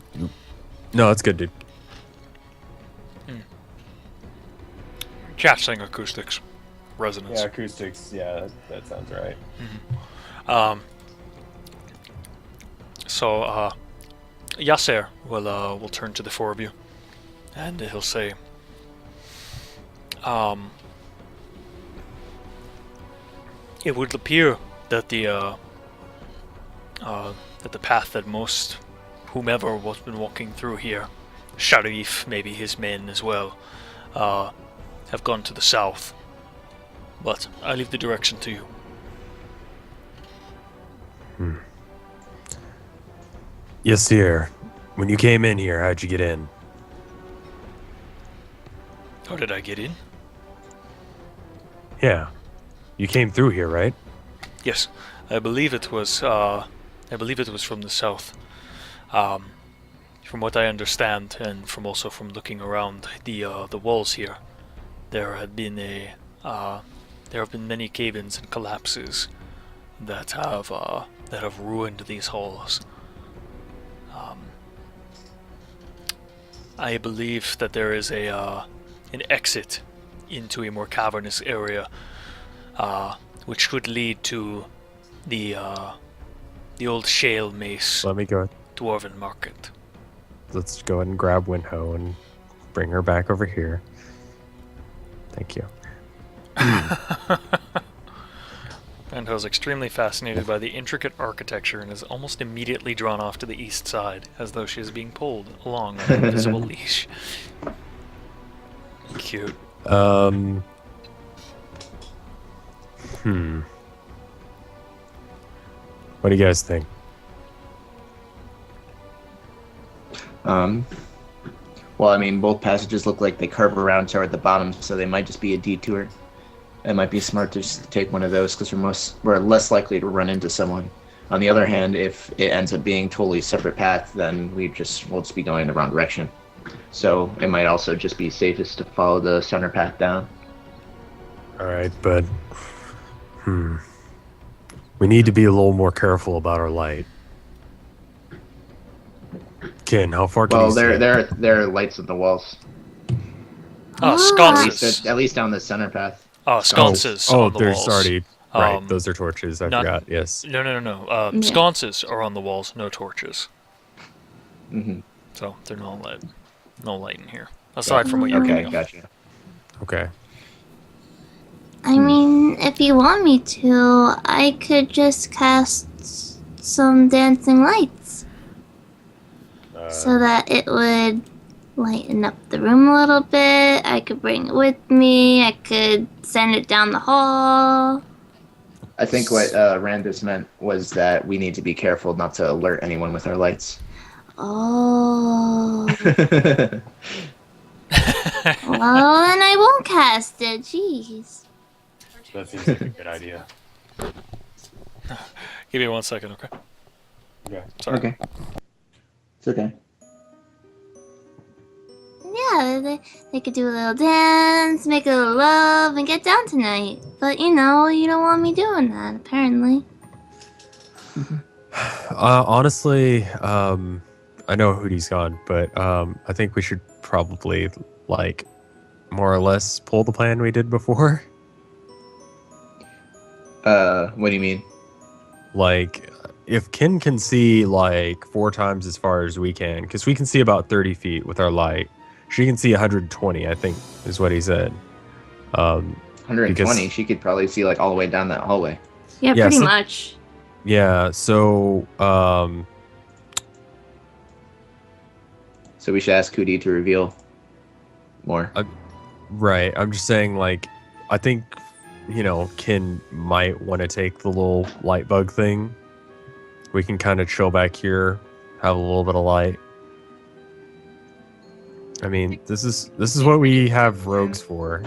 No, it's good, dude. Chat saying acoustics, resonance. acoustics. Yeah, that sounds right. So, Yasser will turn to the four of you, and he'll say, it would appear that the path that most whomever was been walking through here, Sharif, maybe his men as well, have gone to the south. But I leave the direction to you. Yes, dear. When you came in here, how'd you get in? How did I get in? Yeah. You came through here, right? Yes, I believe it was from the south. From what I understand, and from looking around the walls here, there have been many cave-ins and collapses that have ruined these halls. I believe that there is an exit into a more cavernous area, which could lead to the old shale mace Let me go. dwarven market. Let's go ahead and grab Winho and bring her back over here. Thank you. Vanho is extremely fascinated by the intricate architecture and is almost immediately drawn off to the east side, as though she is being pulled along on an invisible leash. Cute. What do you guys think? Well, I mean, both passages look like they curve around toward the bottom, so they might just be a detour. It might be smart to just take one of those because we're less likely to run into someone. On the other hand, if it ends up being totally separate path, then we'll just be going in the wrong direction. So it might also just be safest to follow the center path down. All right, but we need to be a little more careful about our light. Ken, how far can you see? There are lights on the walls. Sconces. At least down the center path. Sconces on the there's walls. already... Right, Um, those are torches. I not- forgot, yes. No. Sconces are on the walls, no torches. Mm-hmm. So they're no light in here. Aside from what you Okay, know. gotcha. Okay. I mean, if you want me to, I could just cast some dancing lights so that it would lighten up the room a little bit. I could bring it with me. I could send it down the hall. I think what Randus meant was that we need to be careful not to alert anyone with our lights. Oh. Well, then I won't cast it. Jeez. That seems like a good idea. Give me 1 second, okay? Okay. Sorry. Okay. It's okay. Yeah, they could do a little dance, make a little love, and get down tonight. But you don't want me doing that, apparently. Honestly, I know Hootie's gone, but I think we should probably, like, more or less pull the plan we did before. What do you mean? Like, if Ken can see, like, 4 times as far as we can, because we can see about 30 feet with our light. She can see 120, I think, is what he said. 120. Because- She could probably see like all the way down that hallway. Yeah, Yeah, pretty so- much. Yeah, so, So we should ask Cootie to reveal more. right, I'm just saying, like, I think, Ken might want to take the little light bug thing. We can kind of chill back here, have a little bit of light. I mean, this is what we have rogues for.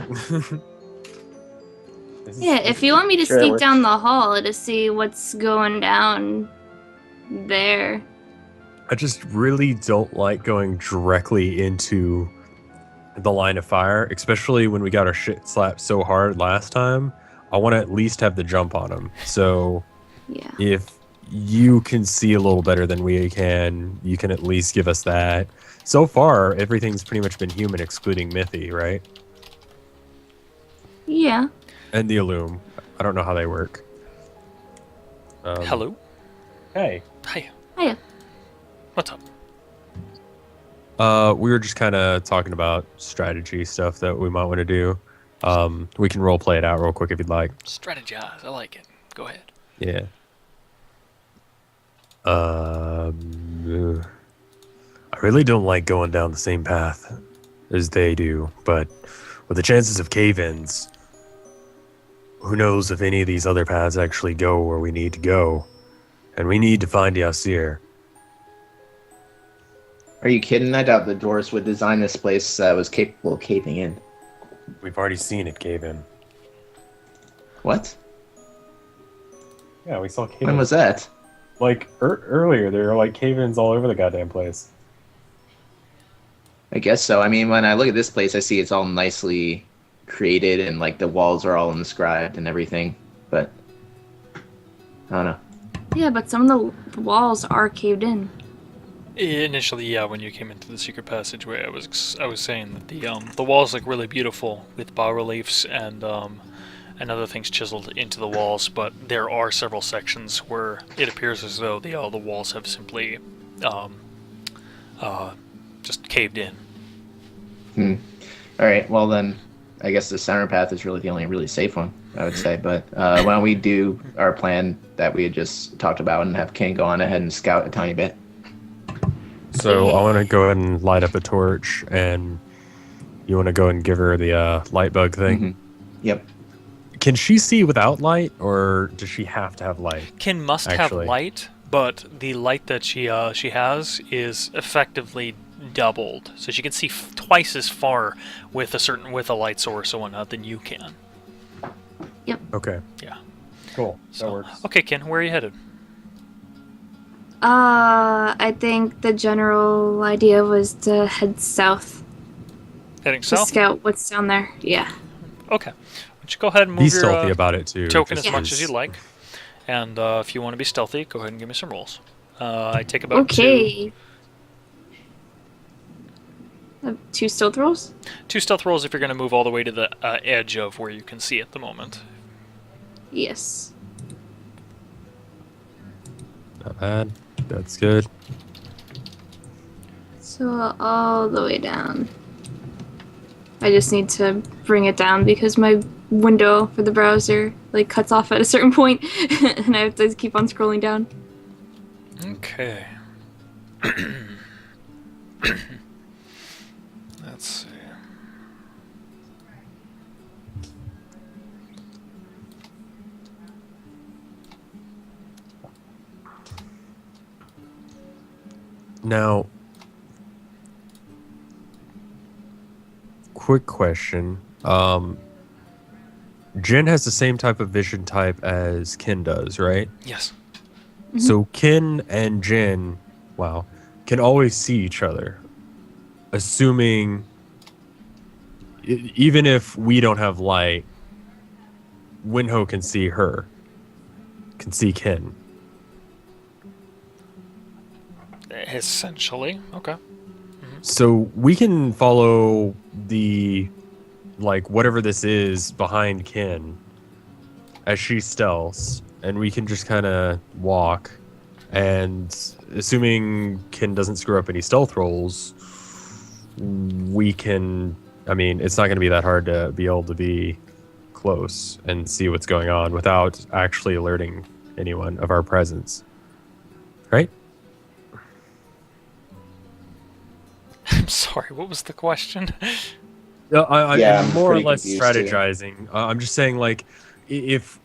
Yeah, if you want me to Sure, it sneak works. down the hall to see what's going down there. I just really don't like going directly into the line of fire, especially when we got our shit slapped so hard last time. I want to at least have the jump on them. So Yeah. if you can see a little better than we can, you can at least give us that. So far, everything's pretty much been human, excluding Mithy, right? Yeah. And the Illume. I don't know how they work. Hello? Hey. Hi. Hiya. What's up? We were just kind of talking about strategy stuff that we might want to do. We can role play it out real quick if you'd like. Strategize. I like it. Go ahead. Yeah. I really don't like going down the same path as they do, but with the chances of cave-ins, who knows if any of these other paths actually go where we need to go, and we need to find Yasir. Are you kidding? I doubt the Doors would design this place that was capable of caving in. We've already seen it cave in. What? Yeah, we saw cave When was that? Like, earlier, there were, like, cave-ins all over the goddamn place. I guess so. I mean, when I look at this place, I see it's all nicely created and like the walls are all inscribed and everything. But I don't know. Yeah, but some of the walls are caved in. Initially, yeah, when you came into the secret passageway, I was saying that the walls look really beautiful with bas reliefs and other things chiseled into the walls, but there are several sections where it appears as though the walls have simply just caved in. All right. Well, then I guess the center path is really the only really safe one, I would say. But why don't we do our plan that we had just talked about and have Ken go on ahead and scout a tiny bit? So I want to go ahead and light up a torch, and you want to go and give her the light bug thing? Mhm. Yep. Can she see without light, or does she have to have light? Ken must Actually. have light, but the light that she has is effectively doubled, so she can see twice as far with a light source or whatnot than you can. Okay. Yeah. Cool. So, That works. okay, Ken, where are you headed? I think the general idea was to head south Heading to south. scout what's down there. Yeah. Okay. Why don't you go ahead and Be move your stealthy about it, too. token just as much as you like, and if you want to be stealthy, go ahead and give me some rolls. I take about Okay. 2 stealth rolls? two stealth rolls if you're going to move all the way to the edge of where you can see at the moment. Yes. Not bad. That's good. So all the way down. I just need to bring it down because my window for the browser like cuts off at a certain point and I have to keep on scrolling down. Okay. Let's see. Now, quick question. Jin has the same type of vision type as Kin does, right? Yes. So Kin and Jin, wow, can always see each other. Assuming, even if we don't have light, Winho can see her, can see Kin. Essentially. Okay. So we can follow the, like, whatever this is behind Kin as she stealths, and we can just kind of walk. And assuming Kin doesn't screw up any stealth rolls, we can. I mean, it's not going to be that hard to be able to be close and see what's going on without actually alerting anyone of our presence. Right? I'm sorry, what was the question? I'm more or pretty less confused, strategizing. I'm just saying, like, if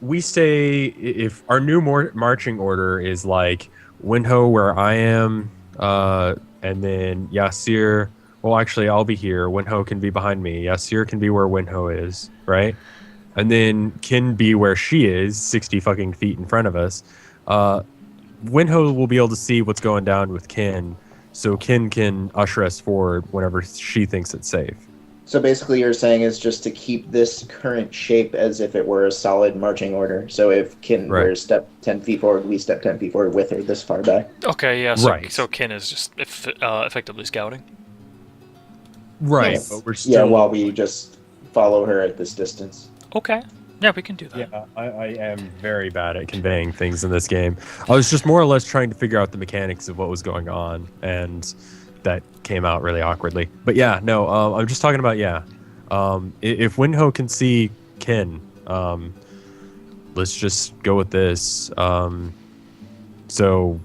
our new marching order is like Winho where I am, and then Yasir. Well, actually, I'll be here. Winho can be behind me. Yasir can be where Winho is, right? And then Kin be where she is, 60 fucking feet in front of us. Winho will be able to see what's going down with Kin, so Kin can usher us forward whenever she thinks it's safe. So basically you're saying is just to keep this current shape as if it were a solid marching order. So if Kin were to step 10 feet forward, we step 10 feet forward with her this far back. Okay, yeah, so, Right. so Kin is just effectively scouting. Right, Yes. but we're still... Yeah, while we just follow her at this distance. Okay. Yeah, we can do that. Yeah, I am very bad at conveying things in this game. I was just more or less trying to figure out the mechanics of what was going on, and that came out really awkwardly. But yeah, no, I'm just talking about, if Winho can see Kin, let's just go with this. So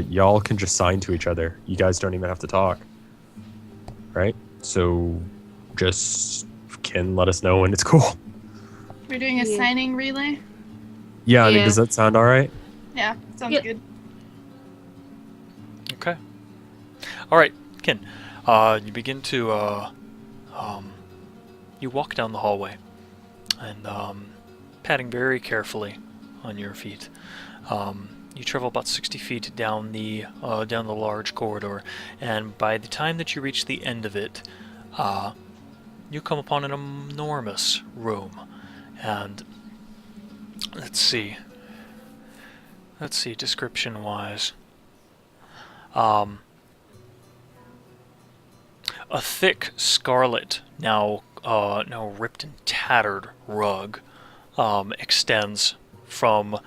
y'all can just sign to each other. You guys don't even have to talk. Right? So just Kin let us know when it's cool. We're doing a Yeah. signing relay. Yeah, I mean, Yeah. does that sound all right? Yeah, sounds Yep. good. Okay. All right, Kin. You begin to you walk down the hallway, and padding very carefully on your feet. You travel about 60 feet down the large corridor, and by the time that you reach the end of it, you come upon an enormous room. And let's see description-wise. A thick scarlet, now ripped and tattered rug extends from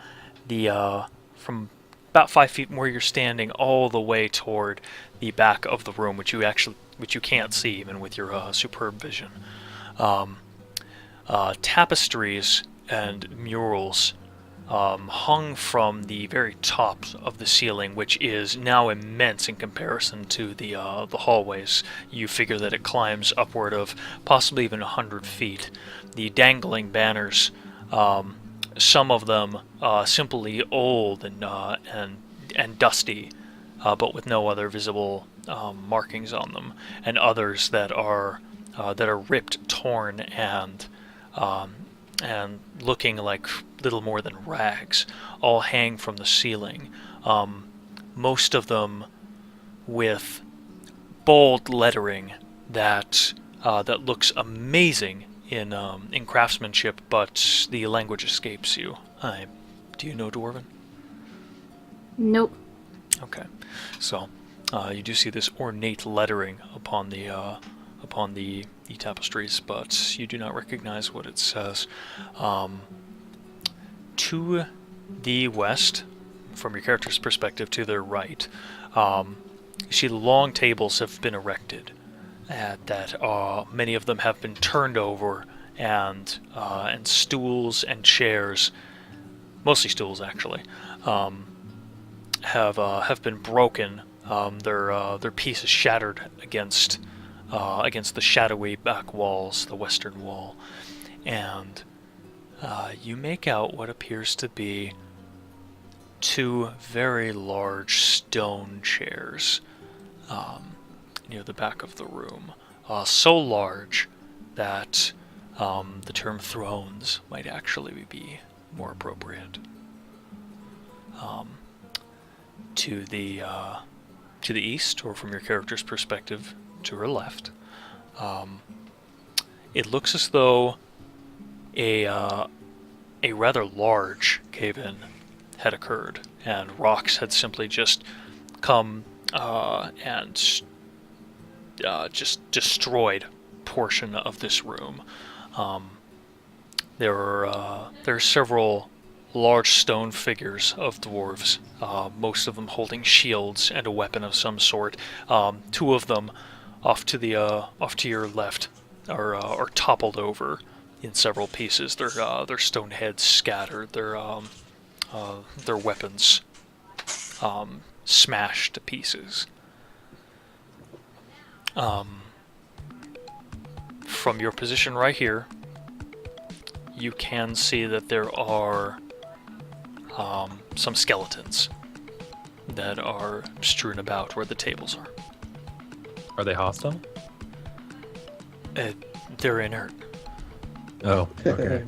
from about 5 feet from where you're standing all the way toward the back of the room, which you can't see even with your superb vision. Tapestries and murals hung from the very top of the ceiling, which is now immense in comparison to the hallways. You figure that it climbs upward of possibly even 100 feet. The dangling banners, some of them simply old and dusty, but with no other visible markings on them, and others that are ripped, torn, and looking like little more than rags, all hang from the ceiling. Most of them with bold lettering that looks amazing in craftsmanship, but the language escapes you. Do you know Dwarven? Nope. Okay, so you do see this ornate lettering upon the tapestries, but you do not recognize what it says. To the west, from your character's perspective, to their right, you see long tables have been erected. That many of them have been turned over, and stools and chairs, mostly stools actually, have been broken. Their pieces shattered against against the shadowy back walls, the western wall, and you make out what appears to be two very large stone chairs near the back of the room. So large that the term thrones might actually be more appropriate. To the east, or from your character's perspective, to her left, it looks as though a rather large cave-in had occurred, and rocks had simply just come and just destroyed portion of this room. There are several large stone figures of dwarves, most of them holding shields and a weapon of some sort. Two of them, off to your left, are toppled over in several pieces. Their stone heads scattered. Their weapons smashed to pieces. From your position right here, you can see that there are some skeletons that are strewn about where the tables are. Are they hostile? They're inert. Oh, okay.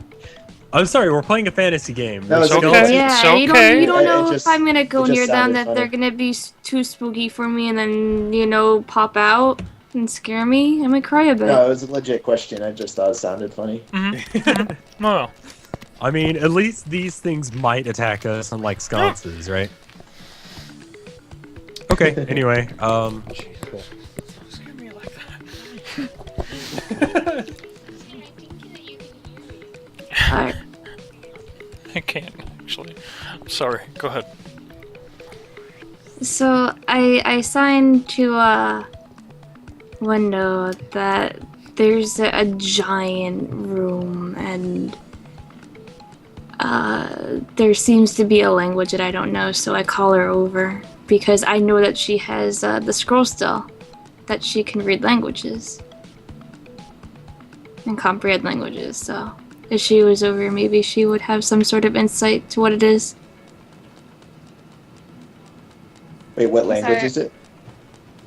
I'm sorry, we're playing a fantasy game. No, There's it's skeletons. okay. Yeah, It's you okay. don't It know just- if I'm gonna go it just near them, sounded that funny. they're gonna be too spooky for me, and then pop out and scare me. I might cry a bit. No, it was a legit question. I just thought it sounded funny. No. I mean, at least these things might attack us, unlike sconces, right? Okay, anyway, cool. Scare me like that. Alright. I can't actually. I'm sorry. Go ahead. So I signed to a window that there's a giant room, and there seems to be a language that I don't know, so I call her over because I know that she has the scroll still, that she can read languages and comprehend languages. So if she was over, maybe she would have some sort of insight to what it is. Wait, what language Sorry. is it?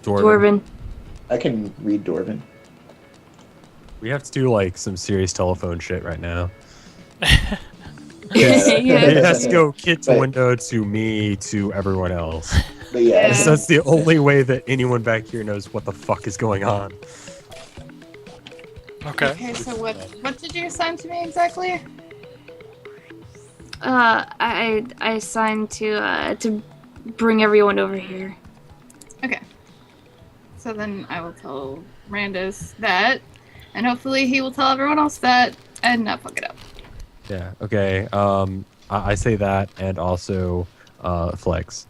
Dwarven. I can read Dwarven. We have to do like some serious telephone shit right now. Yeah, Yeah. It has to go kid to But- window to me to everyone else. But yeah, Yeah. So that's the only way that anyone back here knows what the fuck is going on. Okay. Okay, so what did you assign to me exactly? I signed to bring everyone over here. Okay. So then I will tell Randus that, and hopefully he will tell everyone else that, and not fuck it up. Yeah. Okay. I say that, and also Flex.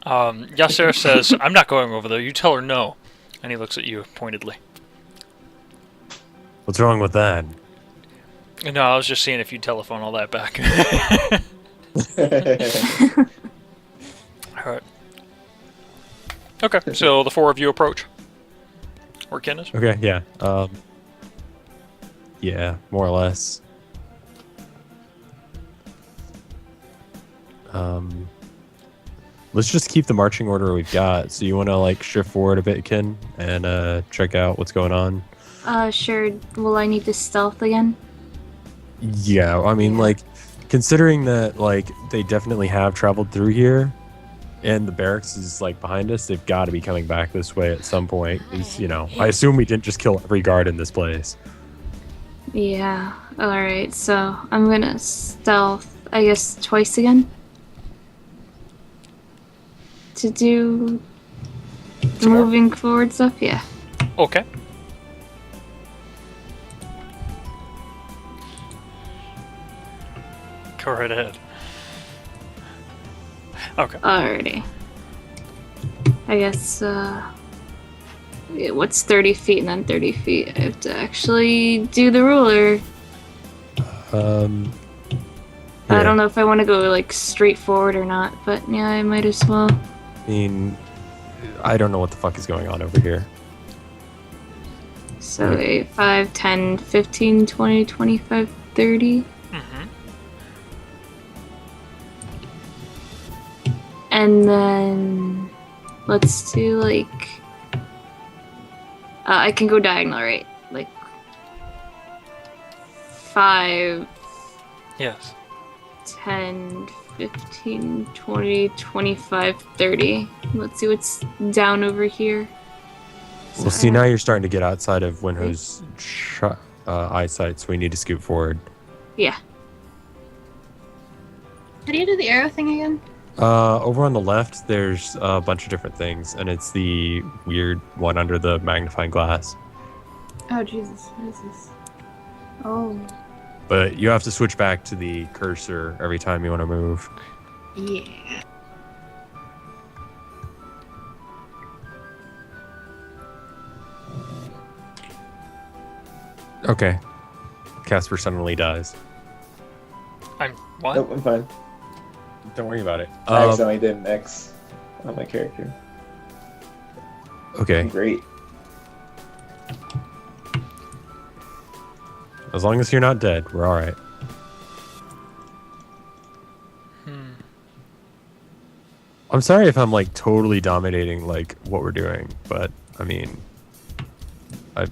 Yasser says, "I'm not going over there. You tell her no." And he looks at you pointedly. What's wrong with that? No, I was just seeing if you'd telephone all that back. Alright. Okay, so the four of you approach. Where Ken is? Okay. Yeah. Yeah, more or less. Let's just keep the marching order we've got. So you want to like shift forward a bit, Ken, and check out what's going on. Sure. Will I need to stealth again? Yeah, I mean, like, considering that like they definitely have traveled through here, and the barracks is like behind us, they've got to be coming back this way at some point. I assume we didn't just kill every guard in this place. Yeah. Alright, so I'm gonna stealth, I guess, twice again. To do the Some more? moving forward stuff, yeah. Okay. Go right ahead. Okay. Alrighty. I guess, yeah, what's 30 feet and then 30 feet? I have to actually do the ruler. I don't know if I want to go, like, straight forward or not, but yeah, I might as well. I mean, I don't know what the fuck is going on over here. So 8, 5, 10, 15, 20, 25, 30. Mm-hmm. And then let's do like I can go diagonal, right? Like 5, Yes. 10, 15, 20, 25, 30. Let's see what's down over here. Well, see, now you're starting to get outside of Winho's eyesight, so we need to scoot forward. Yeah. How do you do the arrow thing again? Over on the left, there's a bunch of different things, and it's the weird one under the magnifying glass. Oh, Jesus. What is this? Oh. But you have to switch back to the cursor every time you want to move. Yeah. Okay. Casper suddenly dies. I'm what? Nope, I'm fine. Don't worry about it. I accidentally did an X on my character. Okay. Great. As long as you're not dead, we're all right. I'm sorry if I'm like totally dominating like what we're doing, but I mean, I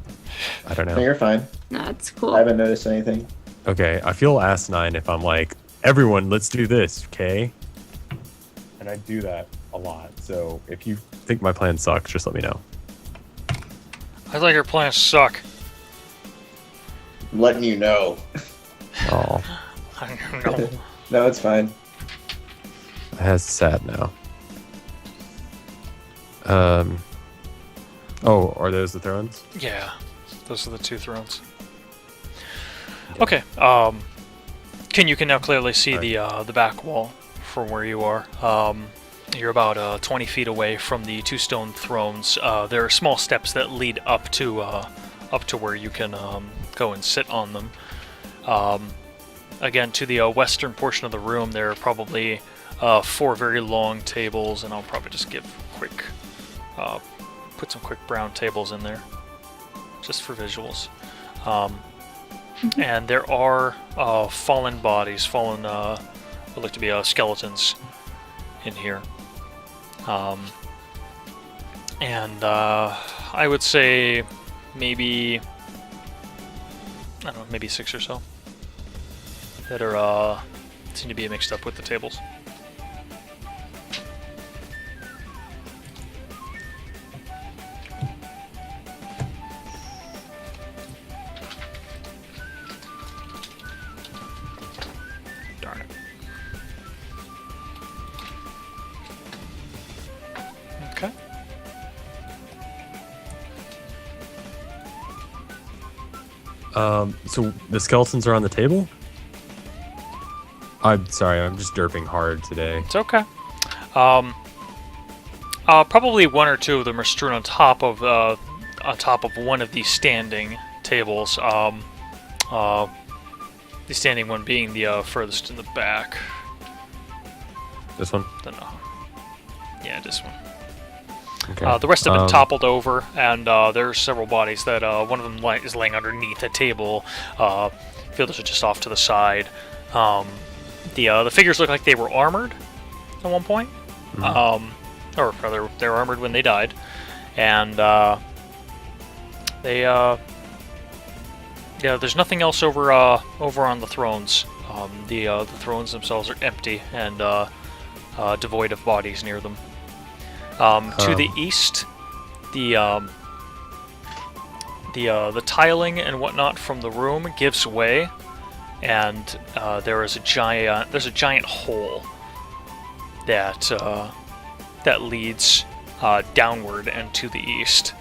don't No, know. you're fine. No, that's cool. I haven't noticed anything. Okay, I feel asinine if I'm like, everyone, let's do this, okay? And I do that a lot. So if you think my plan sucks, just let me know. I think your plans suck. I'm letting you know. Oh, I don't know. No, it's fine. that's sad now. Oh, are those the thrones? Yeah, those are the 2 thrones. Okay. You can now clearly see the back wall from where you are. You're about 20 feet away from the 2 stone thrones. There are small steps that lead up to where you can go and sit on them. Again, to the western portion of the room, there are probably 4 very long tables, and I'll probably just give quick. Put some quick brown tables in there, just for visuals. And there are fallen bodies, what look to be skeletons in here. And I would say maybe, I don't know, maybe 6 or so that are seem to be mixed up with the tables. Darn it. Okay. So the skeletons are on the table? I'm sorry, I'm just derping hard today. It's okay. Probably 1 or 2 of them are strewn on top of one of these standing tables. The standing one being the furthest in the back. This one? Don't know. Yeah, this one. Okay. The rest have been toppled over, and there are several bodies that one of them is laying underneath a table. The others are just off to the side. The figures look like they were armored at one point, or rather, they were armored when they died, and there's nothing else over on the thrones. The thrones themselves are empty and devoid of bodies near them. To the east, the tiling and whatnot from the room gives way, and there's a giant hole that leads downward and to the east.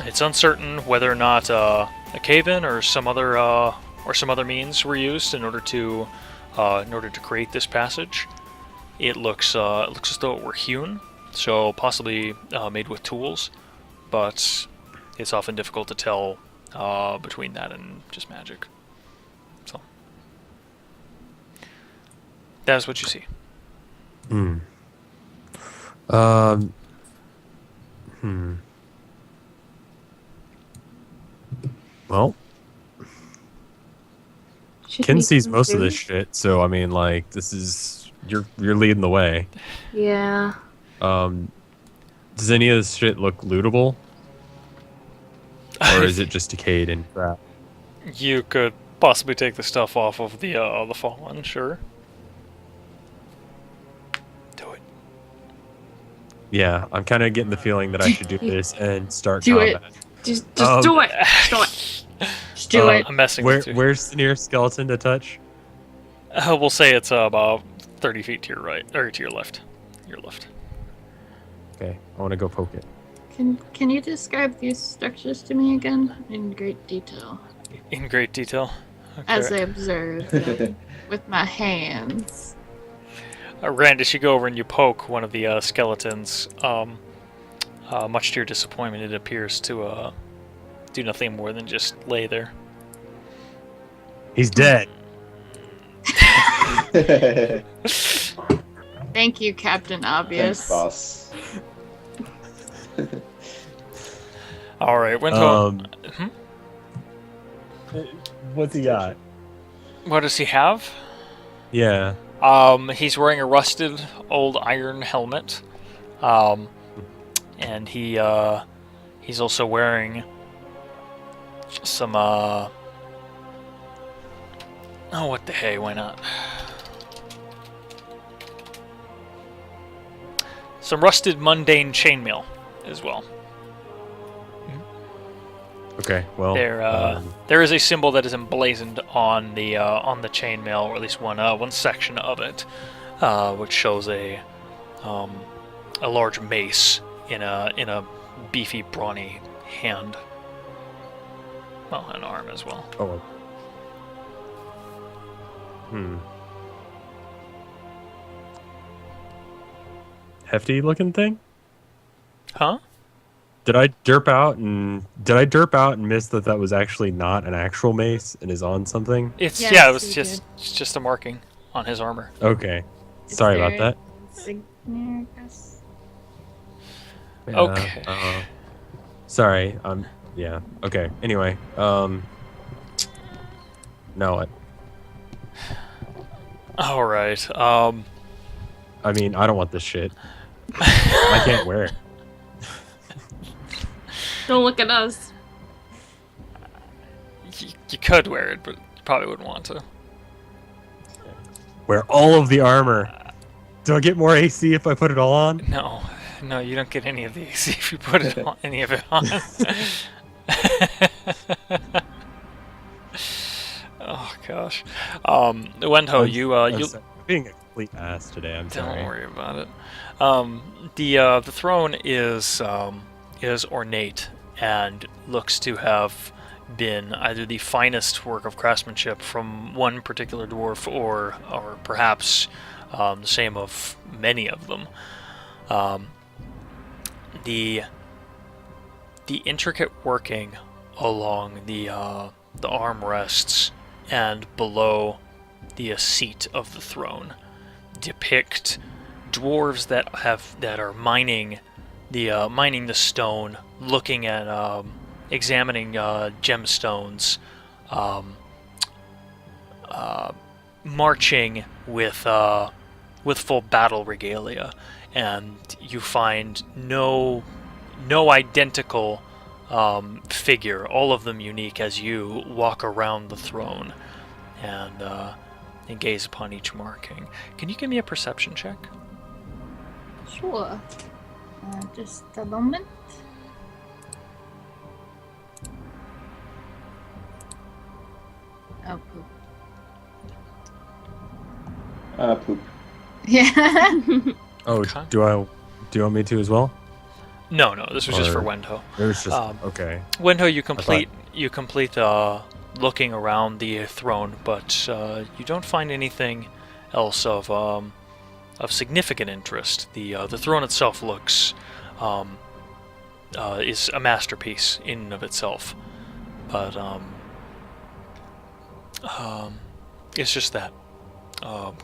It's uncertain whether or not a cave-in or some other means were used in order to create this passage. It looks as though it were hewn, so possibly made with tools, but it's often difficult to tell between that and just magic. So that's what you see. Well, Should Ken we sees go most of through? this shit, so I mean, like, this is you're leading the way. Yeah. Um, does any of this shit look lootable, or is it just decayed and crap? You could possibly take the stuff off of the fallen, sure. Do it. Yeah, I'm kind of getting the feeling that I should do this and start Do it. combat. Just Um, do it. Just do it. Just do it. I'm messing with you. Where's the nearest skeleton to touch? We'll say it's about 30 feet to your right, or to your left. Your left. Okay, I want to go poke it. Can you describe these structures to me again in great detail, In great detail. Okay. as I observe them with my hands? Rand, as you go over and you poke one of the skeletons, much to your disappointment, it appears to do nothing more than just lay there. He's dead. Thank you, Captain Obvious. Thanks, boss. All right, Wento. What's he got? What does he have? Yeah. He's wearing a rusted old iron helmet, and he's also wearing some oh, what the hey? Why not? Some rusted mundane chainmail as well. Okay. Well, There is a symbol that is emblazoned on the chainmail, or at least one section of it, which shows a large mace in a beefy, brawny hand. Well, an arm as well. oh. Hefty looking thing? Huh? Did I derp out and miss that was actually not an actual mace and is on something? It's Yes, yeah. It was you just it's just a marking on his armor. Okay. Sorry about that. Signature, I guess. Yeah, Okay. Sorry. Yeah. Okay. Anyway. Now what? All right. I mean, I don't want this shit. I can't wear it. Don't look at us. You could wear it, but you probably wouldn't want to. Wear all of the armor. Do I get more AC if I put it all on? No, you don't get any of the AC if you put it on, any of it on. Oh gosh. Wento, you being a complete ass today. I'm sorry. don't worry about it. The throne is ornate and looks to have been either the finest work of craftsmanship from one particular dwarf, or perhaps the same of many of them. The intricate working along the armrests and below the seat of the throne depict dwarves that are mining the stone, looking at examining gemstones, marching with full battle regalia, and you find no identical figure, all of them unique, as you walk around the throne and gaze upon each marking. Can you give me a perception check? Sure. Just a moment. Oh, poop. Poop. Yeah. Oh, Okay. do you want me to as well? No, this was just for Or- Wento. It was just Wento, okay. you complete looking around the throne, but you don't find anything else of significant interest. The throne itself looks is a masterpiece in and of itself, but it's just that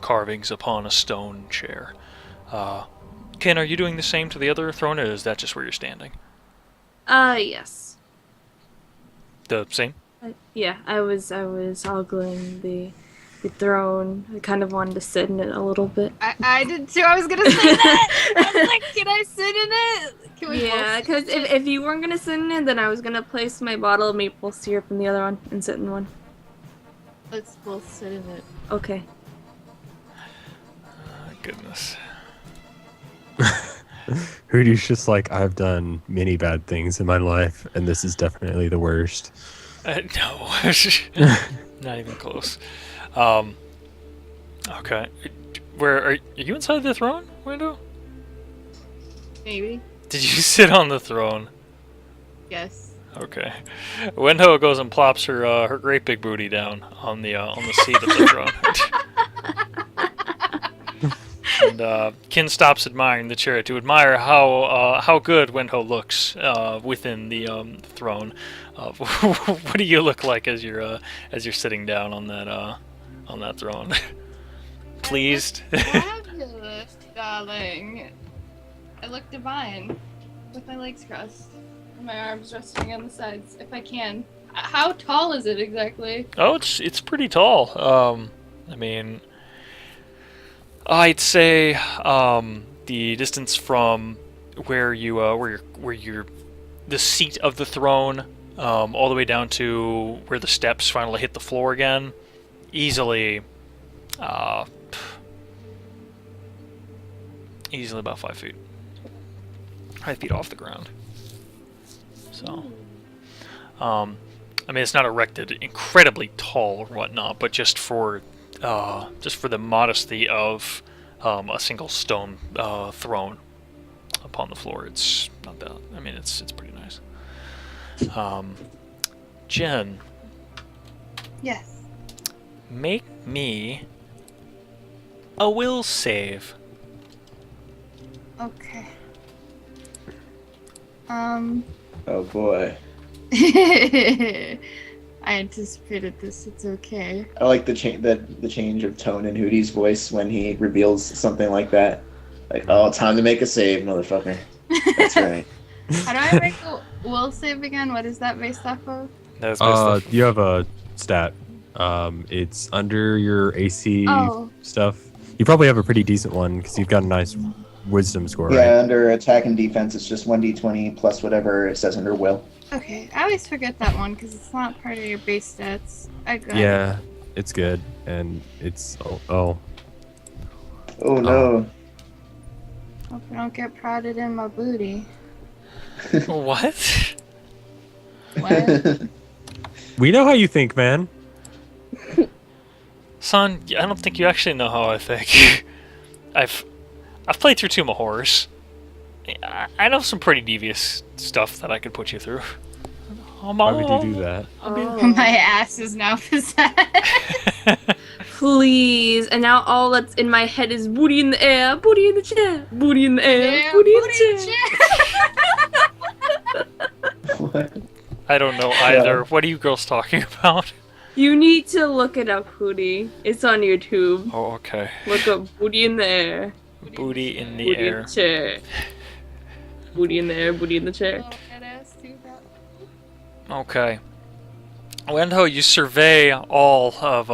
carvings upon a stone chair. Ken, are you doing the same to the other throne, or is that just where you're standing? Yes. The same? Yeah, I was ogling the throne. I kind of wanted to sit in it a little bit. I did too. I was gonna say that. I was like, can I sit in it? Can we Yeah, both sit because in it? if you weren't gonna sit in it, then I was gonna place my bottle of maple syrup in the other one and sit in one. Let's both sit in it. Okay. Oh, goodness. Hootie's just like, I've done many bad things in my life, and this is definitely the worst. No. Not even close. Okay. Where are you inside the throne window? Maybe. Did you sit on the throne? Yes. Okay. Wendo goes and plops her great big booty down on the seat of the throne. And Kin stops admiring the chair to admire how good Wendo looks within the throne. What do you look like as you're sitting down on that throne? Pleased. Fabulous, darling. I look divine, with my legs crossed and my arms resting on the sides, if I can. How tall is it exactly? Oh, it's pretty tall. I mean, I'd say the distance from where you're the seat of the throne all the way down to where the steps finally hit the floor again, easily about 5 feet. 5 feet off the ground. So, I mean, it's not erected incredibly tall or whatnot, but just for the modesty of a single stone throne upon the floor, it's not bad. I mean, it's pretty nice. Jen, Yes. make me a will save. Okay. Oh boy. I anticipated this. It's okay. I like the change of tone in Hootie's voice when he reveals something like that. Like, oh, time to make a save, motherfucker. That's right. How do I make a will save again? What is that based off of? That's based off of- You have a stat. It's under your AC Oh. stuff. You probably have a pretty decent one because you've got a nice wisdom score, Yeah, right? under attack and defense, it's just 1d20 plus whatever it says under will. Okay, I always forget that one because it's not part of your base stats. I got it. Yeah, it's good, and it's Oh no. Hope I don't get prodded in my booty. What? What? we know how you think, man. Son, I don't think you actually know how I think. I've played through Tomb of Horrors. I know some pretty devious stuff that I could put you through. Why would you do that? My ass is now possessed. Please. And now all that's in my head is booty in the air, booty in the chair, booty in the air, Yeah, booty in booty the chair. What? I don't know either. What are you girls talking about? You need to look it up, Hootie. It's on YouTube. Oh, okay. Look up booty in the air, Booty in the booty in air. the chair. Booty in the air, booty in the chair. Oh, that ass too, that- Okay. Wendo, you survey all of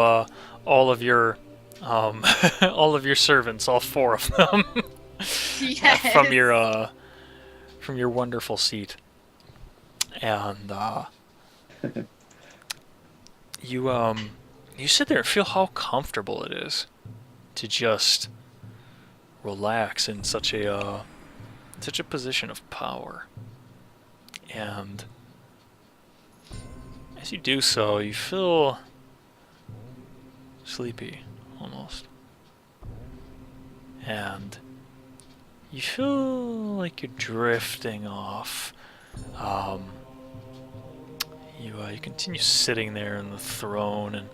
your all of your servants, all 4 of them, Yes. from your wonderful seat, and you sit there and feel how comfortable it is to just relax in such a position of power. And as you do so, you feel sleepy, almost. And you feel like you're drifting off. You continue sitting there in the throne,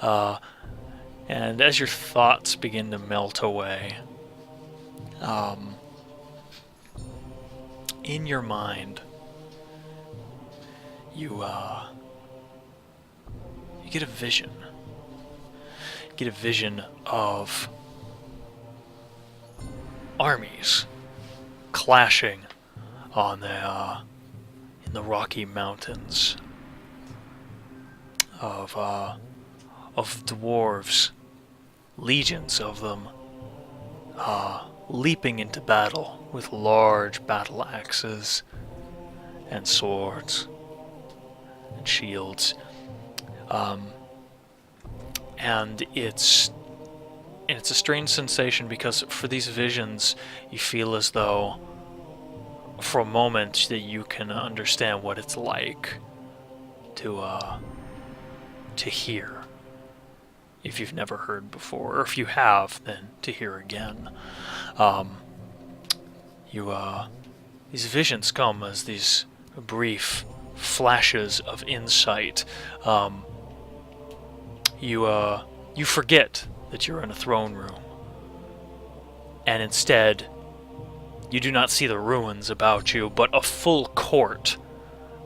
and as your thoughts begin to melt away, in your mind, you get a vision. You get a vision of armies clashing on in the Rocky Mountains. of dwarves, legions of them, leaping into battle with large battle axes and swords and shields. And it's a strange sensation because for these visions, you feel as though, for a moment, that you can understand what it's like to hear. If you've never heard before, or if you have, then to hear again. These visions come as these brief flashes of insight. You forget that you're in a throne room, and instead, you do not see the ruins about you, but a full court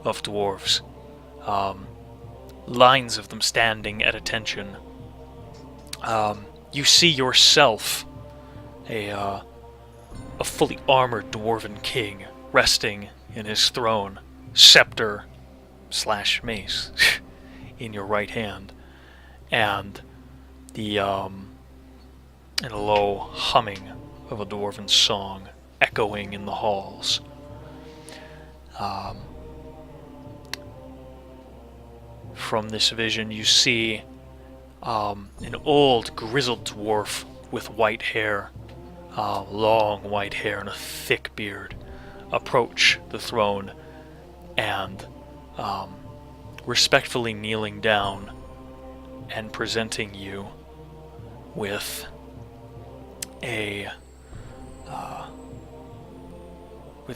of dwarves. Lines of them standing at attention. You see yourself, a fully armored dwarven king, resting in his throne, scepter / mace in your right hand, and and a low humming of a dwarven song echoing in the halls. From this vision, you see an old, grizzled dwarf with white hair, long white hair and a thick beard, approach the throne and, respectfully kneeling down and presenting you with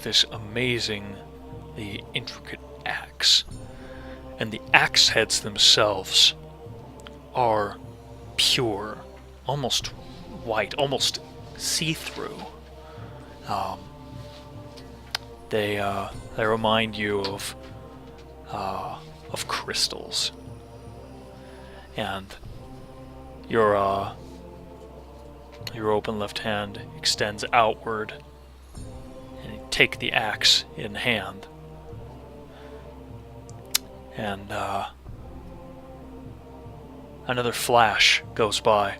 this amazingly intricate axe. And the axe heads themselves are pure, almost white, almost see-through. They remind you of crystals, and your open left hand extends outward, and you take the axe in hand. And another flash goes by,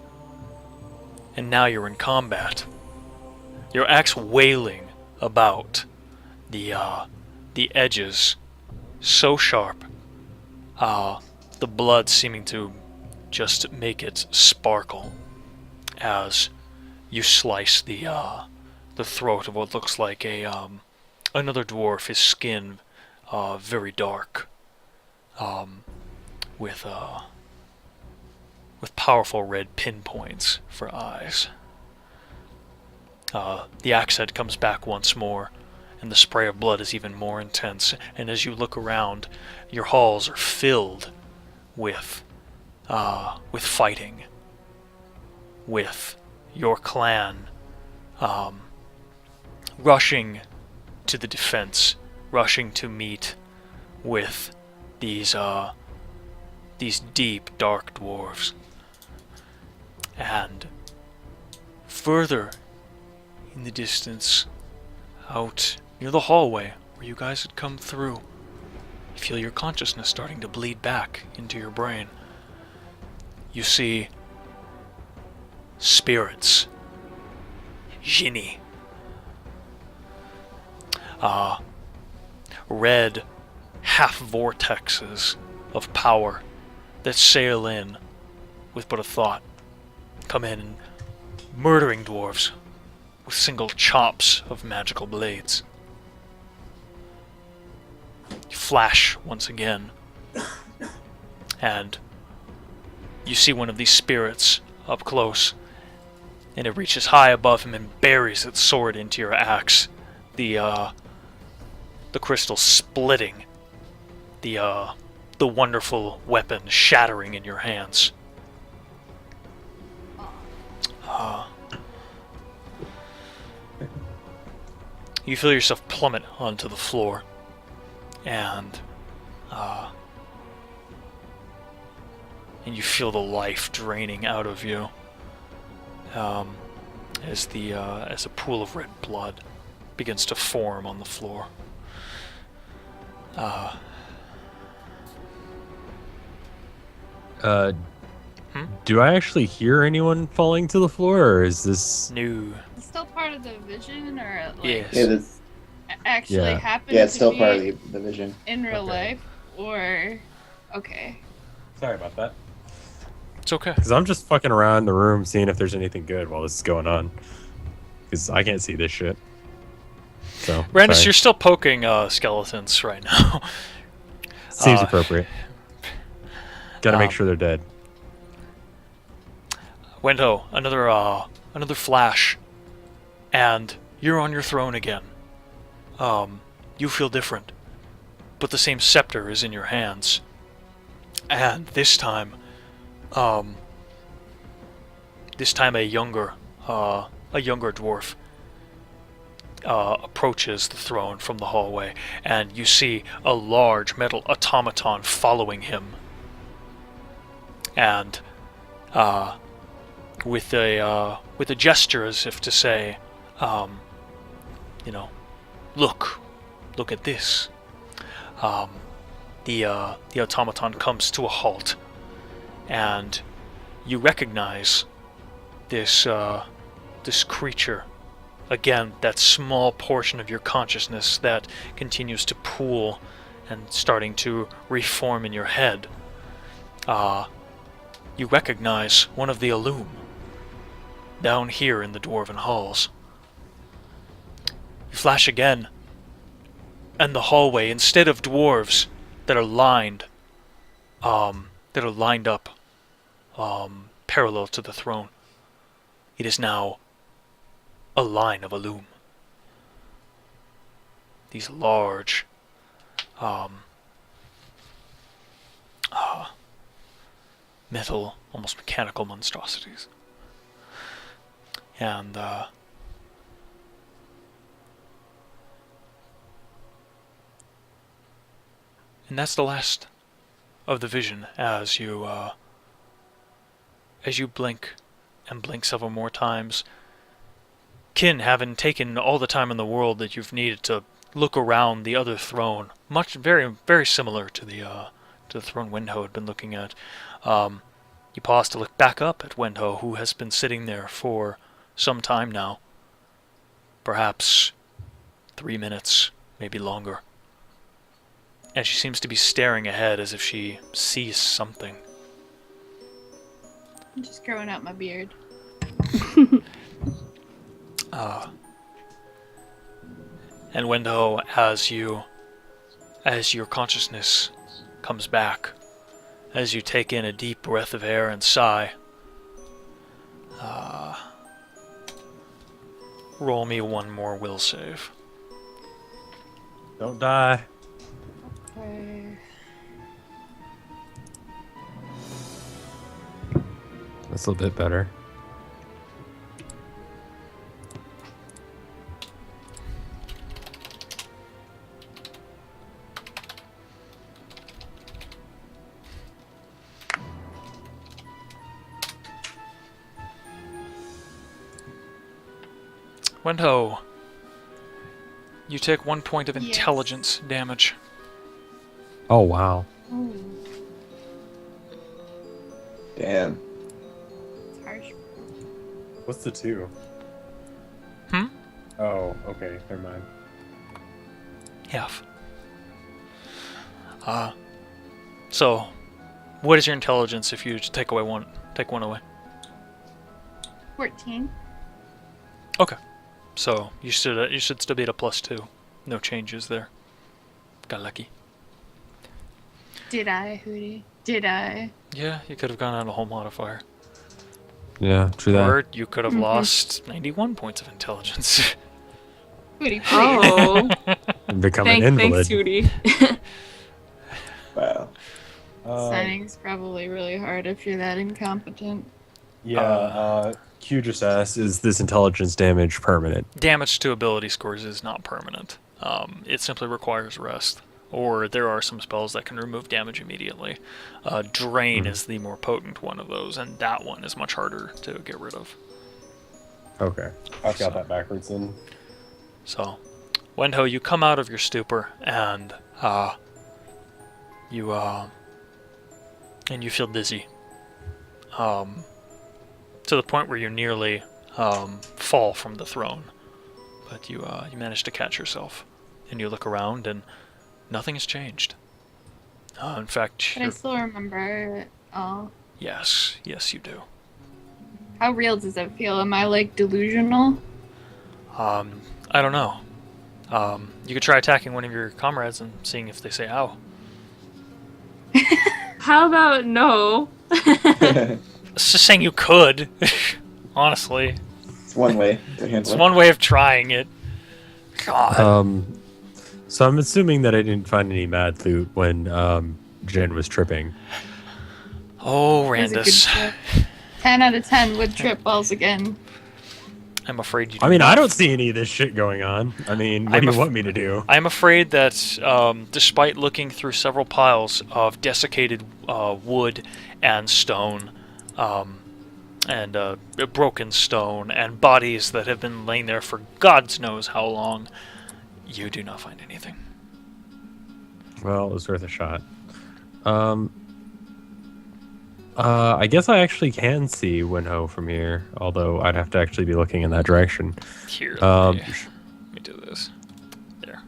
and now you're in combat. Your axe wailing about the edges, so sharp, the blood seeming to just make it sparkle as you slice the throat of what looks like another dwarf. His skin very dark. With powerful red pinpoints for eyes. The axe head comes back once more, and the spray of blood is even more intense. And as you look around, your halls are filled with fighting, with your clan rushing to the defense, rushing to meet with these deep, dark dwarves. And further in the distance, out near the hallway where you guys had come through, you feel your consciousness starting to bleed back into your brain. You see spirits, Jinni, red half-vortexes of power that sail in with but a thought, come in and murdering dwarves with single chops of magical blades. You flash once again, and you see one of these spirits up close, and it reaches high above him and buries its sword into your axe, the crystal splitting, the wonderful weapon shattering in your hands. You feel yourself plummet onto the floor, and you feel the life draining out of you as a pool of red blood begins to form on the floor. Do I actually hear anyone falling to the floor, or is this? No. It's still part of the vision, or like Yes. Yeah, that's, actually Yeah. happened yeah, it's to still be part of the vision. in real Okay. life, or okay. Sorry about that. It's okay. Because I'm just fucking around the room seeing if there's anything good while this is going on. Because I can't see this shit. So, Brandis, sorry. you're still poking skeletons right now. Seems uh, appropriate. Gotta make um, sure they're dead. Wendo, another flash, and you're on your throne again. You feel different, but the same scepter is in your hands. And this time a younger dwarf approaches the throne from the hallway, and you see a large metal automaton following him. And with a gesture as if to say, look at this. The automaton comes to a halt, and you recognize this creature. Again, that small portion of your consciousness that continues to pool and starting to reform in your head. You recognize one of the Illum down here in the Dwarven halls. You flash again, and the hallway, instead of dwarves that are lined up parallel to the throne, it is now a line of Illum. These large metal, almost mechanical monstrosities. And that's the last of the vision as you blink and blink several more times. Kin, having taken all the time in the world that you've needed to look around the other throne, very, very similar to the throne Wendho had been looking at, you pause to look back up at Wendho, who has been sitting there for some time now. Perhaps 3 minutes, maybe longer. And she seems to be staring ahead as if she sees something. I'm just growing out my beard. And Wendho, as your consciousness comes back, as you take in a deep breath of air and sigh, roll me one more will save. Don't die. Okay. That's a little bit better. Wendho, you take 1 point of Yes. intelligence damage. Oh, wow. Ooh, Damn. it's harsh. What's the 2? Hmm? Oh, okay. Never mind. Half. So, what is your intelligence if you take one away? 14. Okay. So you should still be at a +2. No changes there. Got lucky. Did I, Hootie? Did I? Yeah, you could have gone on a whole modifier. Yeah, true that. Or you could have lost 91 points of intelligence. Hootie, please. Oh, Become an invalid. thanks, Hootie. Wow. Signing's probably really hard if you're that incompetent. Q just asks, is this intelligence damage permanent? Damage to ability scores is not permanent. It simply requires rest. Or there are some spells that can remove damage immediately. Drain is the more potent one of those, and that one is much harder to get rid of. Okay. I've got that backwards then. So, Wendho, you come out of your stupor, and you feel dizzy to the point where you nearly fall from the throne. But you manage to catch yourself, and you look around, and nothing has changed. In fact, But I still remember it all. yes, you do. How real does it feel? Am I like delusional? I don't know. You could try attacking one of your comrades and seeing if they say ow. How about no? It's just saying you could. Honestly, It's one way to handle it's it. one way of trying it. God. So I'm assuming that I didn't find any mad loot when Jen was tripping. Oh, It was a good Randus. trip. 10 out of 10 would trip balls again. I'm afraid you. I mean, I don't see any of this shit going on. I mean, what do you want me to do? I'm afraid that, despite looking through several piles of desiccated wood and stone, and broken stone, and bodies that have been laying there for God's knows how long, you do not find anything. Well, it was worth a shot. I guess I actually can see Winho from here, although I'd have to actually be looking in that direction. Here, Um, let me do this. There.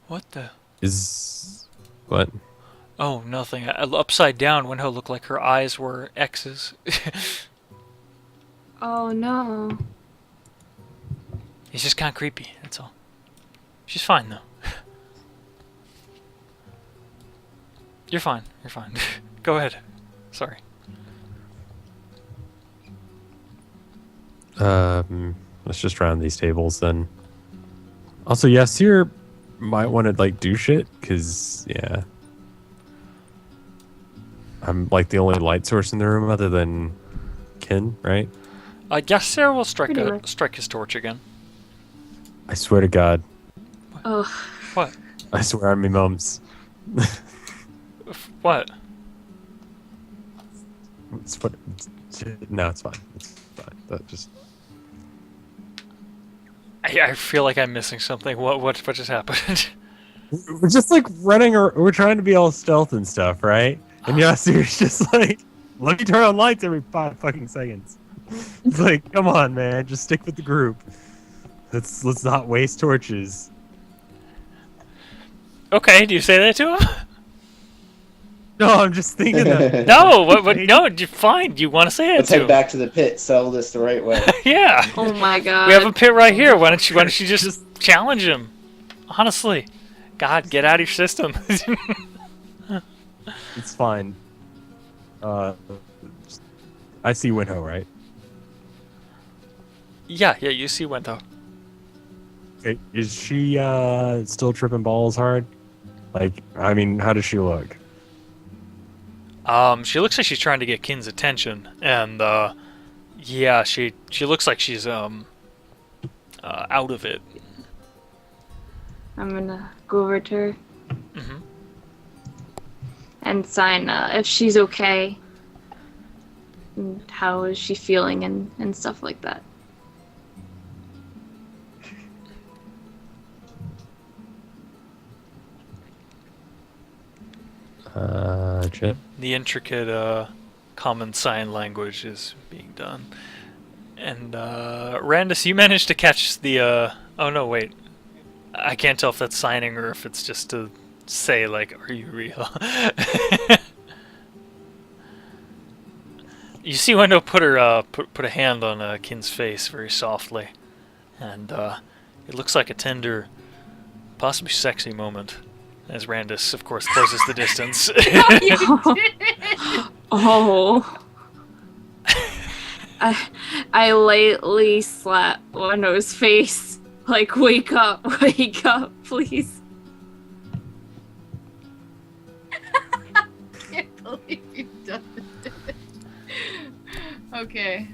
What the? Is what? Oh, nothing. Upside down, Winho looked like her eyes were X's. Oh no. He's just kind of creepy, that's all. She's fine, though. You're fine. Go ahead. Sorry. Let's just round these tables then. Also, yeah, Seer might want to like do shit, cause yeah, I'm like the only light source in the room other than Ken, right? Yes, Sarah will strike Pretty much. strike his torch again. I swear to God, Oh. What? I swear on me mums. What? It's fun. No, it's fine. It's fine. That just I feel like I'm missing something. What just happened? we're just like running, or we're trying to be all stealth and stuff, right? And Yasir's just like, let me turn on lights every 5 fucking seconds. It's like, come on, man, just stick with the group. Let's not waste torches. Okay, do you say that to him? No, I'm just thinking that. No, what? No, you're fine. You want to say it Let's to head him? back to the pit. Settle this the right way. Yeah. Oh my god. We have a pit right here. Why don't you just challenge him? Honestly, God, get out of your system. It's fine. I see Winho, right? yeah, you see Wento. Okay. Is she still tripping balls hard? Like, I mean, how does she look? She looks like she's trying to get Kin's attention, and yeah, she looks like she's out of it. I'm gonna go over to her Mhm. and sign if she's okay. And how is she feeling and stuff like that. Jen? The intricate common sign language is being done. And Randus, you managed to catch the oh no, wait. I can't tell if that's signing or if it's just to say like, are you real? You see Wendo put her put a hand on Kin's face very softly, and it looks like a tender, possibly sexy moment. As Randus, of course, closes the distance. Oh. I lightly slap Wendo's face. Like, wake up, please. I can't believe you've done it. Okay.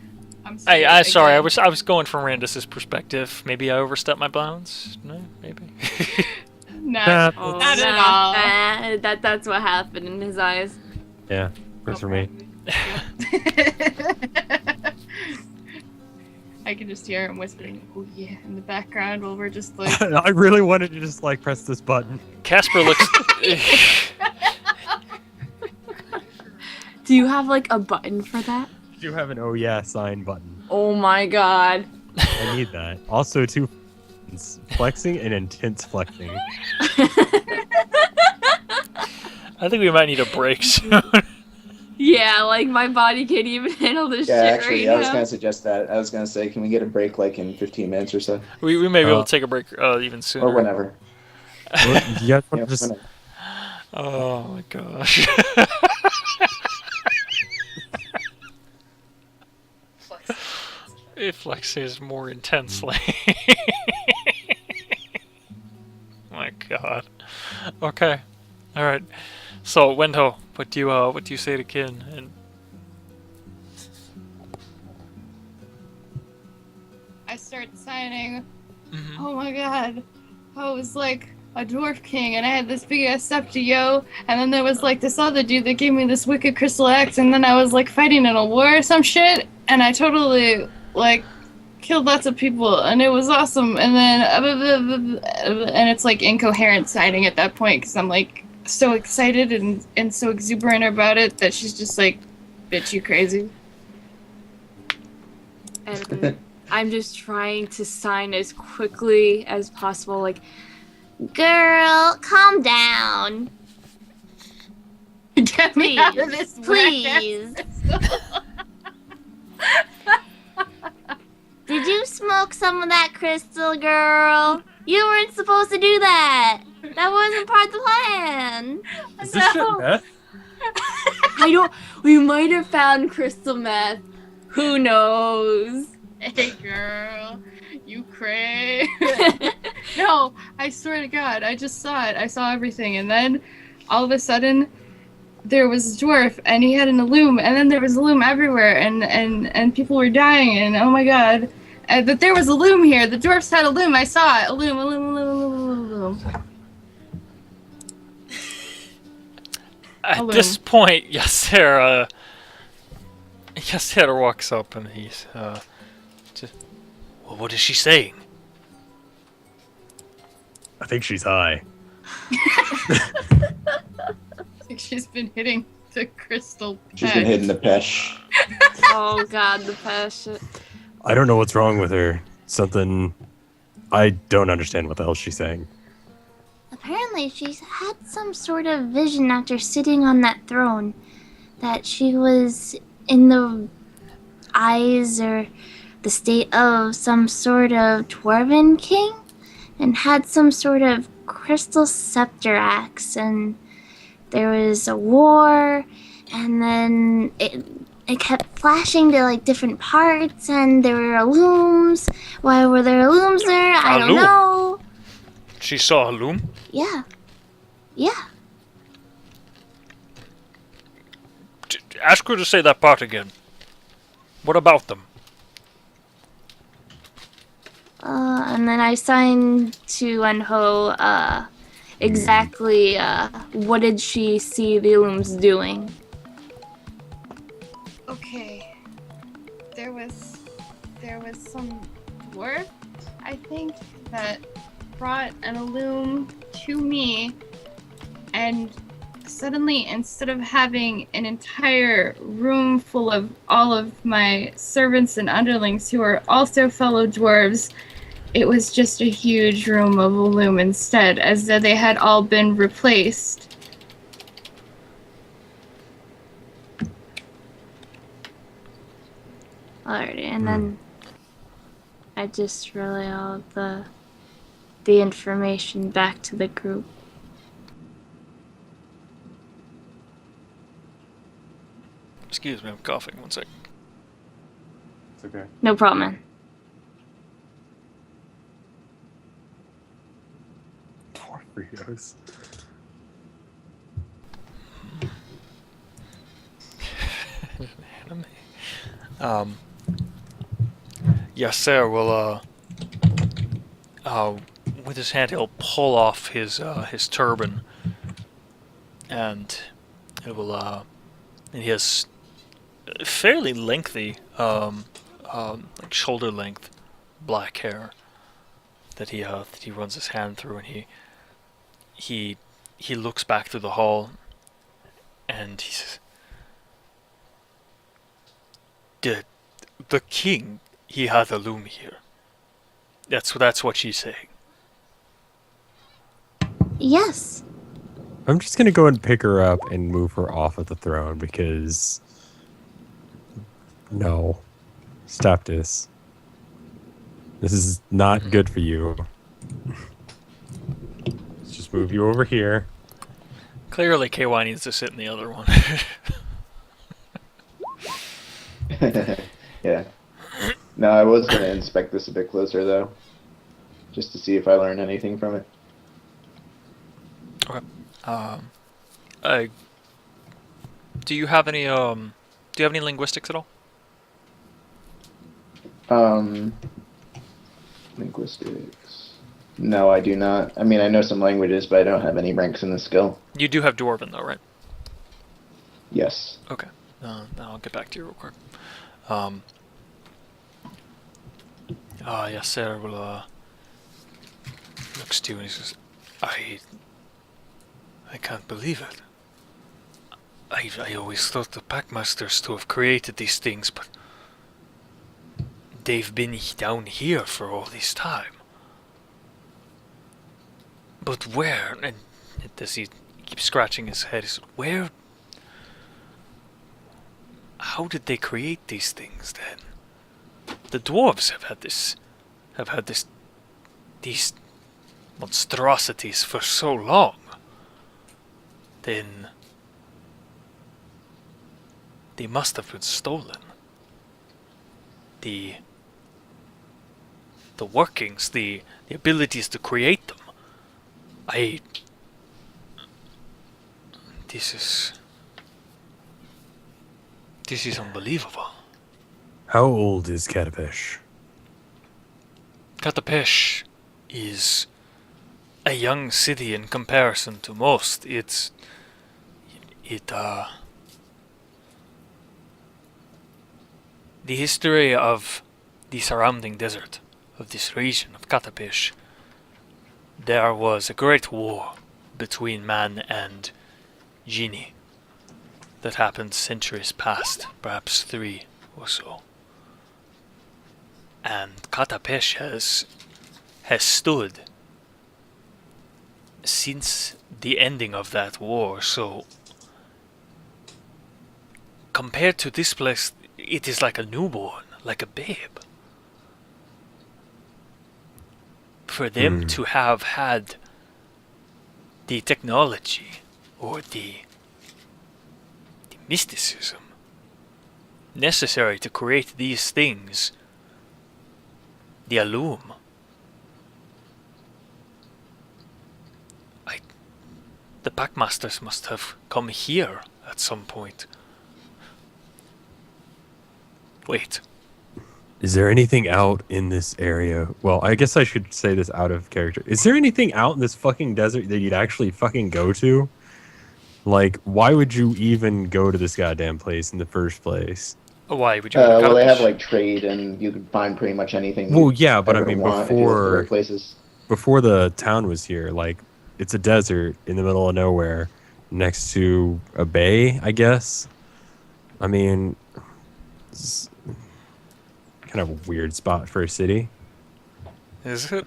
I'm sorry. I sorry, I was going from Randus's perspective. Maybe I overstepped my bounds. No, maybe. Not, Nah. not at all. That's what happened in his eyes. Yeah, works for me. I can just hear him whispering, "Oh yeah," in the background while we're just like, I really wanted to just like press this button. Casper looks. Do you have like a button for that? You have an oh yeah sign button. Oh my god. I need that. Also, two flexing and intense flexing. I think we might need a break soon. Yeah, like my body can't even handle this Yeah, shit actually, right I was now. gonna suggest that. I was gonna say, can we get a break like in 15 minutes or so, We may be able to take a break even sooner. or whenever? You guys Yeah, want to just whenever. Oh my gosh. If flexes more intensely. My god. Okay. Alright. So Wendo, what do you say to Kin? And I start signing. Mhm. Oh my god. I was like a dwarf king and I had this big ass scepter, yo. And then there was like this other dude that gave me this wicked crystal axe, and then I was like fighting in a war or some shit, and I totally like killed lots of people and it was awesome. And then and it's like incoherent signing at that point because I'm like so excited and so exuberant about it that she's just like, bitch, you crazy. And I'm just trying to sign as quickly as possible, like, Girl, calm down. Get me out of this Please. Did you smoke some of that crystal, girl? You weren't supposed to do that. That wasn't part of the plan. Is this shit meth? I don't. We might have found crystal meth. Who knows? Hey girl, you cray. No, I swear to God, I just saw it. I saw everything, and then all of a sudden, there was a dwarf, and he had an illume, and then there was a loom everywhere, and people were dying, and oh my God. But there was a loom here. The dwarfs had a loom. I saw it. A loom, a loom, a loom, a loom, a loom. at this point, Yasera walks up and he's just, well, what is she saying? I think she's high. I think she's been hitting the crystal She's been peg. hitting the pesh. Oh god, the passion. I don't know what's wrong with her. Something. I don't understand what the hell she's saying. Apparently, she's had some sort of vision after sitting on that throne. That she was in the eyes or the state of some sort of dwarven king and had some sort of crystal scepter axe, and there was a war, and then it kept flashing to like different parts, and there were looms. Why were there looms there? I A don't loom? know. She saw a loom? Yeah. Yeah. Ask her to say that part again. What about them? And then I signed to Enho, exactly, what did she see the looms doing? Okay. There was some dwarf, I think, that brought an illume to me, and suddenly, instead of having an entire room full of all of my servants and underlings who are also fellow dwarves, it was just a huge room of illume instead, as though they had all been replaced. Alrighty, and then I just relay all the information back to the group. Excuse me, I'm coughing. 1 second. It's okay. No problem, man. Poor Fritos. Yasser will with his hand he'll pull off his turban, and it will and he has fairly lengthy like shoulder length black hair that he runs his hand through, and he looks back through the hall, and he says, "The king, he had a loom here." That's what she's saying. Yes. I'm just gonna go and pick her up and move her off of the throne because no, stop this. This is not good for you. Let's just move you over here. Clearly, KY needs to sit in the other one. Yeah. No, I was going to inspect this a bit closer, though. Just to see if I learned anything from it. Do you have any linguistics at all? Linguistics. No, I do not. I mean, I know some languages, but I don't have any ranks in the skill. You do have Dwarven, though, right? Yes. Okay. I'll get back to you real quick. Yes, Sarah will, looks to you and he says, I can't believe it. I always thought the Packmasters to have created these things, but they've been down here for all this time. But where? And as he keeps scratching his head, he said, where? How did they create these things then? The dwarves have had these monstrosities for so long. Then they must have been stolen. The workings, the abilities to create them. This is unbelievable. How old is Katapesh? Katapesh is a young city in comparison to most. The history of the surrounding desert of this region of Katapesh, there was a great war between man and genie that happened centuries past, perhaps 3 or so. And Katapesh has stood since the ending of that war, so compared to this place, it is like a newborn, like a babe. For them to have had the technology or the mysticism necessary to create these things, the Alum, the Packmasters must have come here at some point. Wait. Is there anything out in this area? Well, I guess I should say this out of character. Is there anything out in this fucking desert that you'd actually fucking go to? Like, why would you even go to this goddamn place in the first place? Why would you go to Well, they have Katapesh? like trade, and you can find pretty much anything. Well, you yeah, but I ever mean, want if you look at the right places. before the town was here, like, it's a desert in the middle of nowhere next to a bay, I guess. I mean, it's kind of a weird spot for a city. Is it?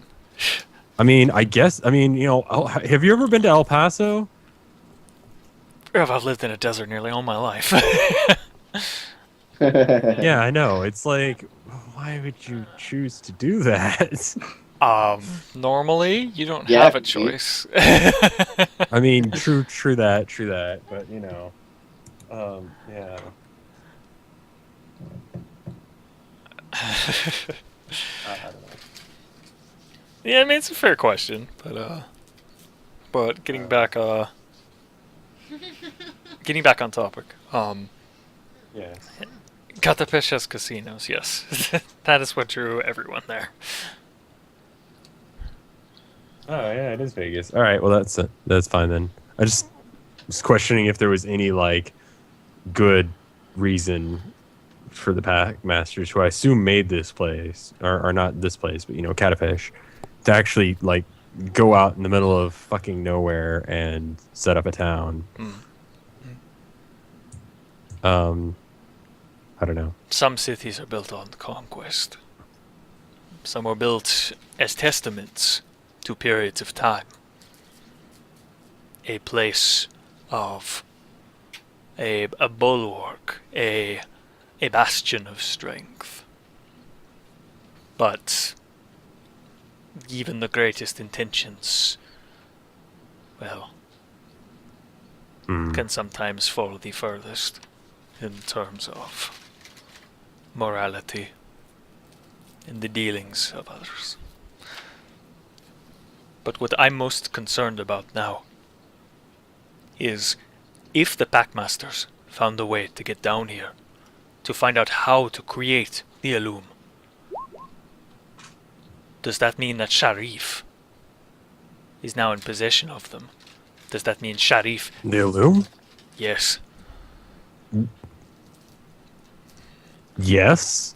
I mean, you know, have you ever been to El Paso? I've lived in a desert nearly all my life. Yeah, I know. It's like, why would you choose to do that? Normally you don't Yeah, have a see? choice. I mean, true that. But you know, yeah. I don't know. Yeah, I mean it's a fair question, but getting back on topic. Yes. Katapesh has casinos, yes. That is what drew everyone there. Oh yeah, it is Vegas. All right, well that's fine then. I just was questioning if there was any like good reason for the Packmasters, who I assume made this place, or not this place, but you know, Katapesh, to actually like go out in the middle of fucking nowhere and set up a town. I don't know. Some cities are built on conquest. Some are built as testaments to periods of time. A place of a bulwark, a bastion of strength. But even the greatest intentions, well, can sometimes fall the furthest in terms of morality in the dealings of others. But what I'm most concerned about now is if the Packmasters found a way to get down here, to find out how to create the Illum, does that mean that Sharif is now in possession of them? Does that mean Sharif? The Illum? Yes. Yes.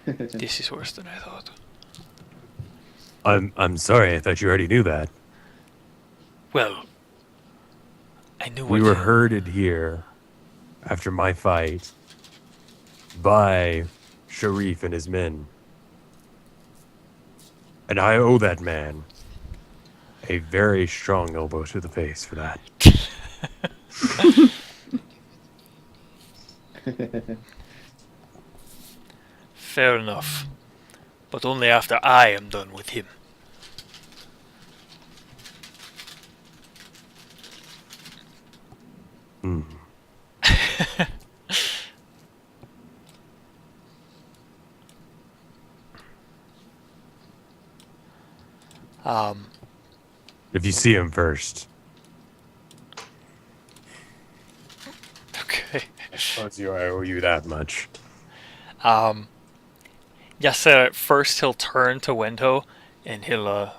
This is worse than I thought. I'm sorry. I thought you already knew that. Well, I knew We what were herded here after my fight by Sharif and his men. And I owe that man a very strong elbow to the face for that. Fair enough. But only after I am done with him. If you see him first. Okay. I owe you that much. Yes, sir. At first he'll turn to Wendo and he'll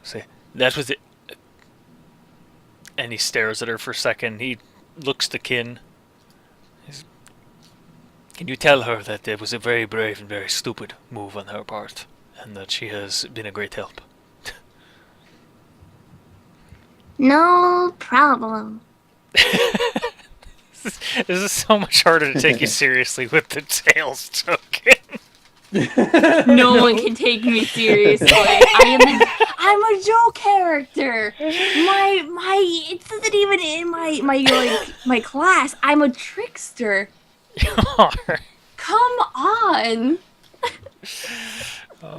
say, "That was it." And he stares at her for a second. He looks to Kin. Can you tell her that it was a very brave and very stupid move on her part, and that she has been a great help? No problem. This is so much harder to take you seriously with the tails token. No one can take me seriously. I'm a joke character. It isn't even in my class. I'm a trickster. You are. Come on.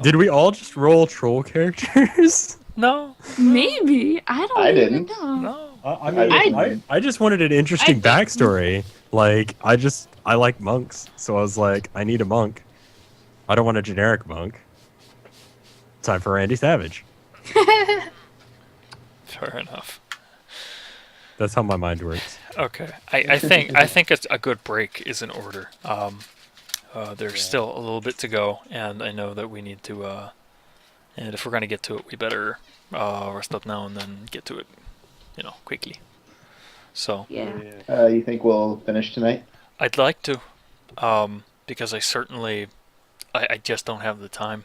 Did we all just roll troll characters? No. Maybe. I didn't. know. No. I just wanted an interesting backstory. Like, I like monks, so I was like, I need a monk. I don't want a generic monk. Time for Randy Savage. Fair enough. That's how my mind works. Okay. I think it's a good break is in order. There's still a little bit to go, and I know that we need to. And if we're gonna get to it, we better rest up now and then get to it, quickly. So. Yeah. You think we'll finish tonight? I'd like to, because I just don't have the time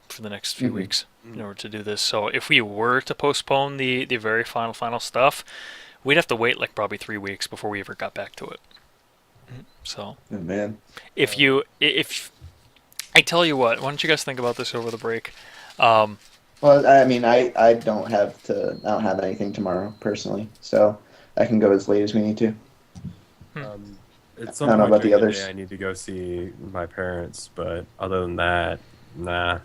for the next few weeks in order to do this. So if we were to postpone the very final stuff, we'd have to wait like probably 3 weeks before we ever got back to it. So, Oh, man. if I tell you what, why don't you guys think about this over the break? Well, I mean, I don't have anything tomorrow personally, so I can go as late as we need to. It's I don't know about the others. I need to go see my parents, but other than that, nah.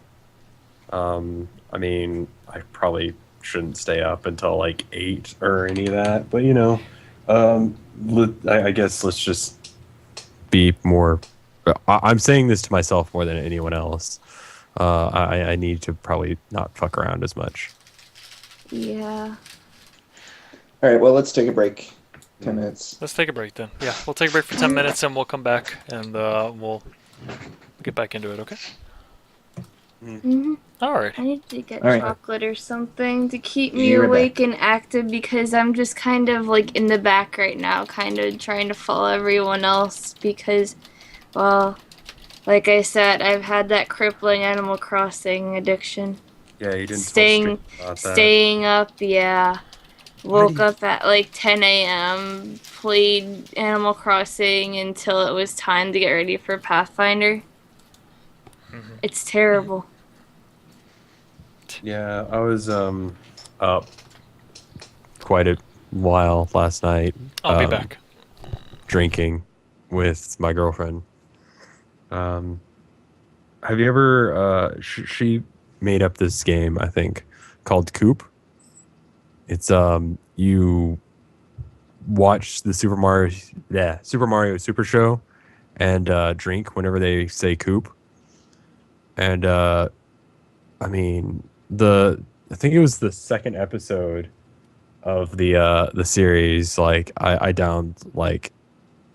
I mean, I probably shouldn't stay up until like 8 or any of that, but I guess let's just be more. I'm saying this to myself more than anyone else. I need to probably not fuck around as much. Yeah. All right, well, let's take a break. 10 minutes. Let's take a break then. Yeah, we'll take a break for 10 minutes and we'll come back and we'll get back into it, okay? Mm-hmm. Alright. I need to get All right. chocolate or something to keep me You're awake back. and active because I'm just kind of like in the back right now, kind of trying to follow everyone else because Well, like I said, I've had that crippling Animal Crossing addiction. Yeah, you didn't Staying, tell about that. staying up, yeah. Why do Woke you- up at like 10 a.m., played Animal Crossing until it was time to get ready for Pathfinder. Mhm. It's terrible. Yeah, I was up quite a while last night. I'll be back. Drinking with my girlfriend. Have you ever? She made up this game, I think, called Coop. It's you watch the Super Mario Super Show, and drink whenever they say Coop. And I mean I think it was the second episode of the series. Like I downed like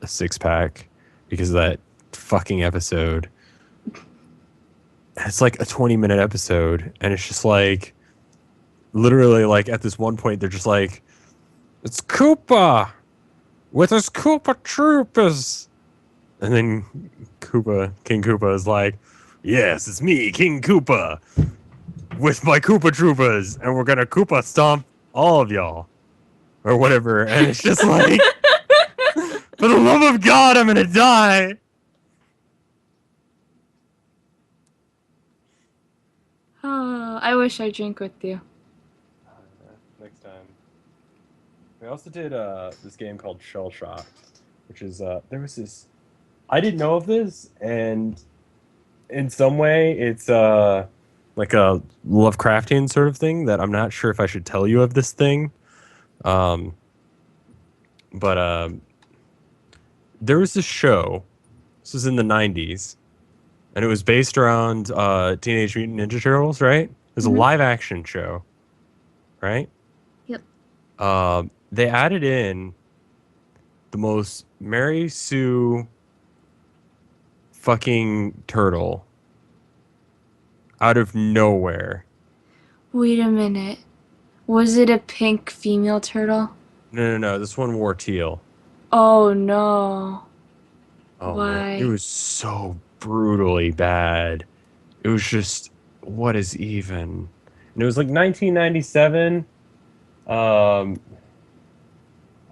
a 6-pack because of that fucking episode. It's like a 20-minute episode, and it's just like literally like at this one point they're just like, it's Koopa with his Koopa Troopers, and then King Koopa is like, yes, it's me, King Koopa, with my Koopa Troopers, and we're gonna Koopa stomp all of y'all, or whatever. And it's just like, for the love of God, I'm gonna die. Oh, I wish I drink with you. Next time. We also did this game called Shell Shock, which is there was this. I didn't know of this, and in some way, it's like a Lovecraftian sort of thing that I'm not sure if I should tell you of this thing. Um, but there was this show. This was in the '90s, and it was based around Teenage Mutant Ninja Turtles, right? It was a live action show, right? Yep. They added in the most Mary Sue fucking turtle out of nowhere. Wait a minute. Was it a pink female turtle? No. This one wore teal. Oh no. Oh Why? man, it was so brutally bad. It was just, what is even? And it was like 1997.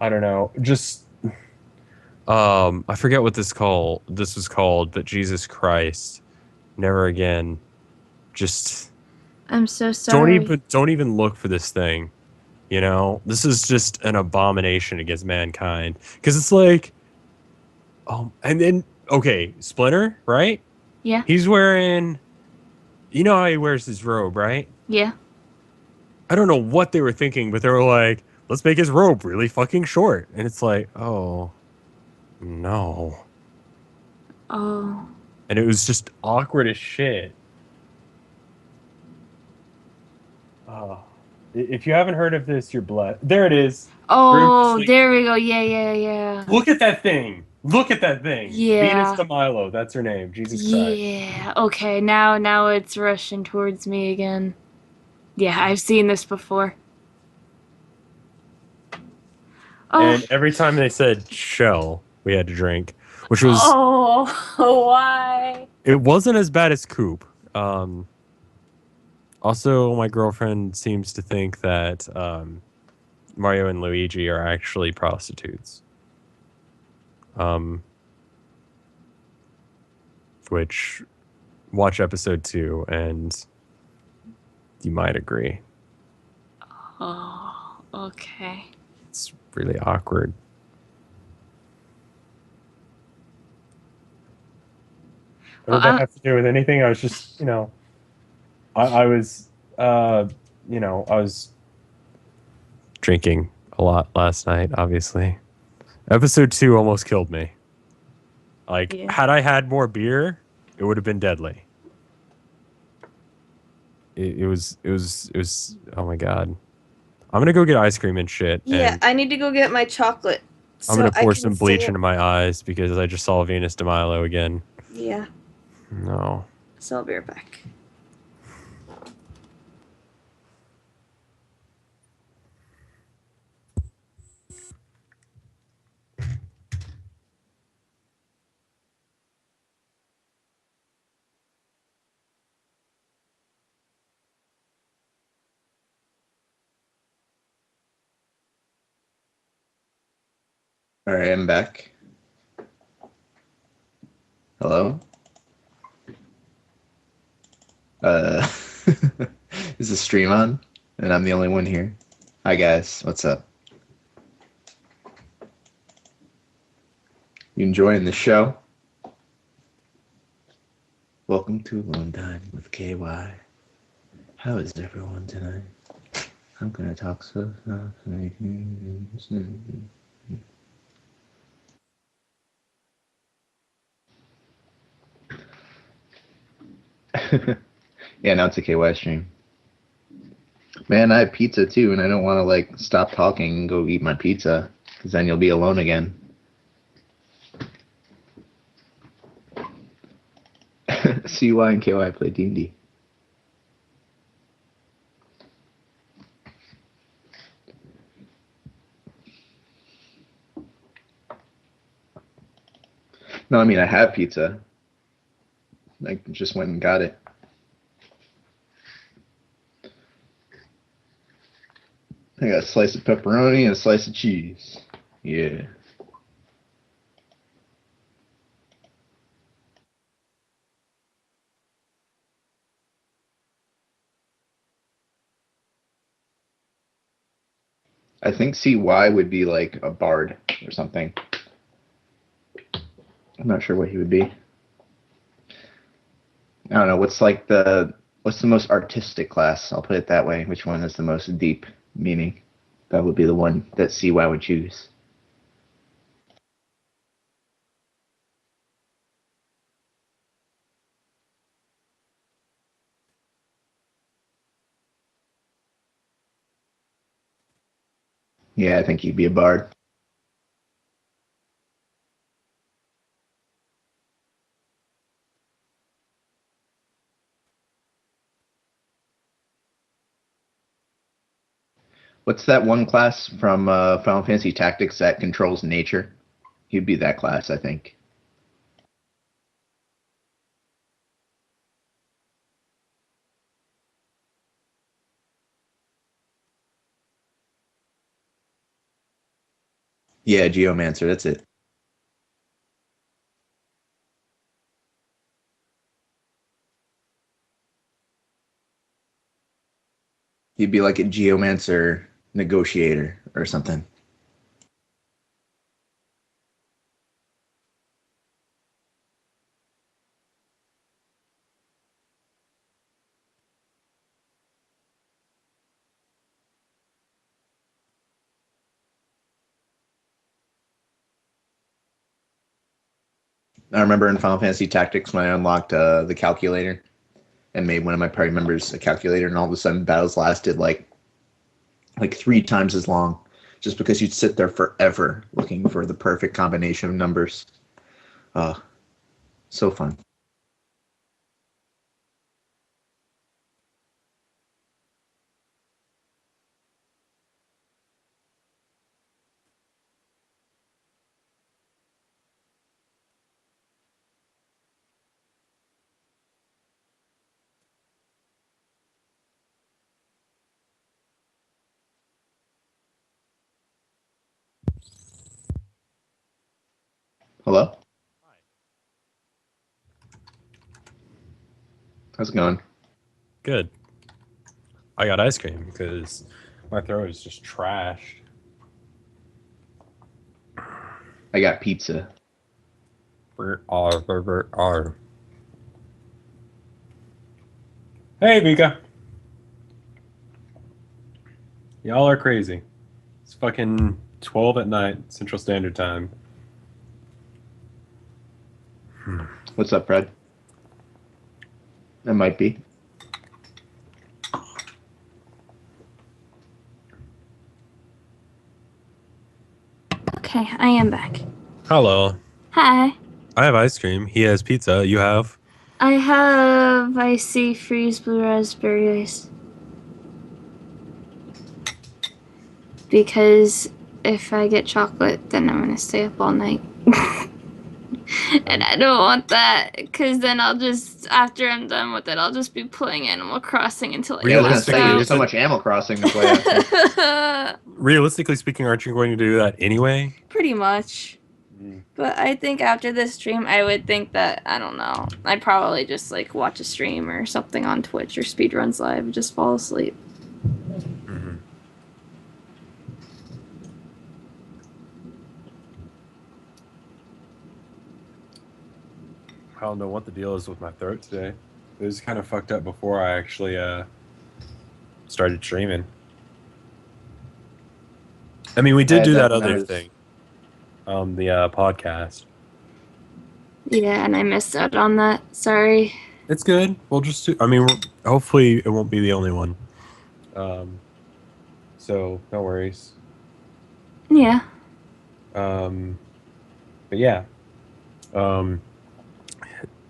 I don't know. Just I forget what this was called, but Jesus Christ, never again. Just I'm so sorry. don't even look for this thing. You know, this is just an abomination against mankind. Because it's like, and then okay, Splinter, right? Yeah. He's wearing, you know how he wears his robe, right? Yeah. I don't know what they were thinking, but they were like, let's make his robe really fucking short. And it's like, oh, no. Oh. And it was just awkward as shit. Oh. If you haven't heard of this, you're blessed. There it is. Oh, Bruce, there we go. Yeah. look at that thing. Look at that thing. Yeah. Venus de Milo. That's her name. Jesus Christ. Yeah. Okay, now it's rushing towards me again. Yeah, I've seen this before. Oh. And every time they said shell, we had to drink, which was Oh, why? it wasn't as bad as Coop. Also, my girlfriend seems to think that Mario and Luigi are actually prostitutes. Which, watch episode 2 and you might agree. Oh, okay. It's really awkward. What did that have to do with anything? I was just, I was, I was drinking a lot last night, obviously. Episode 2 almost killed me. Like, Yeah. had I had more beer, it would have been deadly. It was, oh my God. I'm gonna go get ice cream and shit. Yeah, and I need to go get my chocolate. I'm gonna I pour can some bleach stay into my eyes because I just saw Venus de Milo again. Yeah, No. so I'll be right back. All right, I'm back. Hello? Is the stream on? And I'm the only one here. Hi guys, what's up? You enjoying the show? Welcome to Alone Time with KY. How is everyone tonight? I'm gonna talk so softly. Yeah, now it's a KY stream. Man, I have pizza too, and I don't want to like stop talking and go eat my pizza, because then you'll be alone again. CY and KY play D&D. No, I mean I have pizza. I just went and got it. I got a slice of pepperoni and a slice of cheese. Yeah. I think CY would be like a bard or something. I'm not sure what he would be. I don't know. What's the most artistic class? I'll put it that way. Which one has the most deep meaning? That would be the one that CY would choose. Yeah, I think he'd be a bard. What's that one class from Final Fantasy Tactics that controls nature? He'd be that class, I think. Yeah, Geomancer, that's it. He'd be like a Geomancer negotiator or something. I remember in Final Fantasy Tactics when I unlocked the calculator and made one of my party members a calculator, and all of a sudden battles lasted like 3 times as long, just because you'd sit there forever looking for the perfect combination of numbers. So fun. Hello? How's it going? Good. I got ice cream because my throat is just trashed. I got pizza. Hey, Vika. Y'all are crazy. It's fucking 12 at night, Central Standard Time. What's up, Fred? That might be. Okay, I am back. Hello. Hi. I have ice cream. He has pizza. You have? I have icy freeze blue raspberry ice. Because if I get chocolate, then I'm gonna stay up all night. And I don't want that, because then after I'm done with it, I'll just be playing Animal Crossing until I Yeah, I was gonna pass say there's so out. much Animal Crossing to play after. Realistically speaking, aren't you going to do that anyway? Pretty much. But I think after this stream, I would think that, I don't know, I'd probably just like watch a stream or something on Twitch or Speedruns Live and just fall asleep. Mm-hmm. I don't know what the deal is with my throat today. It was kind of fucked up before I actually started streaming. I mean, we did do that other thing, the podcast. Yeah, and I missed out on that. Sorry. It's good. We'll just do. I mean, hopefully it won't be the only one. So no worries. Yeah. But yeah.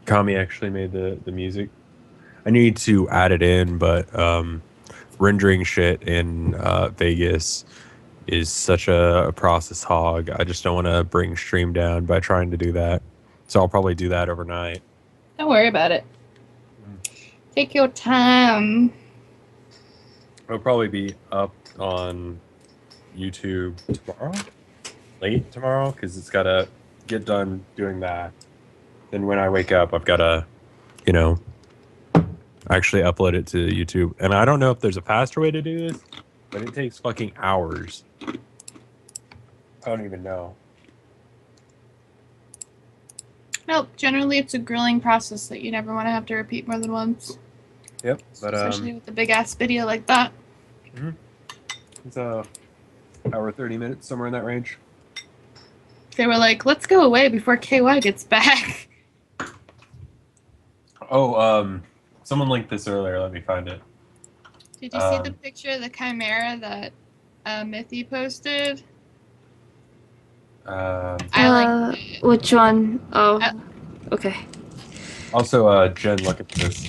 Kami actually made the music. I need to add it in, but rendering shit in Vegas is such a process hog. I just don't want to bring stream down by trying to do that. So I'll probably do that overnight. Don't worry about it. Take your time. It'll probably be up on YouTube tomorrow, late tomorrow, because it's got to get done doing that. Then when I wake up, I've got to, actually upload it to YouTube. And I don't know if there's a faster way to do this, but it takes fucking hours. I don't even know. Nope, generally it's a grueling process that you never want to have to repeat more than once. Yep, but especially with a big ass video like that. It's a hour 30 minutes, somewhere in that range. They were like, let's go away before KY gets back. Oh, someone linked this earlier. Let me find it. Did you see the picture of the chimera that Mithy posted? I like it. Which one? Oh, okay. Also, Jen, look at this.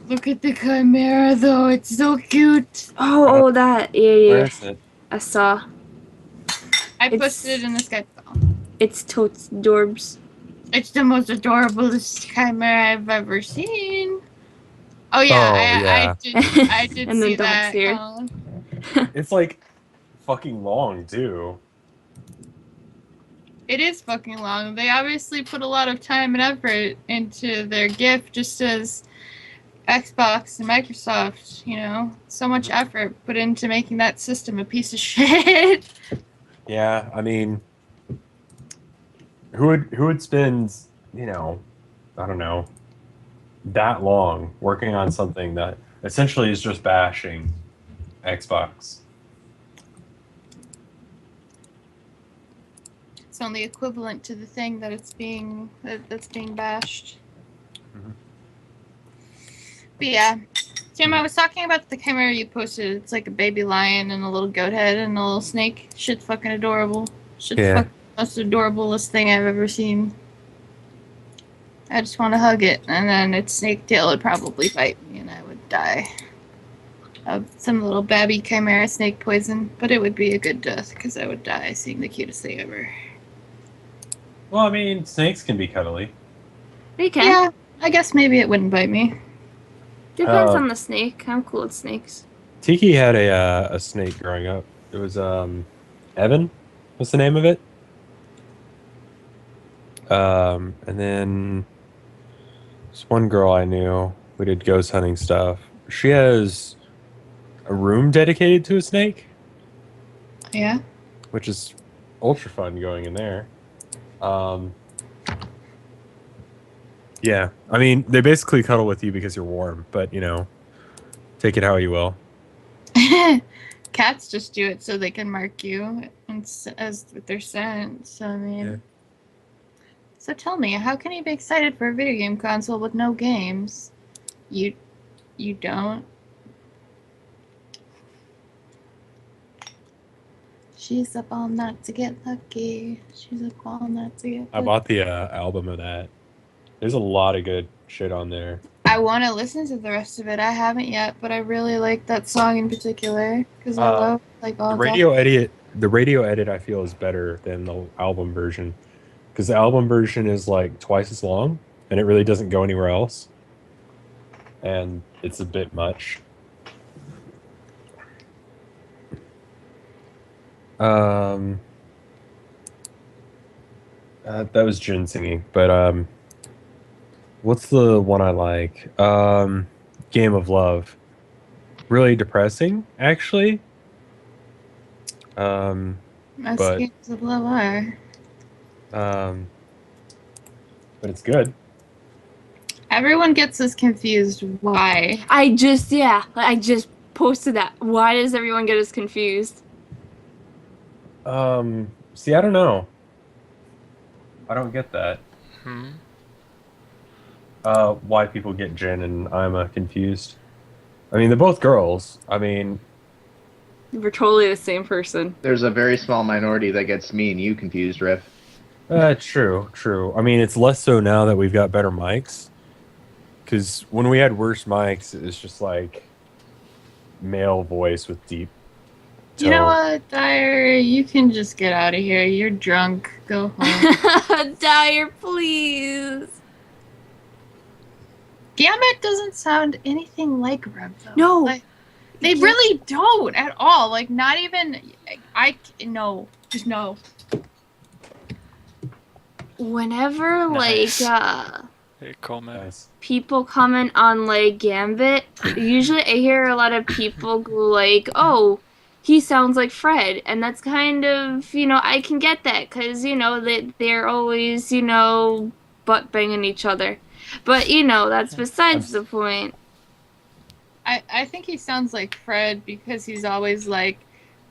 Look at the chimera, though. It's so cute. Oh, that. Yeah, Where yeah. is it? I saw. I posted it in the Skype call. It's totes dorbs. It's the most adorable chimera I've ever seen. Oh yeah, Oh, yeah. I did And see the dog's that. here. It's like fucking long too. It is fucking long. They obviously put a lot of time and effort into their gift, just as Xbox and Microsoft, so much effort put into making that system a piece of shit. Yeah, I mean, who would spend, I don't know, that long working on something that essentially is just bashing Xbox? It's only equivalent to the thing that that's being bashed. Mhm. But yeah, Jim, I was talking about the chimera you posted. It's like a baby lion and a little goat head and a little snake. Shit's fucking adorable. Fucking most adorablest thing I've ever seen. I just want to hug it, and then its snake tail would probably bite me, and I would die of some little babby chimera snake poison. But it would be a good death because I would die seeing the cutest thing ever. Well, I mean, snakes can be cuddly. They can. Yeah, I guess maybe it wouldn't bite me. Depends on the snake. I'm cool with snakes. Tiki had a snake growing up. It was Evan. What's the name of it? And then this one girl I knew, we did ghost hunting stuff. She has a room dedicated to a snake, Yeah. which is ultra fun going in there. Yeah, I mean, they basically cuddle with you because you're warm, but take it how you will. Cats just do it so they can mark you as with their scent. So I mean, Yeah. So tell me, how can you be excited for a video game console with no games? You don't. She's up all night to get lucky. She's up all night to get lucky. I bought the album of that. There's a lot of good shit on there. I want to listen to the rest of it. I haven't yet, but I really like that song in particular because I love like all The the radio edit I feel is better than the album version, because the album version is like twice as long, and it really doesn't go anywhere else, and it's a bit much. Um, that was Jin singing, but what's the one I like? Game of Love. Really depressing, actually. Most But- games of love are. But it's good. Everyone gets this confused. Why? I just posted that. Why does everyone get us confused? See, I don't know. I don't get that. Hmm. Why people get Jen and Ima confused. I mean, they're both girls. I mean, We're totally the same person. There's a very small minority that gets me and you confused, Riff. true. I mean, it's less so now that we've got better mics. Because when we had worse mics, it's just like male voice with deep You know tone. what, Dyer? You can just get out of here. You're drunk. Go home. Dyer, please. Gambit doesn't sound anything like Reb, though. No. Like, they really don't at all. Like, not even. No. Just no. Whenever Nice. like Hey, call me. Nice. people comment on like Gambit, usually I hear a lot of people go like, "Oh, he sounds like Fred," and that's kind of I can get that because they're always butt banging each other, but that's besides the point. I think he sounds like Fred because he's always like,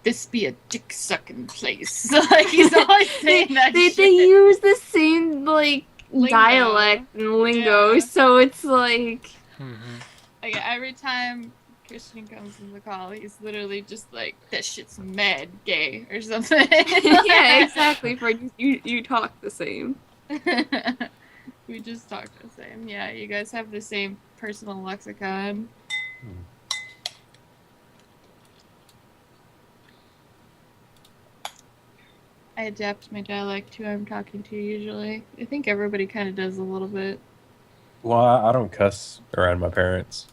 "This be a dick sucking place." Like, he's always saying that they shit. use the same like Lingo. dialect and lingo, Yeah. so it's like. Mm-hmm. Like, every time Christian comes in the call, he's literally just like, "That shit's mad gay" or something. Yeah, exactly. Fred, you talk the same. We just talk the same. Yeah, you guys have the same personal lexicon. I adapt my dialect to who I'm talking to usually. I think everybody kind of does a little bit. Well, I don't cuss around my parents.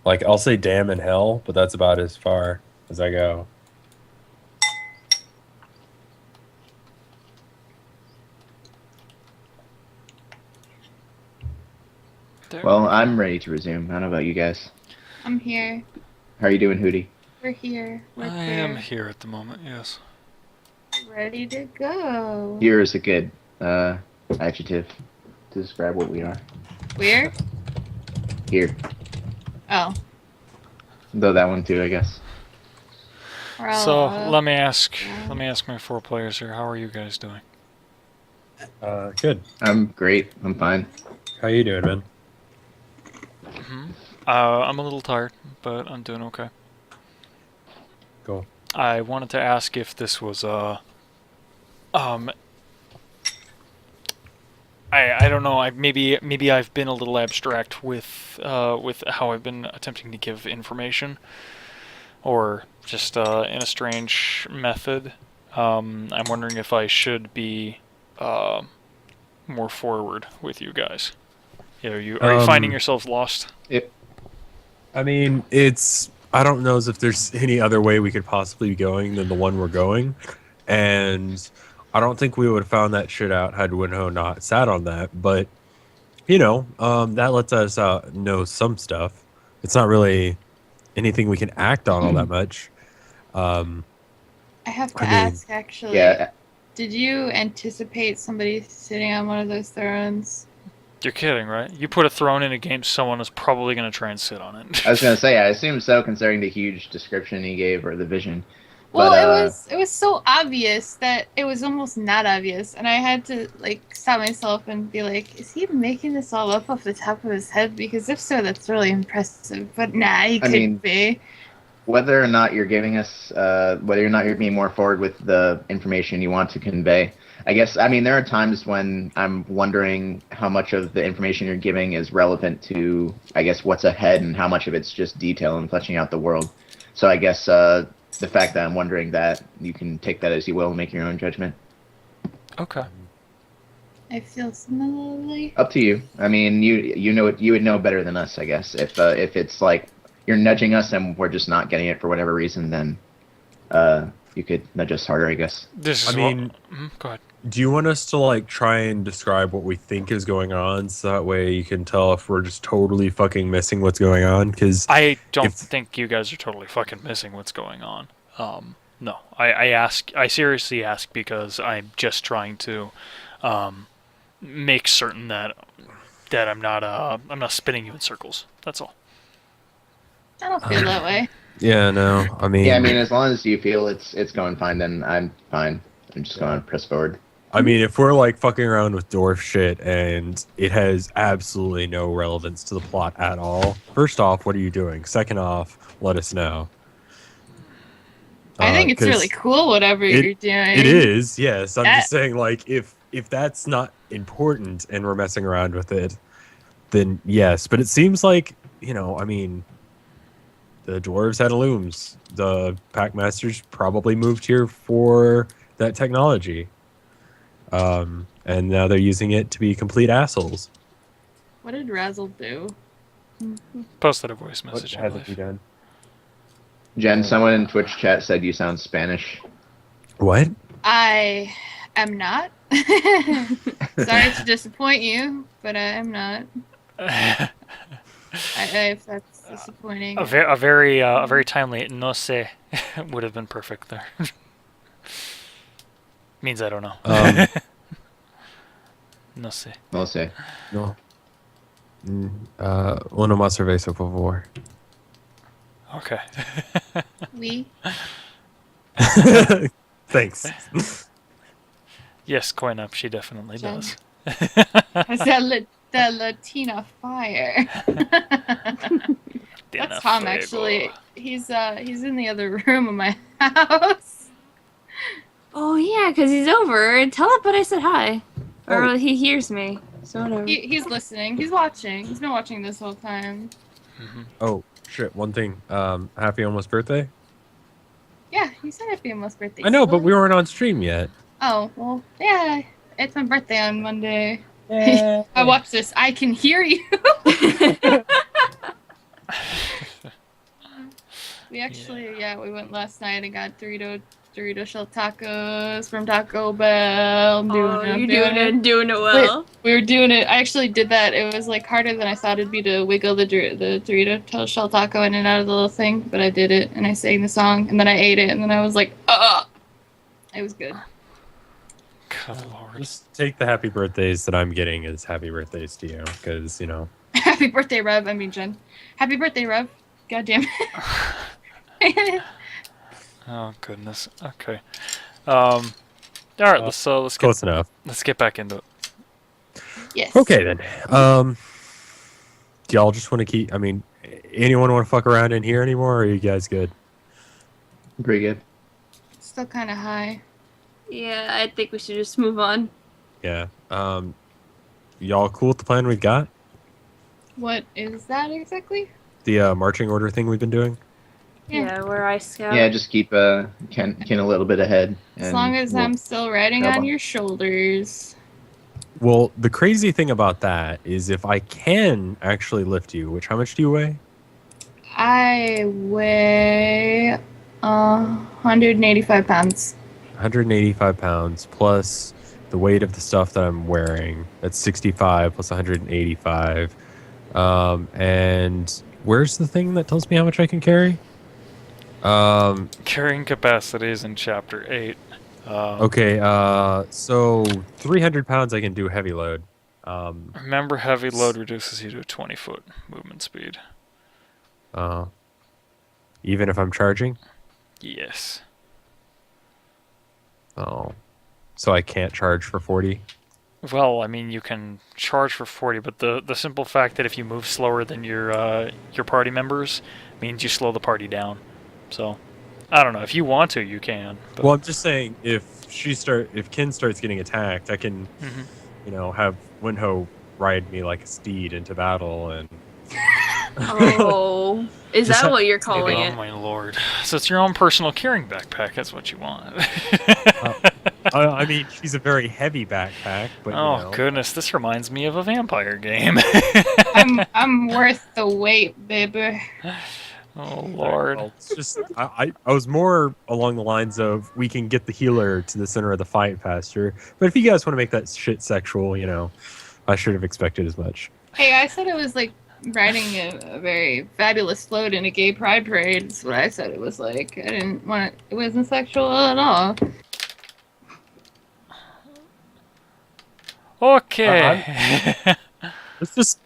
Like, I'll say damn and hell, but that's about as far as I go. There. Well, I'm ready to resume. I don't know about you guys. I'm here. How are you doing, Hootie? We're here. We're I am here at the moment. Yes. ready to go. Here is a good adjective to describe what we are. Where? Here. Oh. Though that one too, I guess. We're all So up. let me ask my 4 players here. How are you guys doing? Good. I'm great. I'm fine. How you doing, man? I'm a little tired, but I'm doing okay. Cool. I wanted to ask if this was I don't know. Maybe I've been a little abstract with how I've been attempting to give information, or just in a strange method. I'm wondering if I should be more forward with you guys. Are you finding yourselves lost? I mean, I don't know as if there's any other way we could possibly be going than the one we're going. And I don't think we would have found that shit out had Winho not sat on that. But, that lets us know some stuff. It's not really anything we can act on all that much. I have to I mean, ask, actually. Yeah. Did you anticipate somebody sitting on one of those thrones? You're kidding, right? You put a throne in a game, someone is probably going to try and sit on it. I was gonna say, I assume so, considering the huge description he gave or the vision. Well, But, it was so obvious that it was almost not obvious, and I had to stop myself and be like, "Is he making this all up off the top of his head? Because if so, that's really impressive." But nah, he couldn't be. whether or not you're giving us, whether or not you're being more forward with the information you want to convey, I guess, there are times when I'm wondering how much of the information you're giving is relevant to, I guess, what's ahead and how much of it's just detail and fleshing out the world. So I guess the fact that I'm wondering that. You can take that as you will and make your own judgment. Okay. I feel similarly. Up to you. I mean, you know you would know better than us, I guess. If it's like you're nudging us and we're just not getting it for whatever reason, then you could nudge us harder, I guess. This I is mean, go ahead. do you want us to like try and describe what we think is going on, so that way you can tell if we're just totally fucking missing what's going on? Because I don't if- think you guys are totally fucking missing what's going on. No, I seriously ask because I'm just trying to make certain that I'm not spinning you in circles. That's all. I don't feel that way. yeah, no, I mean, Yeah, I mean, as long as you feel it's going fine, then I'm fine. I'm just going to press forward. I mean, if we're like fucking around with dwarf shit and it has absolutely no relevance to the plot at all, first off, what are you doing? Second off, let us know. I think it's 'cause really cool, whatever you're doing. It is, yes. I'm That- just saying, like, if that's not important and we're messing around with it, then yes. But it seems like, I mean, the dwarves had looms. The packmasters probably moved here for that technology. And now they're using it to be complete assholes. What did Razzle do? Posted a voice What message. I hasn't believe. he done? Jen, someone in Twitch chat said you sound Spanish. What? I am not. Sorry to disappoint you, but I am not. If that's disappointing. A very timely no sé would have been perfect there. Means I don't know. No sé. I'll say. No. Uno más cerveza, por favor. Okay. We. Thanks. Yes, coin up. She definitely Jen. does. Has that Latina fire. That's Tom, actually. He's in the other room of my house. Oh yeah, because he's over. Tell him but I said hi. Or Oh. he hears me. So whatever. He's listening. He's watching. He's been watching this whole time. Oh, shit. One thing. Happy almost birthday? Yeah, he said happy almost birthday. I know, but son. we weren't on stream yet. Oh, well, yeah. It's my birthday on Monday. I watched this. I can hear you. We actually, we went last night and got Dorito shell tacos from Taco Bell. Doing it well. We were doing it. I actually did that. It was like harder than I thought it'd be to wiggle the Dorito shell taco in and out of the little thing, but I did it and I sang the song and then I ate it and then I was like, it was good. Good lord. Just take the happy birthdays that I'm getting as happy birthdays to you, because, Happy birthday, Rev. I mean, Jen. Happy birthday, Rev. God damn it. Oh goodness. Okay. All right. Let's close enough. get back into it. Yes. Okay, then. Do y'all just want to keep... I mean, anyone want to fuck around in here anymore, or are you guys good? Pretty good. Still kind of high. Yeah, I think we should just move on. Yeah. Y'all cool with the plan we've got? What is that exactly? The marching order thing we've been doing? Yeah, where I scout. Yeah, just keep Ken a little bit ahead. As and long as we'll- I'm still riding grab on on. your shoulders. Well, the crazy thing about that is if I can actually lift you, how much do you weigh? I weigh 185 pounds. 185 pounds plus the weight of the stuff that I'm wearing. That's 65 plus 185. And where's the thing that tells me how much I can carry? Carrying capacities in chapter 8. Okay, so 300 pounds I can do heavy load. Remember, heavy load reduces you to a 20-foot movement speed. Even if I'm charging? Yes. Oh. So I can't charge for 40? Well, I mean, you can charge for 40, but the simple fact that if you move slower than your party members means you slow the party down. So, I don't know. If you want to, you can. But, Well, I'm just saying, if Ken starts getting attacked, I can, Mhm. have Winho ride me like a steed into battle, and Oh, is Just that what you're calling Oh it? my lord. So it's your own personal carrying backpack, that's what you want. I mean, she's a very heavy backpack, but you Oh know. goodness, this reminds me of a vampire game. I'm worth the wait, baby. Oh lord. Well, it's just I was more along the lines of we can get the healer to the center of the fight faster. But if you guys want to make that shit sexual, you know, I should have expected as much. Hey, I said it was like riding a very fabulous float in a gay pride parade. That's what I said it was like. I didn't want it. It wasn't sexual at all. Okay. Let's just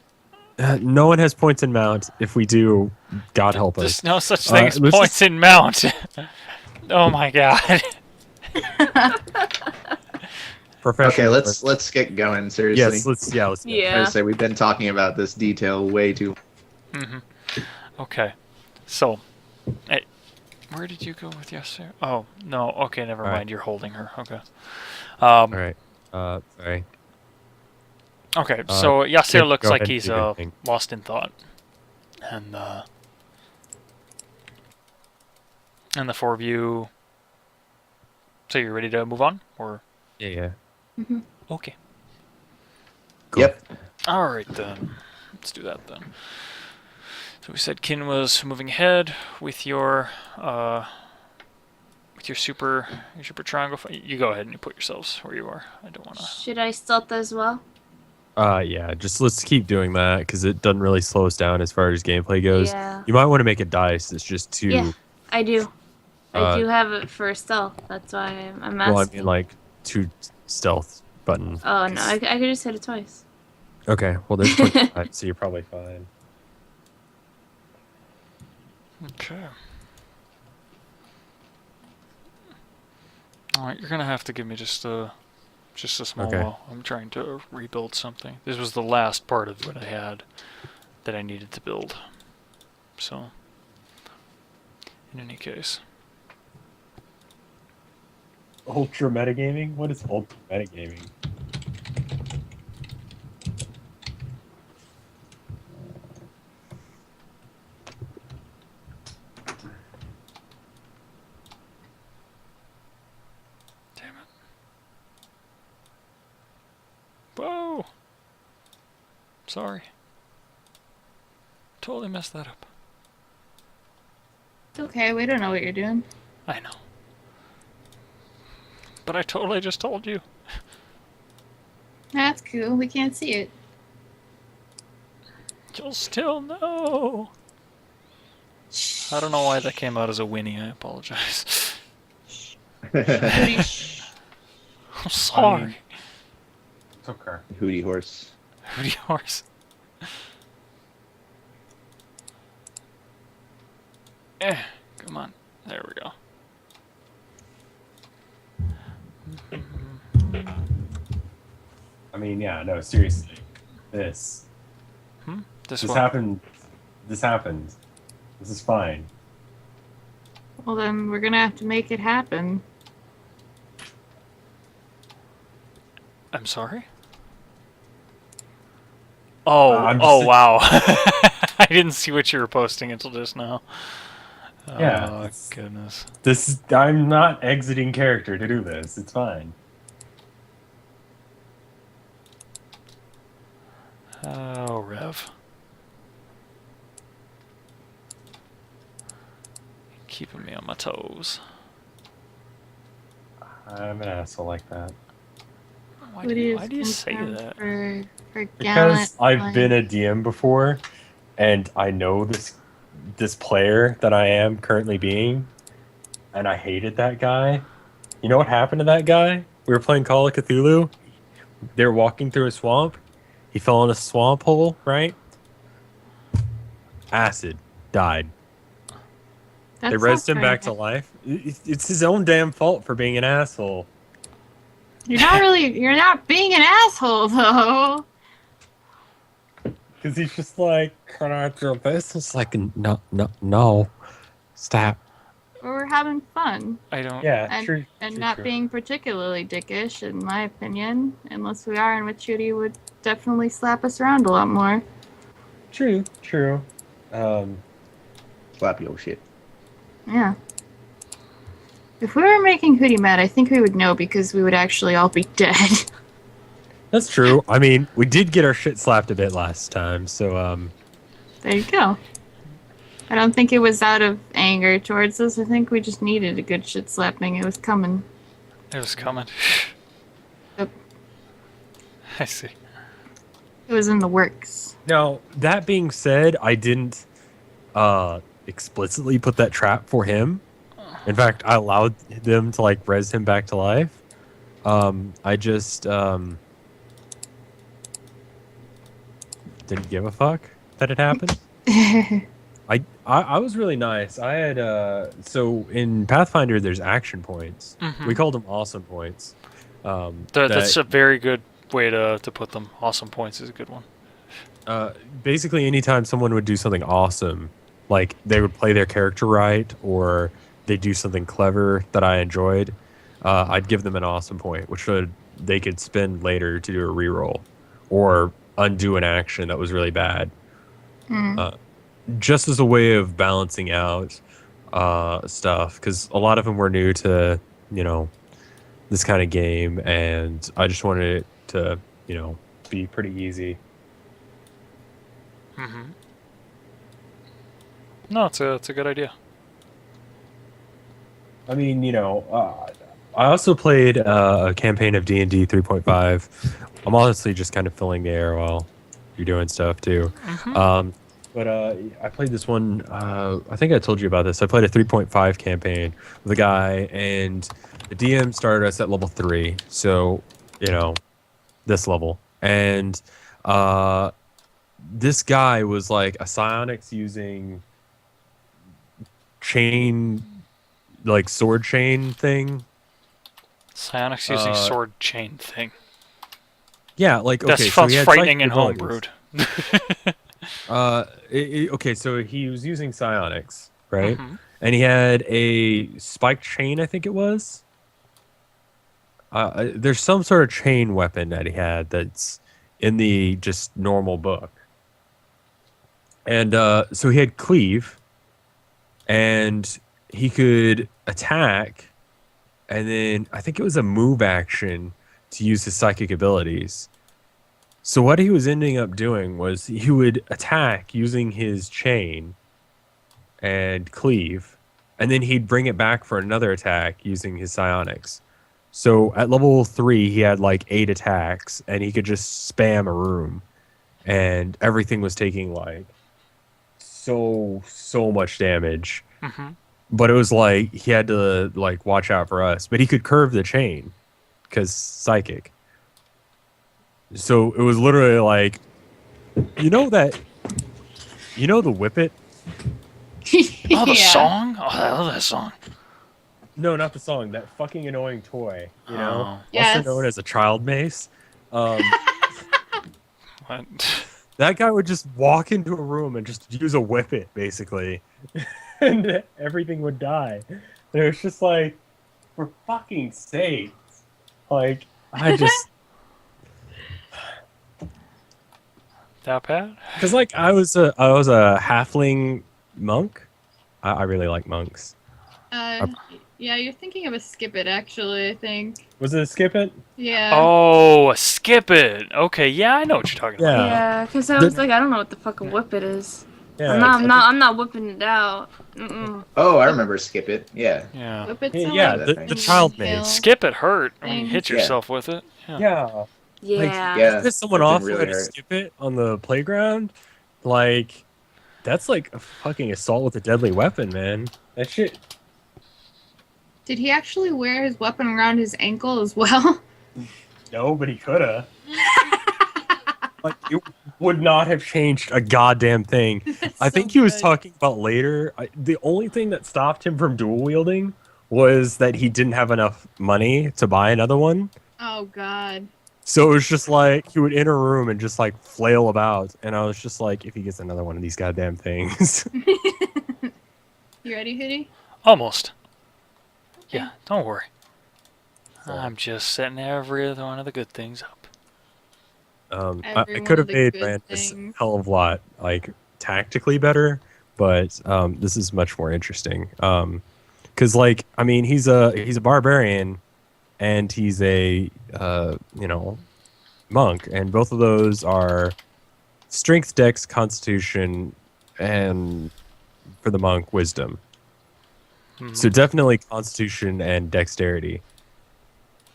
no one has points in mount. If we do, God help us. There's no such thing as let's points in mount. Oh my god. Professional. Okay, let's get going. Seriously. Yes, let's go. Yeah. I say we've been talking about this detail way too. Okay. So, hey, where did you go with Yasir? Oh, no. Okay, never All right. mind. You're holding her. Okay. All right. Sorry. Okay, so Yasir go looks ahead like and he's do your thing. lost in thought. And the four of you. So you're ready to move on? Or Yeah. okay. Cool. Yep. Alright then. Let's do that then. So we said Kin was moving ahead with your super triangle. You go ahead and you put yourselves where you are. I don't want to. Should I stealth as well? Yeah. Just let's keep doing that because it doesn't really slow us down as far as gameplay goes. Yeah. You might want to make a dice. It's just too. Yeah, I do. I Uh, do have it for stealth. That's why I'm asking. Well, I mean, like 2 stealth button. Oh no, I could just hit it twice. Okay. Well, there's 25, so you're probably fine. Okay. Alright, you're gonna have to give me just a small Okay. while. I'm trying to rebuild something. This was the last part of what I had that I needed to build. So, in any case. Ultra metagaming? What is ultra metagaming? Damn it. Whoa! Sorry. Totally messed that up. It's okay. We don't know what you're doing. I know. But I totally just told you. That's cool. We can't see it. You'll still know. I don't know why that came out as a whinny. I apologize. Hootie, shh. I'm sorry. It's okay. Hootie horse. Hootie horse. Come on. There we go. I mean, yeah, no, seriously. This This This one. happened. This happened. This is fine. Well, then we're gonna have to make it happen. I'm sorry? Oh, I'm oh just- wow. I didn't see what you were posting until just now. Yeah, Oh, it's- goodness. This is. I'm not exiting character to do this. It's fine. Oh, Rev. Keeping me on my toes. I'm an asshole like that. Why do you say that? For Because gallant I've been play. a DM before, and I know this player that I am currently being, and I hated that guy. You know what happened to that guy? We were playing Call of Cthulhu. They were walking through a swamp. He fell in a swamp hole, right? Acid. Died. That They rezzed sucks, him back to right? life. It's his own damn fault for being an asshole. You're not being an asshole though. Because he's just like, can I do this? It's like, no. Stop. We're having fun I don't. Yeah, and true. and true, not true. being particularly dickish, in my opinion. Unless we are, in which Judy would definitely slap us around a lot more. True. Slap your shit. Yeah. If we were making Hootie mad, I think we would know because we would actually all be dead. That's true. I mean, we did get our shit slapped a bit last time, so There you go. I don't think it was out of anger towards us. I think we just needed a good shit slapping. It was coming. It was coming. Yep. I see. It was in the works. now that being said, I didn't explicitly put that trap for him. In fact, I allowed them to like res him back to life. I just didn't give a fuck that it happened. I was really nice. I had so in Pathfinder there's action points. Mhm. We called them awesome points. That's a very good way to put them. Awesome points is a good one. Basically anytime someone would do something awesome, like they would play their character right or they do something clever that I enjoyed, I'd give them an awesome point, which they could spend later to do a reroll or undo an action that was really bad. Just as a way of balancing out stuff, because a lot of them were new to, this kind of game, and I just wanted it to, be pretty easy. Mm-hmm. No, it's a good idea. I mean, I also played a campaign of D&D 3.5. I'm honestly just kind of filling the air while you're doing stuff too. Mm-hmm. But I played this one. I think I told you about this. I played a 3.5 campaign with a guy, and the DM started us at level 3. So, this level. And this guy was like a psionics using chain, like sword chain thing. Psionics using sword chain thing. Yeah, like okay, That so sounds he had frightening psychic and abilities. homebrewed. Okay, so he was using psionics, right? Mhm. And he had a spiked chain, I think it was. There's some sort of chain weapon that he had that's in the just normal book. And so he had cleave, and he could attack, and then I think it was a move action to use his psychic abilities. So what he was ending up doing was he would attack using his chain and cleave, and then he'd bring it back for another attack using his psionics. So at level 3, he had like 8 attacks, and he could just spam a room, and everything was taking like so much damage. Mm-hmm. But it was like he had to like watch out for us, but he could curve the chain because psychic. So it was literally like, the Whippet? Oh, the Yeah. song? Oh, I love that song. No, not the song. That fucking annoying toy. Oh. Yes. Also known as a child mace. What? That guy would just walk into a room and just use a Whippet, basically, and everything would die. And it was just like, for fucking sakes, like I just. That bad? Because like I was a halfling monk. I really like monks. Yeah, you're thinking of a skip it, actually, I think. Was it a skip it? Yeah. Oh, skip it. Okay, yeah, I know what you're talking about. Yeah. Yeah, because I was like, I don't know what the fuck a whip it is. Yeah. I'm not whipping it out. Mm-mm. Oh, I remember Skip It. Yeah. Yeah. Whip it Yeah, sound the like child tail. mace. Skip it hurt when you Thing. hit Yeah. yourself with it. Yeah. Yeah. Yeah. Yeah. Piss someone that off did who really had to hurt. skip it on the playground, like that's like a fucking assault with a deadly weapon, man. That shit. Did he actually wear his weapon around his ankle as well? No, but he coulda. Like it would not have changed a goddamn thing. I think he was talking about later. The only thing that stopped him from dual wielding was that he didn't have enough money to buy another one. Oh, God. So it was just like he would enter a room and just like flail about, and I was just like, if he gets another one of these goddamn things. You ready, Hoodie? Almost. Yeah, don't worry. I'm just setting every other one of the good things up. I Every could one of have the made good Brandis a things. hell of a lot like tactically better, but this is much more interesting. Because like I mean he's a barbarian, and he's a monk, and both of those are strength, dex, constitution, and for the monk, wisdom. So definitely constitution and dexterity.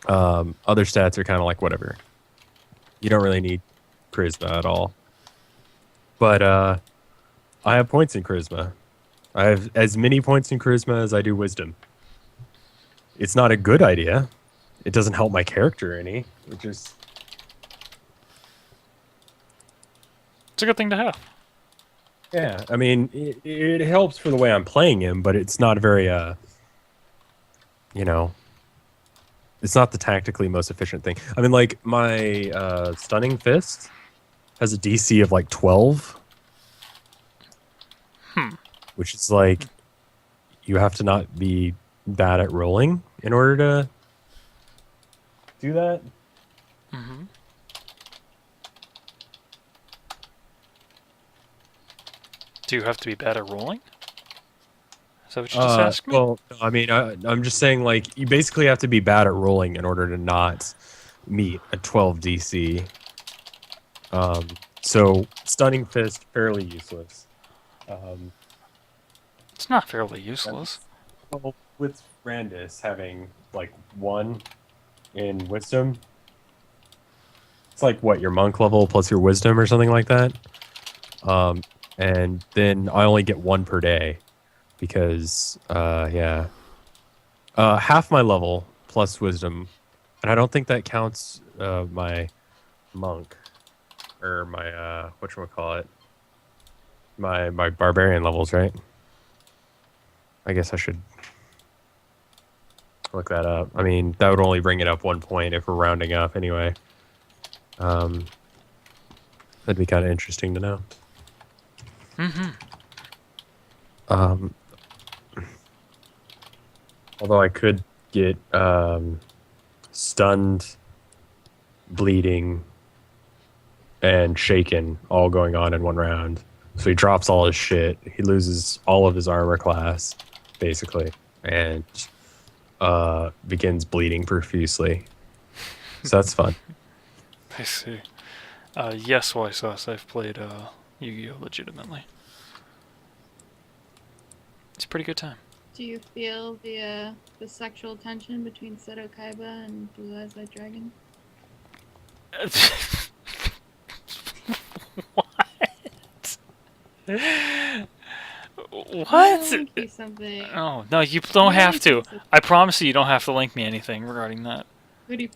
Other stats are kind of like whatever. You don't really need charisma at all. But I have points in charisma. I have as many points in charisma as I do wisdom. It's not a good idea. It doesn't help my character any. It just It's a good thing to have. yeah. I mean, it helps for the way I'm playing him, but it's not very it's not the tactically most efficient thing. I mean, like my stunning fist has a DC of like 12. Which is like you have to not be bad at rolling in order to do that. Do you have to be bad at rolling? Is that what you just asked me? Well, I mean, I'm just saying, like, you basically have to be bad at rolling in order to not meet a 12 DC. So stunning fist, fairly useless. It's not fairly useless. Well, with Randus having like 1 in wisdom, it's like what, your monk level plus your wisdom or something like that. And then I only get 1 per day because half my level plus wisdom, and I don't think that counts my monk or my whatchamacallit, my barbarian levels, right? I guess I should look that up. I mean, that would only bring it up 1 point if we're rounding up anyway. That'd be kind of interesting to know. Although I could get stunned, bleeding, and shaken all going on in 1 round. So he drops all his shit. He loses all of his armor class, basically, and begins bleeding profusely. So that's fun. I see. Yes, Vinesauce, I've played Yu-Gi-Oh! Legitimately. It's a pretty good time. Do you feel the sexual tension between Seto Kaiba and Blue Eyes White Dragon? What? Link you something. Oh, no, you don't have to. I promise you don't have to link me anything regarding that. Could you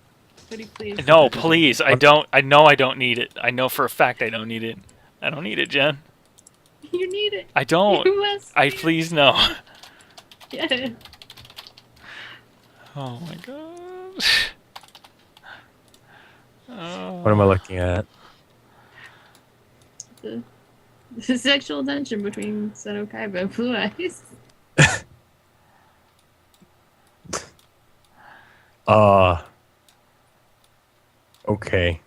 please? No, please. I don't. I know I don't need it. I know for a fact I don't need it. I don't need it, Jen. You need it. I don't. You must. Please no. Get it. Oh my god. What am I looking at? The sexual tension between Seto Kaiba and Blue Eyes. Okay.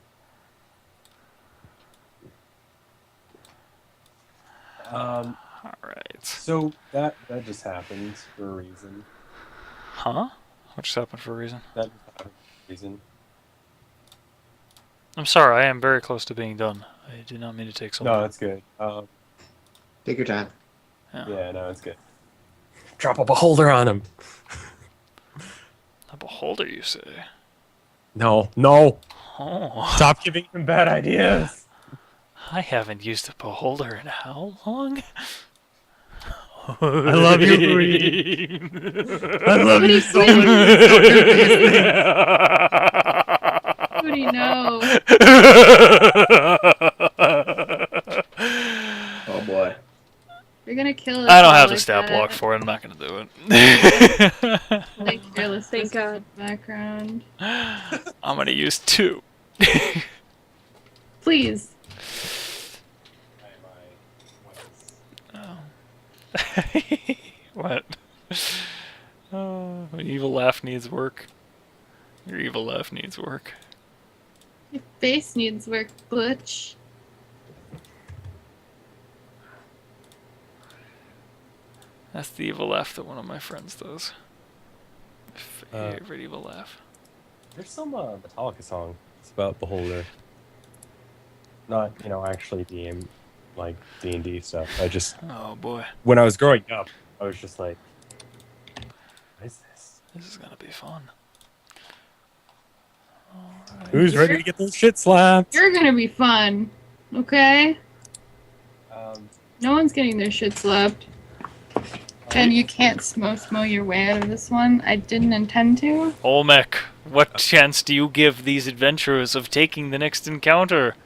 Alright. So that just happens for a reason. Huh? What just happened for a reason? That just happened for a reason. I'm sorry, I am very close to being done. I did not mean to take so long. No, that's good. Take your time. Yeah, no, it's good. Drop a beholder on him. A beholder, you say? No. Oh. Stop giving him bad ideas. I haven't used a beholder in how long? I love you, Louis. I love you so much. What do you know? Oh boy. You're gonna kill us. I don't all have the like stat that. block for it. I'm not gonna do it. Like careless. Thank God. Background. I'm gonna use 2. Please. What? Oh, an evil laugh needs work. Your evil laugh needs work. Your face needs work, Butch. That's the evil laugh that one of my friends does. Favorite evil laugh. There's some Metallica song. It's about Beholder. Not, actually DM, like D&D stuff. I just, Oh boy, when I was growing up, I was just like, what is this? this is gonna be fun. Alright. Who's ready to get those shit slapped? You're gonna be fun, okay? Um, No one's getting their shit slapped. And you can't smo your way out of this one. I didn't intend to. Olmec, what chance do you give these adventurers of taking the next encounter?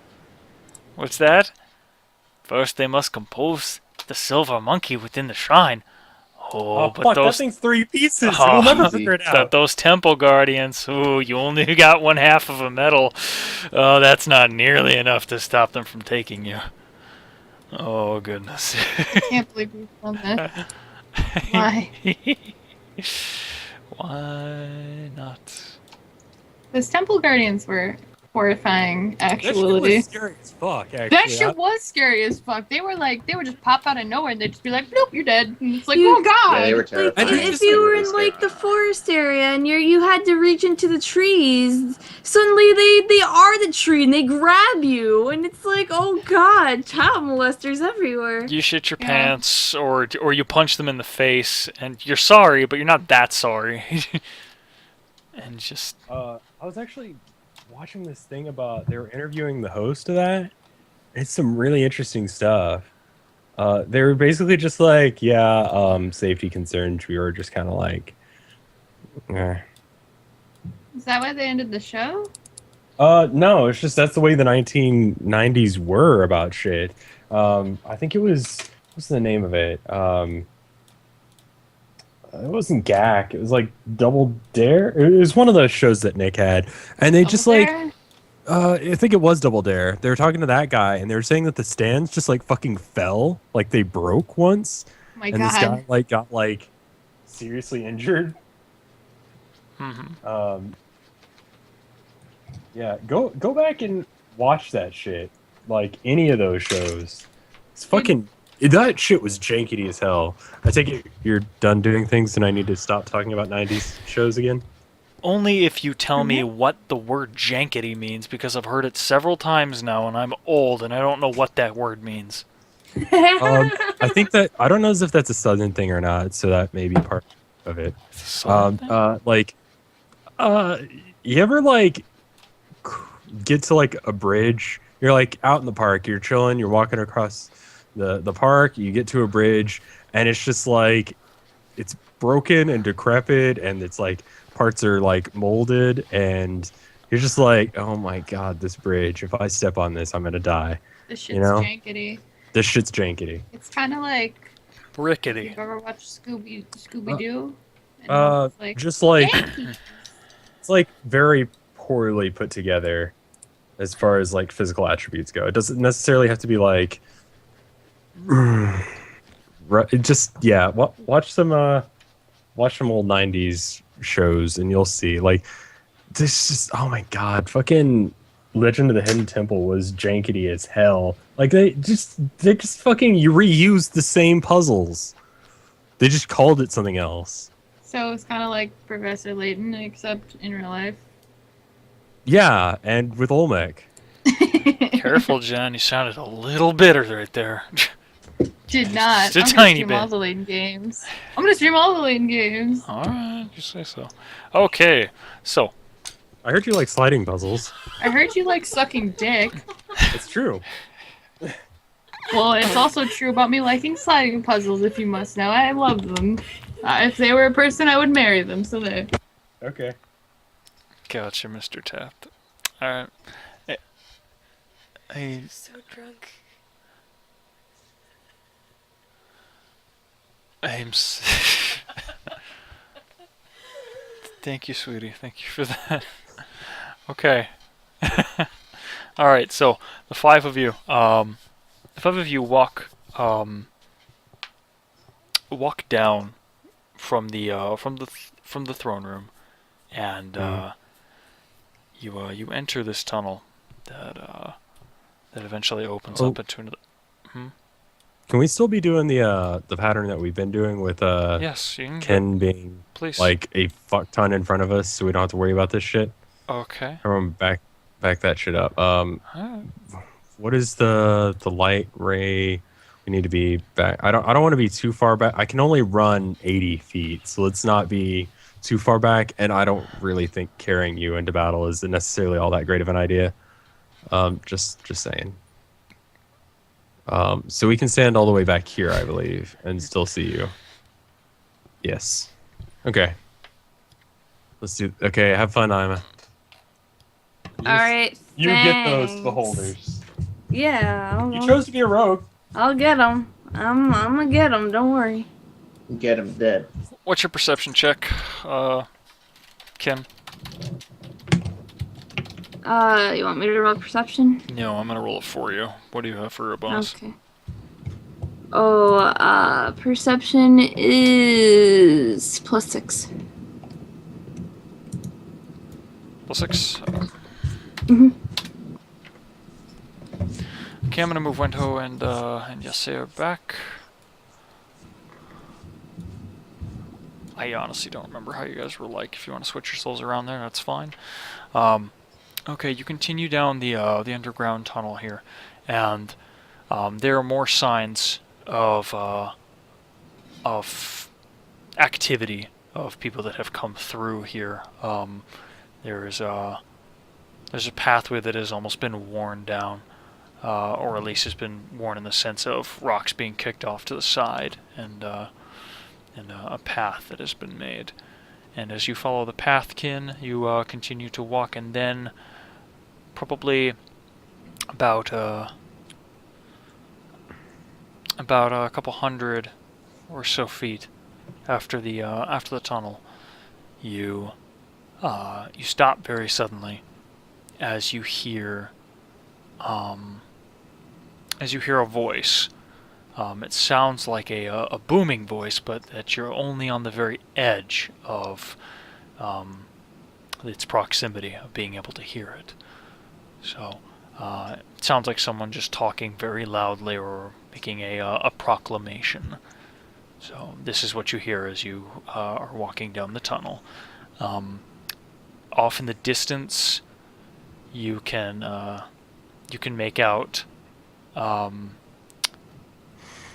What's that? First they must compose the silver monkey within the shrine. Oh, but fuck, those that thing's 3 pieces. Oh, We'll never figure it out. those temple guardians, ooh, you only got one half of a medal. Oh, that's not nearly enough to stop them from taking you. Oh, goodness. I can't believe we've done this. Why? Why not? Those temple guardians were horrifying, That shit actually. was scary as fuck, actually. That shit was scary as fuck. They would just pop out of nowhere and they'd just be like, nope, you're dead. And it's like, You- oh god. Yeah, they were Like, terrifying. And if you were in like the forest area and you had to reach into the trees, suddenly they are the tree and they grab you, and it's like, oh god, child molesters everywhere. You shit your Yeah. pants, or you punch them in the face, and you're sorry, but you're not that sorry. And just... I was actually watching this thing about, they were interviewing the host of that. It's some really interesting stuff. They were basically just like, safety concerns. We were just kind of like, eh. Is that why they ended the show? No, it's just that's the way the 1990s were about shit. I think it was, what's the name of it? It wasn't GAC. It was like Double Dare. It was one of those shows that Nick had, and they just like, There? I think it was Double Dare. They were talking to that guy, and they were saying that the stands just like fucking fell, like they broke once, Oh my and god. this guy like got like seriously injured. Mhm. Yeah, go back and watch that shit. Like any of those shows, it's fucking. That shit was jankety as hell. I take it you're done doing things, and I need to stop talking about 90s shows again. Only if you tell me what the word jankety means, because I've heard it several times now, and I'm old, and I don't know what that word means. I think that I don't know as if that's a southern thing or not, so that may be part of it. It's a southern thing? You ever like get to like a bridge? You're like out in the park, you're chilling, you're walking across the park, you get to a bridge, and it's just like it's broken and decrepit, and it's like parts are like molded, and you're just like, oh my god, this bridge, if I step on this, I'm gonna die. This shit's You know? jankety. This shit's jankety. It's kind of like, Rickety. you've ever watched Scooby-Doo? Like, Just like janky. it's like very poorly put together as far as like physical attributes go. It doesn't necessarily have to be like it just watch some old 90s shows and you'll see like this just, oh my god, fucking Legend of the Hidden Temple was jankety as hell. Like they just fucking you reused the same puzzles. They just called it something else. So it's kind of like Professor Layton, except in real life. Yeah, and with Olmec. Careful, Jen. You sounded a little bitter right there. Did not. Just a I'm gonna tiny stream bit. all the Layton games. I'm gonna stream all the Layton games. Alright, you say so. Okay, so. I heard you like sliding puzzles. I heard you like sucking dick. It's true. Well, it's also true about me liking sliding puzzles, if you must know. I love them. If they were a person, I would marry them, so there. Okay. Gotcha, Mr. Taft. Alright. I So drunk. Thank you, sweetie. Thank you for that. Okay. Alright, so the five of you walk down from the throne room, and you enter this tunnel that eventually opens up into another. Can we still be doing the pattern that we've been doing with Yes, you can. Ken being Please. like a fuck ton in front of us, so we don't have to worry about this shit? Okay. Everyone back that shit up. Alright. What is the light ray? We need to be back. I don't want to be too far back. I can only run 80 feet, so let's not be too far back. And I don't really think carrying you into battle is necessarily all that great of an idea. Just saying. So we can stand all the way back here, I believe, and still see you. Yes. Okay. Let's do. Okay. Have fun, Ima. All right. You get those thanks. beholders. Yeah. You chose to be a rogue. I'll get them. I'm gonna get them. Don't worry. Get him dead. What's your perception check, Kim? You want me to roll perception? No, I'm gonna roll it for you. What do you have for a bonus? Okay. Oh, perception is +6. +6. Mhm. Okay, I'm gonna move Wento and Yasser back. I honestly don't remember how you guys were like. If you want to switch your souls around there, that's fine. Okay, you continue down the underground tunnel here, and there are more signs of activity of people that have come through here. There's a pathway that has almost been worn down, or at least has been worn in the sense of rocks being kicked off to the side, and a path that has been made. And as you follow the path, Kin, you continue to walk, and then probably about a couple hundred or so feet after the tunnel, you stop very suddenly as you hear a voice. It sounds like a booming voice, but that you're only on the very edge of its proximity of being able to hear it. So it sounds like someone just talking very loudly or making a proclamation. So this is what you hear as you are walking down the tunnel. Off in the distance, you can make out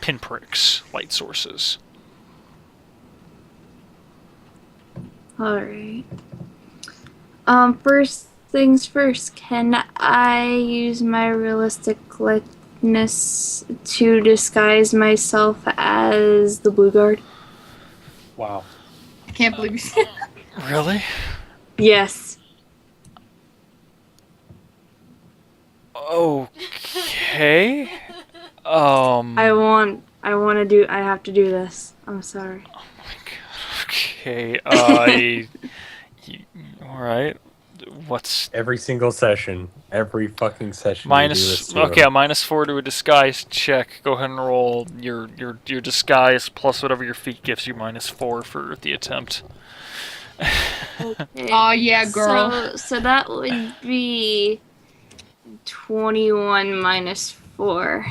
pinpricks, light sources. Alright. First things first, can I use my realistic likeness to disguise myself as the Blue Guard? Wow. I can't believe you said that. Really? Yes. Okay. I have to do this. I'm sorry. Oh my god. Okay. Alright. What's Every single session, every fucking session. minus? Okay, a -4 to a disguise check. Go ahead and roll your disguise plus whatever your feat gives you -4 for the attempt. Okay. Oh yeah, girl. So that would be 21 -4.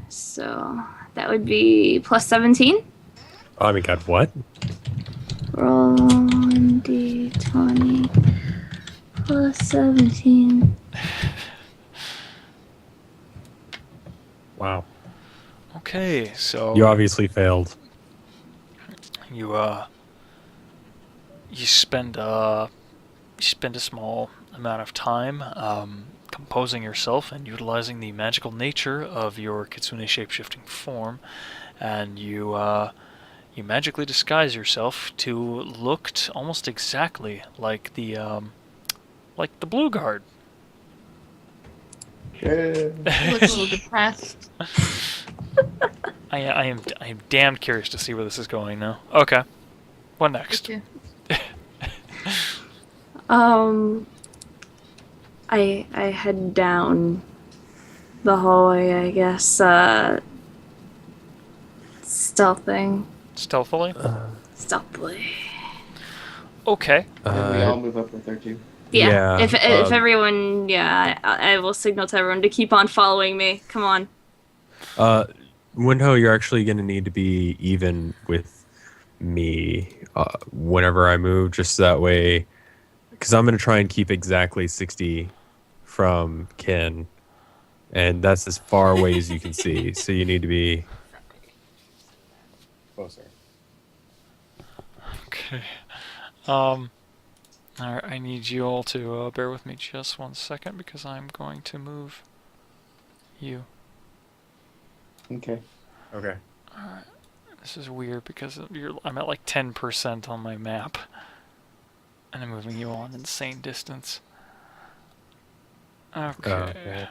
So that would be +17. Oh my god, what? Roll 1d20 +17. Wow. Okay, so You obviously failed. you spend a small amount of time composing yourself and utilizing the magical nature of your kitsune shapeshifting form, and you magically disguise yourself to look almost exactly like the Blue Guard. You look a little depressed. I am damned curious to see where this is going now. Okay, what next? Too. I head down the hallway, I guess, stealthily. Stealthily? We Okay. all move up with her too. Yeah. If everyone, I will signal to everyone to keep on following me. Come on. Winho, you're actually going to need to be even with me whenever I move, just that way, because I'm going to try and keep exactly 60 from Ken, and that's as far away as you can see. So you need to be closer. Okay. Alright, I need you all to bear with me just 1 second because I'm going to move you. Okay. Okay. Alright. This is weird because I'm at like 10% on my map. And I'm moving you all an insane distance. Okay. Okay.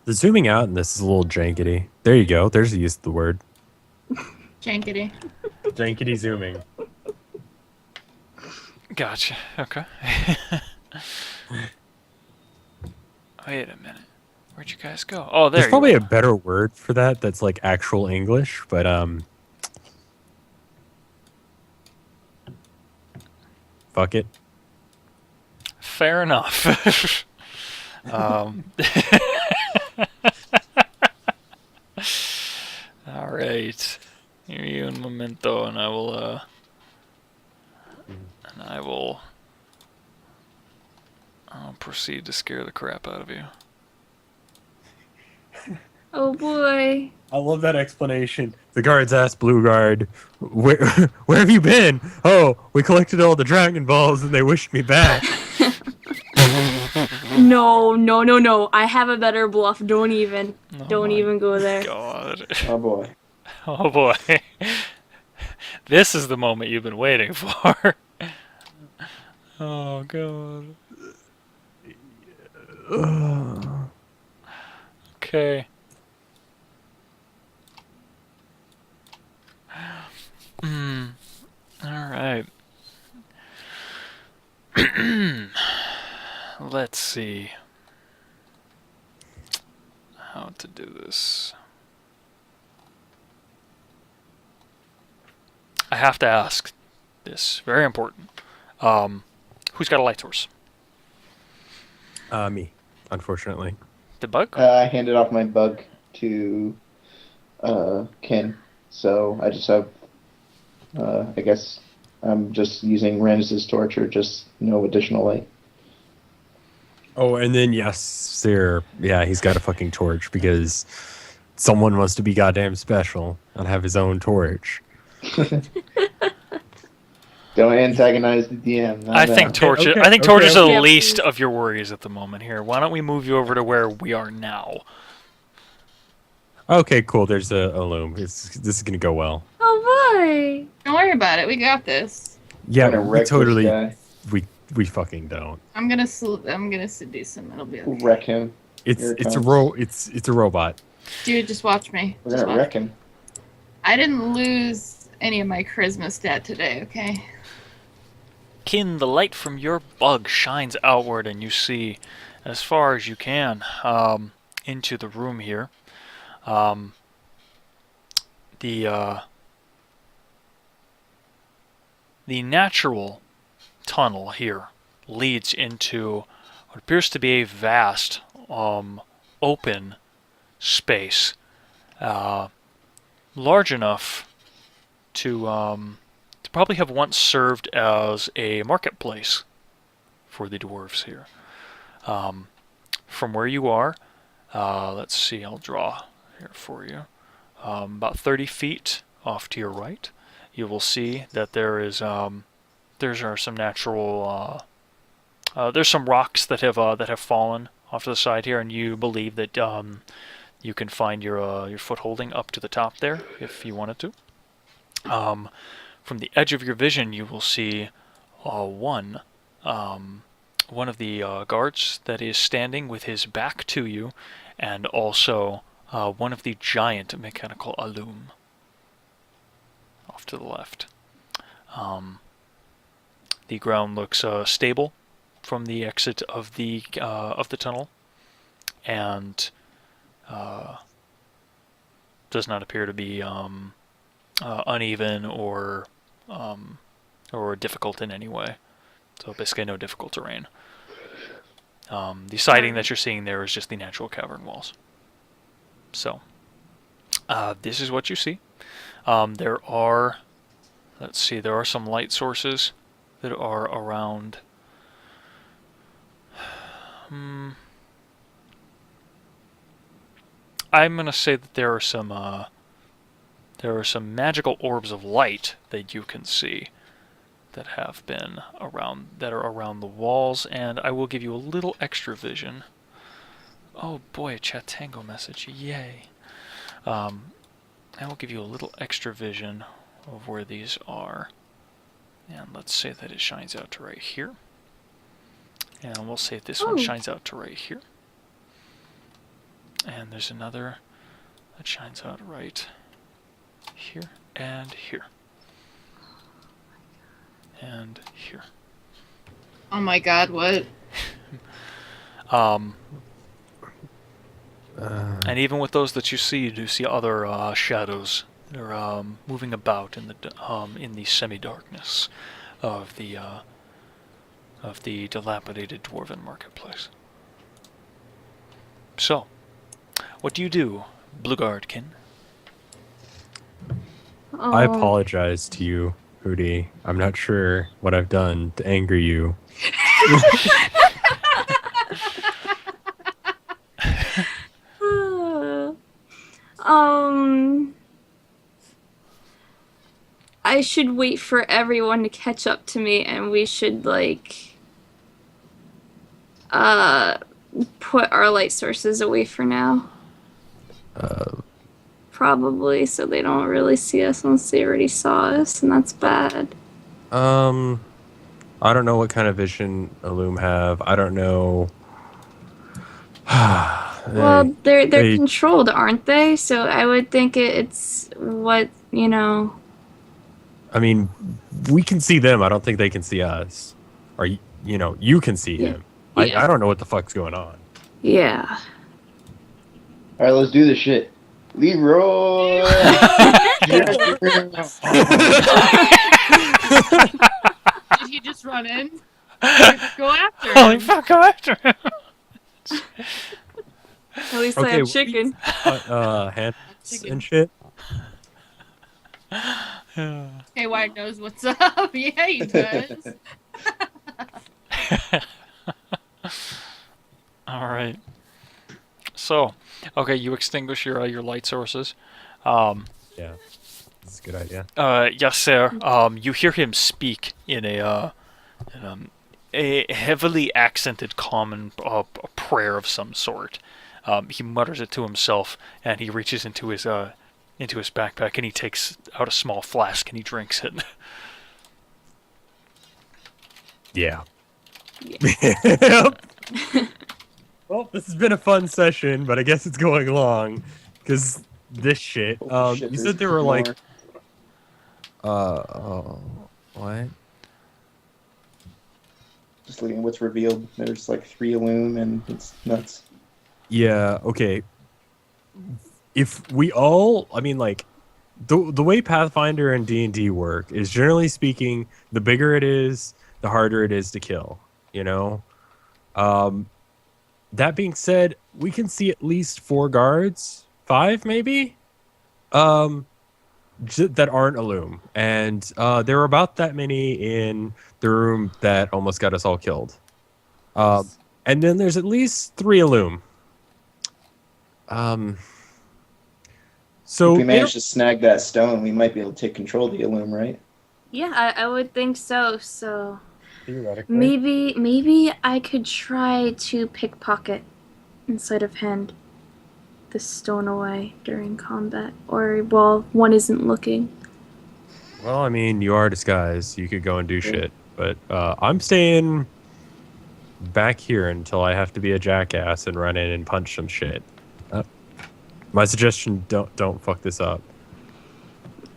The zooming out in this is a little jankety. There you go. There's the use of the word. Jankety. Jankety zooming. Gotcha. Okay. Wait a minute. Where'd you guys go? Oh, there There's you probably are. a better word for that that's like actual English, but fuck it. Fair enough. um, all right. Here you un momento, and I will. I'll proceed to scare the crap out of you. Oh boy. I love that explanation. The guards asked Blue Guard, where have you been? Oh, we collected all the Dragon Balls and they wished me back. No, no, no, no. I have a better bluff. Don't even. Oh Don't my even go there. God. Oh boy. Oh boy. This is the moment you've been waiting for. Oh God. Okay. Alright. Let's see how to do this. I have to ask this. Very important. Who's got a light source? Me, unfortunately. The bug? I handed off my bug to Ken, so I just have. I guess I'm just using Randus's torch, or just no additional light. Oh, and then yes, sir. Yeah, he's got a fucking torch because someone wants to be goddamn special and have his own torch. Don't antagonize the DM. No, I no. think torches. okay, I think okay, torches are okay. the least of your worries at the moment. Here, why don't we move you over to where we are now? Okay, cool. There's a loom. This is gonna go well. Oh boy. Don't worry about it. We got this. Yeah, I'm gonna we wreck this totally. guy. We fucking don't. I'm gonna seduce him. It'll be okay. Wreck him. It's Here it it's a comes. it's a robot. Dude, just watch me. We're Just gonna watch. wreck him. I didn't lose any of my charisma stat today, okay? Kin, the light from your bug shines outward, and you see, as far as you can, into the room here. The natural tunnel here leads into what appears to be a vast, open space, large enough to probably have once served as a marketplace for the dwarves here. From where you are, let's see, I'll draw here for you. About 30 feet off to your right, you will see that there are some natural. There's some rocks that have fallen off to the side here, and you believe that you can find your footholding up to the top there if you wanted to. From the edge of your vision, you will see one of the guards that is standing with his back to you, and also one of the giant mechanical alum off to the left. The ground looks stable from the exit of the tunnel, and does not appear to be uneven or difficult in any way. So basically, no difficult terrain. The siding that you're seeing there is just the natural cavern walls. So, This is what you see. There are, let's see, there are some light sources that are around. I'm gonna say that there are some magical orbs of light that you can see that have been around, that are around the walls, and I will give you a little extra vision. Oh boy, a Chatango message, yay. I will give you a little extra vision of where these are. And let's say that it shines out to right here. And we'll say this one shines out to right here. And there's another that shines out right here and here. And here. Oh my god, what? And even with those that you see, you do see other shadows that are moving about in the semi-darkness of the dilapidated dwarven marketplace. So, what do you do, Blueguardkin? I apologize to you, Hootie. I'm not sure what I've done to anger you. I should wait for everyone to catch up to me, and we should put our light sources away for now. Probably, so they don't really see us unless they already saw us, and that's bad. I don't know what kind of vision Illum have. I don't know. Well, they're controlled, aren't they? So I would think it's what, I mean, we can see them. I don't think they can see us. Or, you can see him. Yeah. I don't know what the fuck's going on. Yeah. All right, let's do this shit. Leroy. Did he just run in? Go after him. Holy fuck, go after him! At least I have chicken. Hands and shit. Hey, White knows what's up. Yeah, he does. All right. So, okay, you extinguish your light sources. Yeah, that's a good idea. Yes, sir. You hear him speak in a heavily accented common prayer of some sort. He mutters it to himself, and he reaches into his backpack, and he takes out a small flask, and he drinks it. Yeah. Yep. Well, this has been a fun session, but I guess it's going long because this shit. Shit, You there's said there were like, more. what? Just looking at what's revealed. There's like 3 Illum, and it's nuts. Yeah. Okay. If we all, I mean, like, the way Pathfinder and D&D work is, generally speaking, the bigger it is, the harder it is to kill. That being said, we can see at least 4 guards, 5 maybe, that aren't Illum, and there were about that many in the room that almost got us all killed. And then there's at least 3 Illum. So If we manage to snag that stone, we might be able to take control of the Illum, right? Yeah, I would think so. So theoretically, maybe I could try to pickpocket instead of hand the stone away during combat, or while one isn't looking. well, I mean, you are disguised. You could go and do shit, but I'm staying back here until I have to be a jackass and run in and punch some shit. My suggestion: don't fuck this up.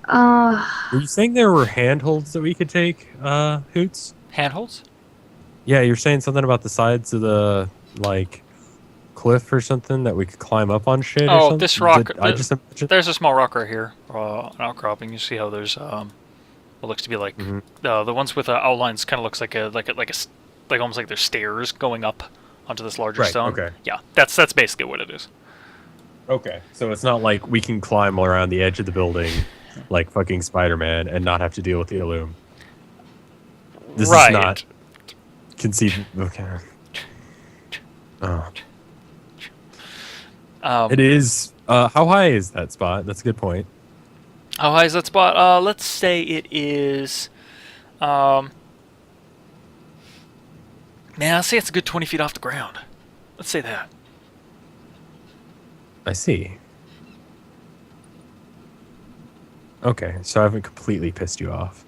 Were you saying there were handholds that we could take, Hoots? Handholds? Yeah, you're saying something about the sides of the cliff or something that we could climb up on shit. Or Oh, something? this rock. I just imagined. There's a small rock right here, an outcropping. You see how there's what looks to be like the ones with outlines. Kind of looks like almost like there's stairs going up onto this larger Right, stone. okay. Yeah, that's basically what it is. Okay, so it's not like we can climb around the edge of the building like fucking Spider-Man and not have to deal with the Illume. This is Right. not conceivable. Okay. Oh. It is. How high is that spot? That's a good point. How high is that spot? Let's say it is. Man, I'll say it's a good 20 feet off the ground. Let's say that. I see. Okay, so I haven't completely pissed you off.